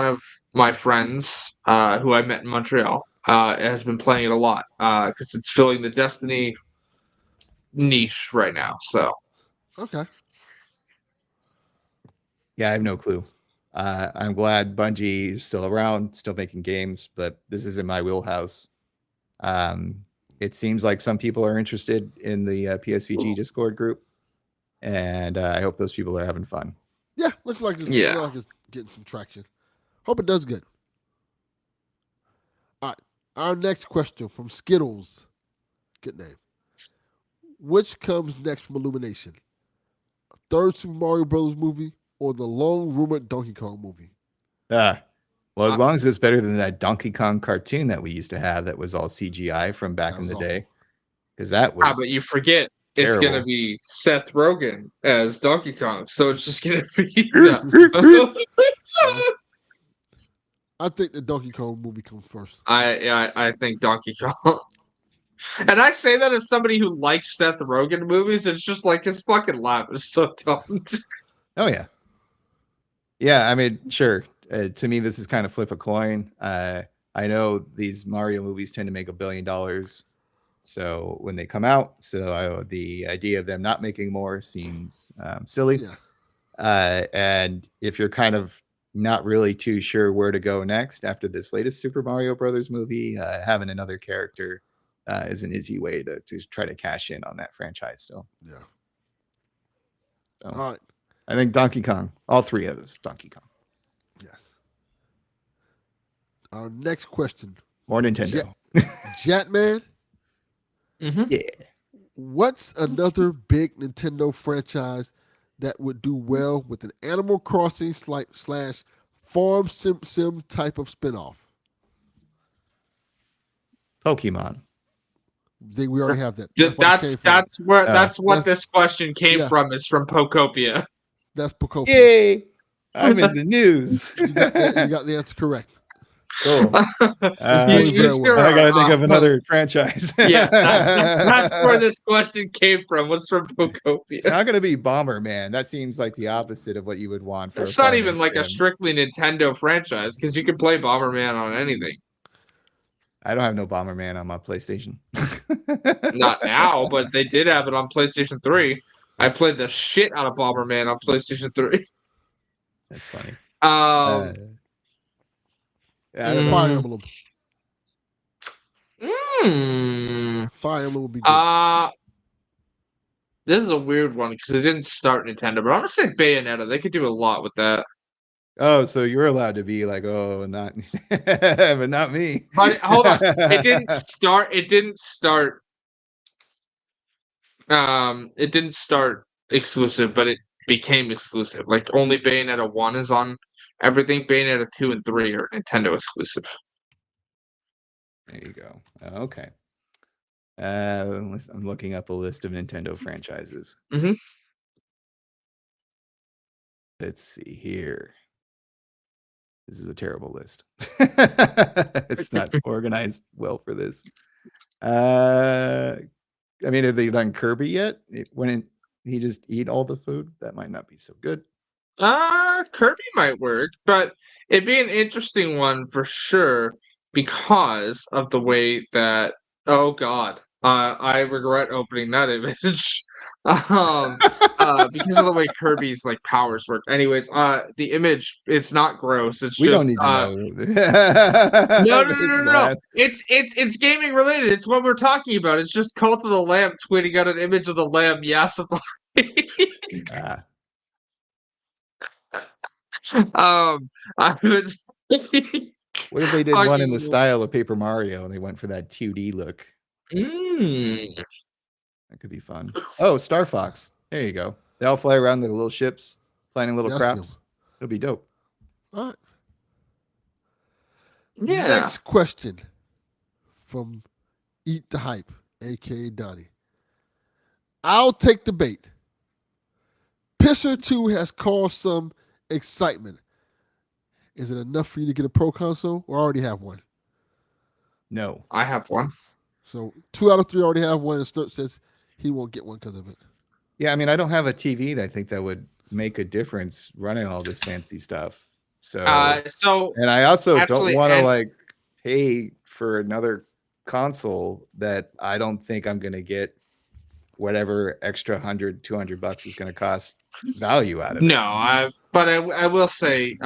of my friends who I met in Montreal has been playing it a lot because it's filling the Destiny niche right now. So, okay. Yeah, I have no clue. I'm glad Bungie is still around, still making games, but this is in my wheelhouse. It seems like some people are interested in the PSVG Discord group, and I hope those people are having fun. Yeah, looks like it's getting some traction. Hope it does good. All right, our next question from Skittles. Good name. Which comes next from Illumination? A third Super Mario Bros. Movie or the long-rumored Donkey Kong movie? Well, as long as it's better than that Donkey Kong cartoon that we used to have that was all CGI from back in the day. Because that was but you forget terrible. It's going to be Seth Rogen as Donkey Kong. So it's just going to be... I think the Donkey Kong movie comes first. I think Donkey Kong... And I say that as somebody who likes Seth Rogen movies. It's just like his fucking laugh is so dumb. Oh, yeah. Yeah, I mean, sure. To me, this is kind of flip a coin. I know these Mario movies tend to make $1 billion. So when they come out, the idea of them not making more seems silly. Yeah. And if you're kind of not really too sure where to go next after this latest Super Mario Brothers movie, having another character is an easy way to try to cash in on that franchise. So yeah. So, all right. I think Donkey Kong, all three of us, Donkey Kong. Yes. Our next question. More Nintendo. Jatman, Yeah. what's another big Nintendo franchise that would do well with an Animal Crossing slash Farm Sim type of spinoff? Pokemon. We already have that. That's what this question came from. It's from Pokopia. That's Pokopia. Yay! I'm in the news. You got the answer correct. Cool. I gotta think of another franchise. Yeah, that's where this question came from. Was from Pokopia. It's not gonna be Bomberman. That seems like the opposite of what you would want for. It's not even like a strictly Nintendo franchise because you can play Bomberman on anything. I don't have no Bomberman on my PlayStation. Not now, but they did have it on PlayStation 3. I played the shit out of Bomberman on PlayStation 3. That's funny. Fire Emblem. Fire Emblem would be good. This is a weird one because it didn't start Nintendo, but I'm gonna say Bayonetta. They could do a lot with that. Oh, so you're allowed to be like, oh, not, but not me. But hold on, it didn't start. It didn't start. It didn't start exclusive, but it became exclusive. Like only Bayonetta 1 is on everything. Bayonetta 2 and 3 are Nintendo exclusive. There you go. Okay. I'm looking up a list of Nintendo franchises. Mm-hmm. Let's see here. This is a terrible list. It's not organized well for this. I mean, have they done Kirby yet? When he just eat all the food, that might not be so good. Kirby might work, but it'd be an interesting one for sure because of the way that. Oh God, I regret opening that image. Because of the way Kirby's like powers work. Anyways, the image, it's not gross. It's we just don't need to know. No. No. It's gaming related. It's what we're talking about. It's just Cult of the Lamb tweeting out an image of the lamb Yasify. I was. What if they did one in the style of Paper Mario and they went for that 2D look? That could be fun. Oh, Star Fox. There you go. They all fly around the little ships, planting little craps. It'll be dope. All right. Yeah. Next question from Eat the Hype, aka Donnie. I'll take the bait. Pisser 2 has caused some excitement. Is it enough for you to get a Pro console or already have one? No. I have one. So 2 out of 3 already have one, and Snurp says he won't get one because of it. Yeah, I mean, I don't have a TV that I think that would make a difference running all this fancy stuff. So and I also don't want to like pay for another console that I don't think I'm going to get whatever extra $100-$200 is going to cost value out of it. No, but I will say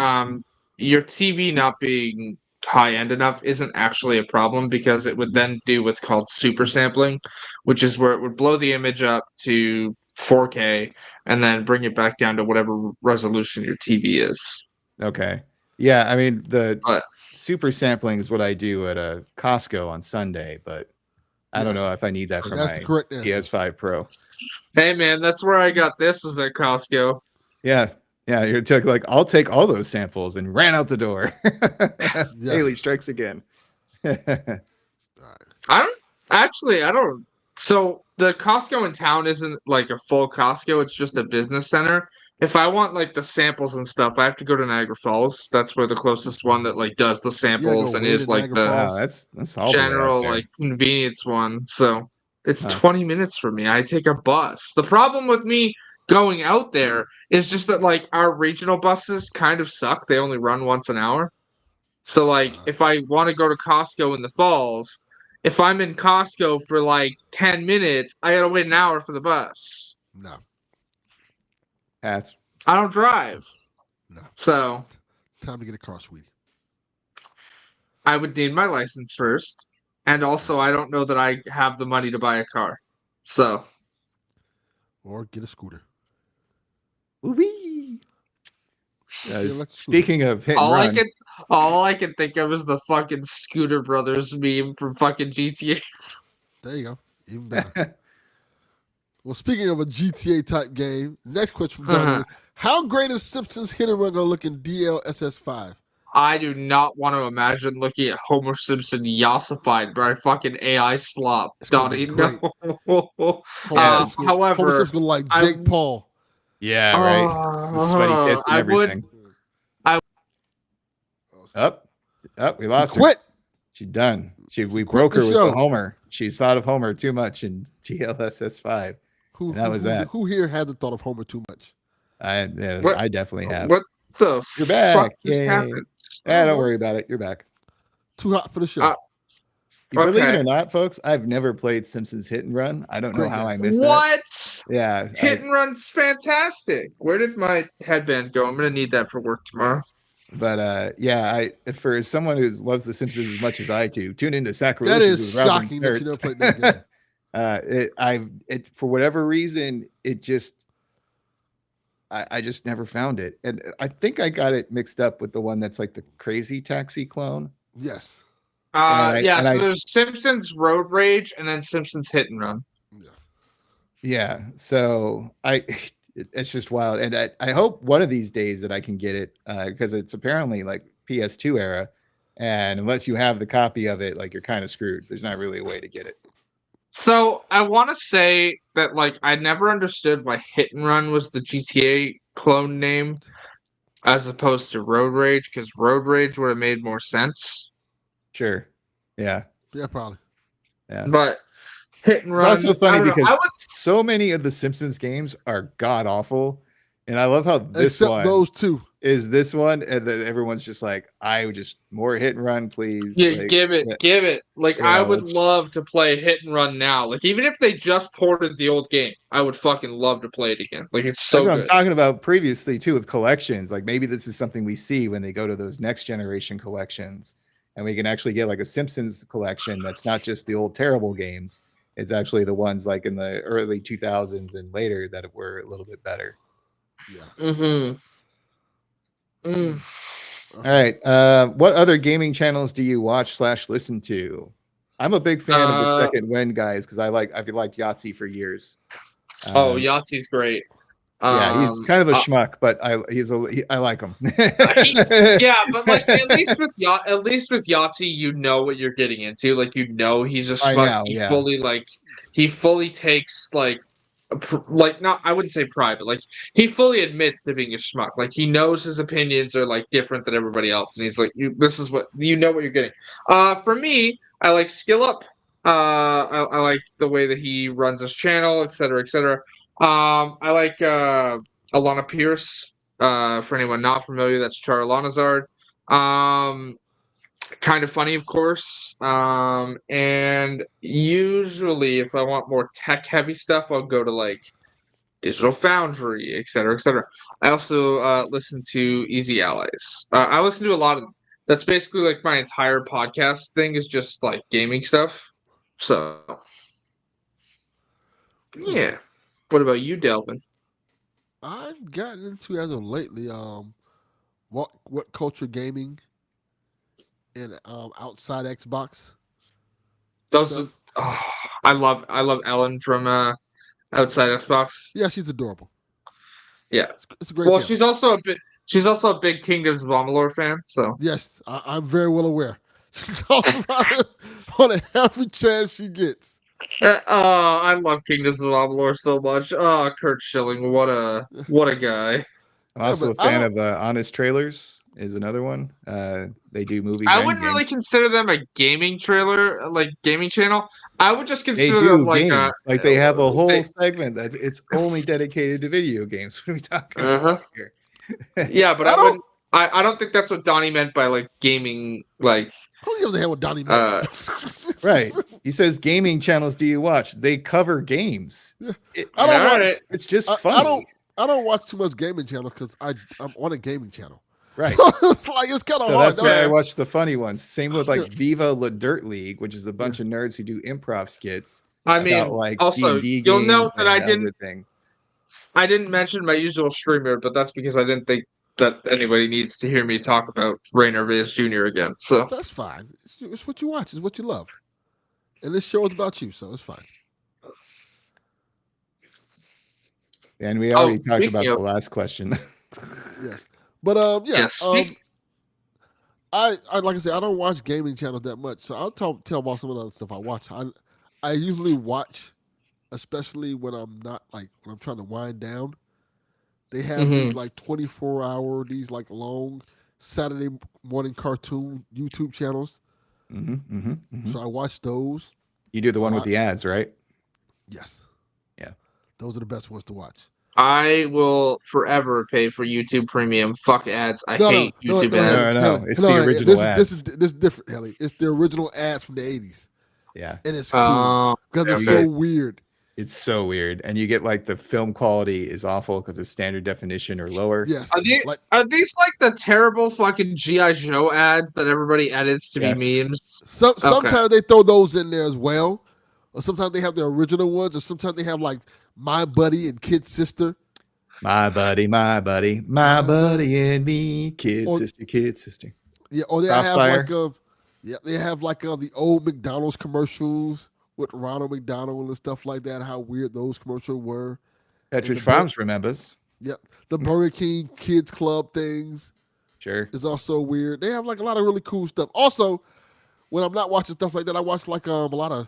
your TV not being high end enough isn't actually a problem because it would then do what's called super sampling, which is where it would blow the image up to 4K and then bring it back down to whatever resolution your TV is. Okay. Yeah, I mean the super sampling is what I do at a Costco on Sunday, but I don't know if I need that for my PS5 Pro. Hey man, that's where I got this, was at Costco. Yeah, you took I'll take all those samples and ran out the door. Haley strikes again. I don't. So the Costco in town isn't like a full Costco; it's just a business center. If I want like the samples and stuff, I have to go to Niagara Falls. That's where the closest one that like does the samples and is like the that's general like convenience one. So it's 20 minutes for me. I take a bus. The problem with me going out there is just that like our regional buses kind of suck. They only run once an hour. So like if I want to go to Costco in the Falls, if I'm in Costco for like 10 minutes, I gotta wait an hour for the bus. No. I don't drive. No. So time to get a car, sweetie. I would need my license first. And also I don't know that I have the money to buy a car. So or get a scooter. Speaking of hit and run. All I can think of is the fucking Scooter Brothers meme from fucking GTA. There you go. Even better. Well, speaking of a GTA type game, next question from Donnie is: how great is Simpsons Hit and Run gonna look in DLSS5? I do not want to imagine looking at Homer Simpson yassified by fucking AI slop. It's gonna Donnie, be no. Homer However, Simpson's gonna like Jake Paul. Yeah, right. The sweaty tits and everything. Up, we lost her. Quit. She's done. We broke her with show. the Homer. She's thought of Homer too much in TLSS5. Who here had the thought of Homer too much? I definitely have. What the You're back. fuck just happened? Don't worry about it. You're back. Too hot for the show. Believe it or not, folks, I've never played Simpsons Hit and Run. I don't know how I missed that. What? Yeah. Hit and Run's fantastic. Where did my headband go? I'm gonna need that for work tomorrow. But for someone who loves The Simpsons as much as I do, tune into Sacrilegious. That is shocking that you never played that game. For whatever reason, it just I just never found it, and I think I got it mixed up with the one that's like the Crazy Taxi clone. Yes. There's Simpsons Road Rage and then Simpsons Hit and Run. Yeah. So it's just wild, and I hope one of these days that I can get it because it's apparently like PS2 era, and unless you have the copy of it, like you're kind of screwed. There's not really a way to get it. So I want to say that like I never understood why Hit and Run was the GTA clone name as opposed to Road Rage, because Road Rage would have made more sense. Sure. Yeah. Yeah, probably. Yeah. But Hit and Run. It's also funny because so many of the Simpsons games are god awful, and I love how those two is this one, and then everyone's just like, I would just more Hit and Run, please. Yeah, like, give it. Like I would love to play Hit and Run now. Like even if they just ported the old game, I would fucking love to play it again. Like it's so That's what good. I'm talking about previously too with collections. Like maybe this is something we see when they go to those next generation collections, and we can actually get like a Simpsons collection that's not just the old terrible games. It's actually the ones like in the early 2000s and later that were a little bit better. Yeah. All right. What other gaming channels do you watch / listen to? I'm a big fan of the Second Wind guys because I've liked Yahtzee for years. Yahtzee's great. Yeah, he's kind of a schmuck, but I like him. But like at least with Yahtzee, you know what you're getting into. Like he's a schmuck. He fully takes I wouldn't say pride, but like he fully admits to being a schmuck. Like he knows his opinions are like different than everybody else, and he's like, this is what you know what you're getting. For me, I like Skill Up. I like the way that he runs his channel, etc., etc. I like Alana Pierce. For anyone not familiar, that's Char Lanazard. Kind of funny, of course. And usually, if I want more tech-heavy stuff, I'll go to like Digital Foundry, etc., etc. I also listen to Easy Allies. I listen to a lot of. That's basically like my entire podcast thing is just like gaming stuff. So, yeah. What about you, Delvin? I've gotten into as of lately what culture gaming and outside Xbox. I love Ellen from outside Xbox. Yeah, she's adorable. Yeah, it's a great. Channel. she's also a big Kingdoms of Amalur fan. So yes, I'm very well aware. She talks about it on every chance she gets. I love Kingdoms of Amalur so much. Kurt Schilling, what a guy. I'm also a fan of Honest Trailers is another one. They do movies. I wouldn't really consider them a gaming gaming channel. I would just consider them like they have a whole segment that it's only dedicated to video games. What are we talking about here? Yeah, but I don't think that's what Donnie meant by like gaming. Like who gives a hell what Donnie meant? Right. He says gaming channels do you watch? They cover games. Yeah. I don't watch. It's just funny. I don't watch too much gaming channels because I'm on a gaming channel. Right. So it's kind of hard. That's why I watch the funny ones. Same with like Viva La Dirt League, which is a bunch of nerds who do improv skits. I mean, about, like, also D&D you'll note that I didn't mention my usual streamer, but that's because I didn't think that anybody needs to hear me talk about Rainer vs. Jr. again. So That's fine. It's what you watch. It's what you love. And this show is about you, so it's fine. And we already talked about the last question. Yes. But yeah. yes. I like I said, I don't watch gaming channels that much, so I'll tell about some of the other stuff I watch. I usually watch, especially when I'm not when I'm trying to wind down. They have these 24-hour, these long Saturday morning cartoon YouTube channels. So I watch those. You do the one with the ads, right? Yes. Yeah. Those are the best ones to watch. I will forever pay for YouTube Premium. Fuck ads. I hate YouTube ads. No. It's the original ads. This is different, Helly. It's the original ads from the 80s. Yeah. And it's cool because it's so weird. It's so weird. And you get the film quality is awful because it's standard definition or lower. Yes. Are these the terrible fucking G.I. Joe ads that everybody edits to be memes? Sometimes they throw those in there as well. Or sometimes they have the original ones, or sometimes they have My Buddy and Kid Sister. My buddy and me, kid sister. Yeah, or they have they have the old McDonald's commercials with Ronald McDonald and stuff like that. How weird those commercials were. Petridge Farms remembers. Yep, the Burger King Kids Club things. Sure, is also weird. They have a lot of really cool stuff. Also, when I'm not watching stuff like that, I watch a lot of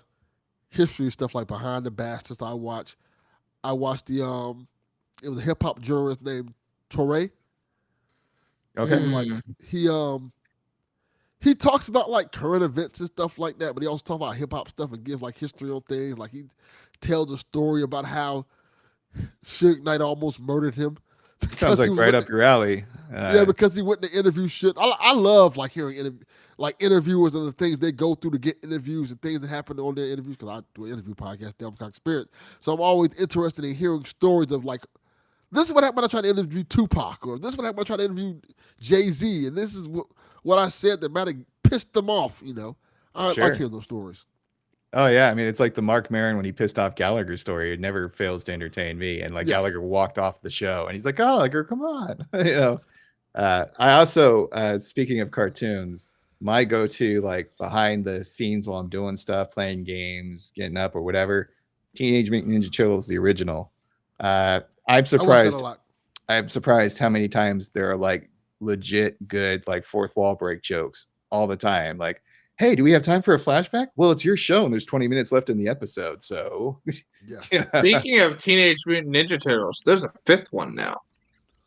history stuff like Behind the Bastards. I watched the it was a hip hop journalist named Torre. Okay. He talks about current events and stuff like that, but he also talks about hip hop stuff and gives history on things. He tells a story about how Suge Knight almost murdered him. Sounds right up your alley. Yeah, because he went to interview shit. I love hearing interviewers and the things they go through to get interviews and things that happen on their interviews, because I do an interview podcast, Delvin Cox Experience. So I'm always interested in hearing stories of this is what happened when I tried to interview Tupac, or this is what happened when I tried to interview Jay-Z, and this is what I said that might have pissed them off, I like hearing those stories. Oh, yeah. I mean, it's like the Mark Maron when he pissed off Gallagher story. It never fails to entertain me. And Gallagher walked off the show and he's like, Gallagher, come on. I also, speaking of cartoons, my go-to, behind the scenes while I'm doing stuff, playing games, getting up or whatever, Teenage Mutant Ninja Turtles, the original. I'm surprised how many times there are legit good, fourth wall break jokes all the time. Hey, do we have time for a flashback? Well, it's your show and there's 20 minutes left in the episode. So, yes. Speaking of Teenage Mutant Ninja Turtles, there's a fifth one now.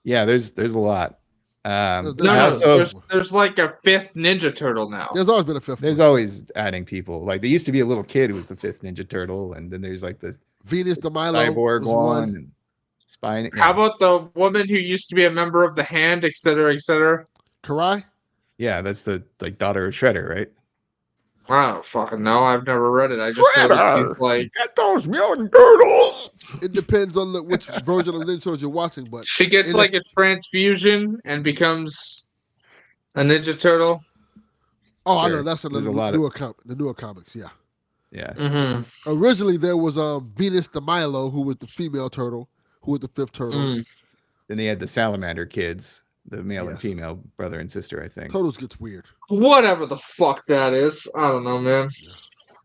Yeah, there's a lot. There's a fifth Ninja Turtle now. There's always been a fifth. There's always adding people. There used to be a little kid who was the fifth Ninja Turtle, and then there's this Venus de Milo cyborg one and Spine. How about the woman who used to be a member of the Hand, et cetera, et cetera? Karai? Yeah, that's the daughter of Shredder, right? I don't fucking know. I've never read it. I just know that he's get those mutant turtles. It depends on which version of Ninja Turtles you're watching, but she gets a transfusion and becomes a Ninja Turtle. Oh, sure. I know that's the newer comics. Yeah. Yeah. Mm-hmm. Originally, there was Venus de Milo, who was the female turtle, who was the fifth turtle. Then they had the Salamander kids. The male and female brother and sister, I think. Turtles gets weird. Whatever the fuck that is. I don't know, man.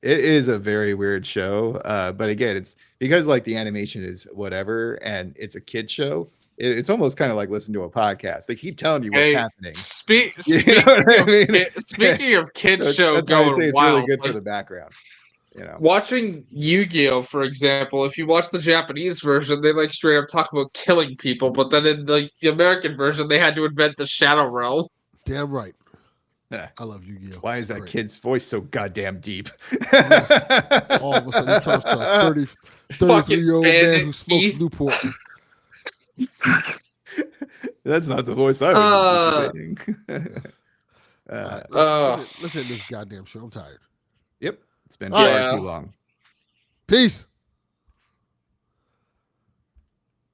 It is a very weird show. But again, it's because the animation is whatever and it's a kid show. It's almost kind of like listening to a podcast. They keep telling you what's happening. Speaking of kids show that's going why I say it's wild, really good for the background. Watching Yu-Gi-Oh, for example, if you watch the Japanese version, they straight up talk about killing people, but then in the American version, they had to invent the Shadow Realm. Damn right. I love Yu-Gi-Oh. Why is that kid's voice so goddamn deep? Yes. All of a sudden, he turns to a 33-year-old man who smokes Newport. That's not the voice I was anticipating. Listen to this goddamn show. I'm tired. Yep. It's been far too long. Peace.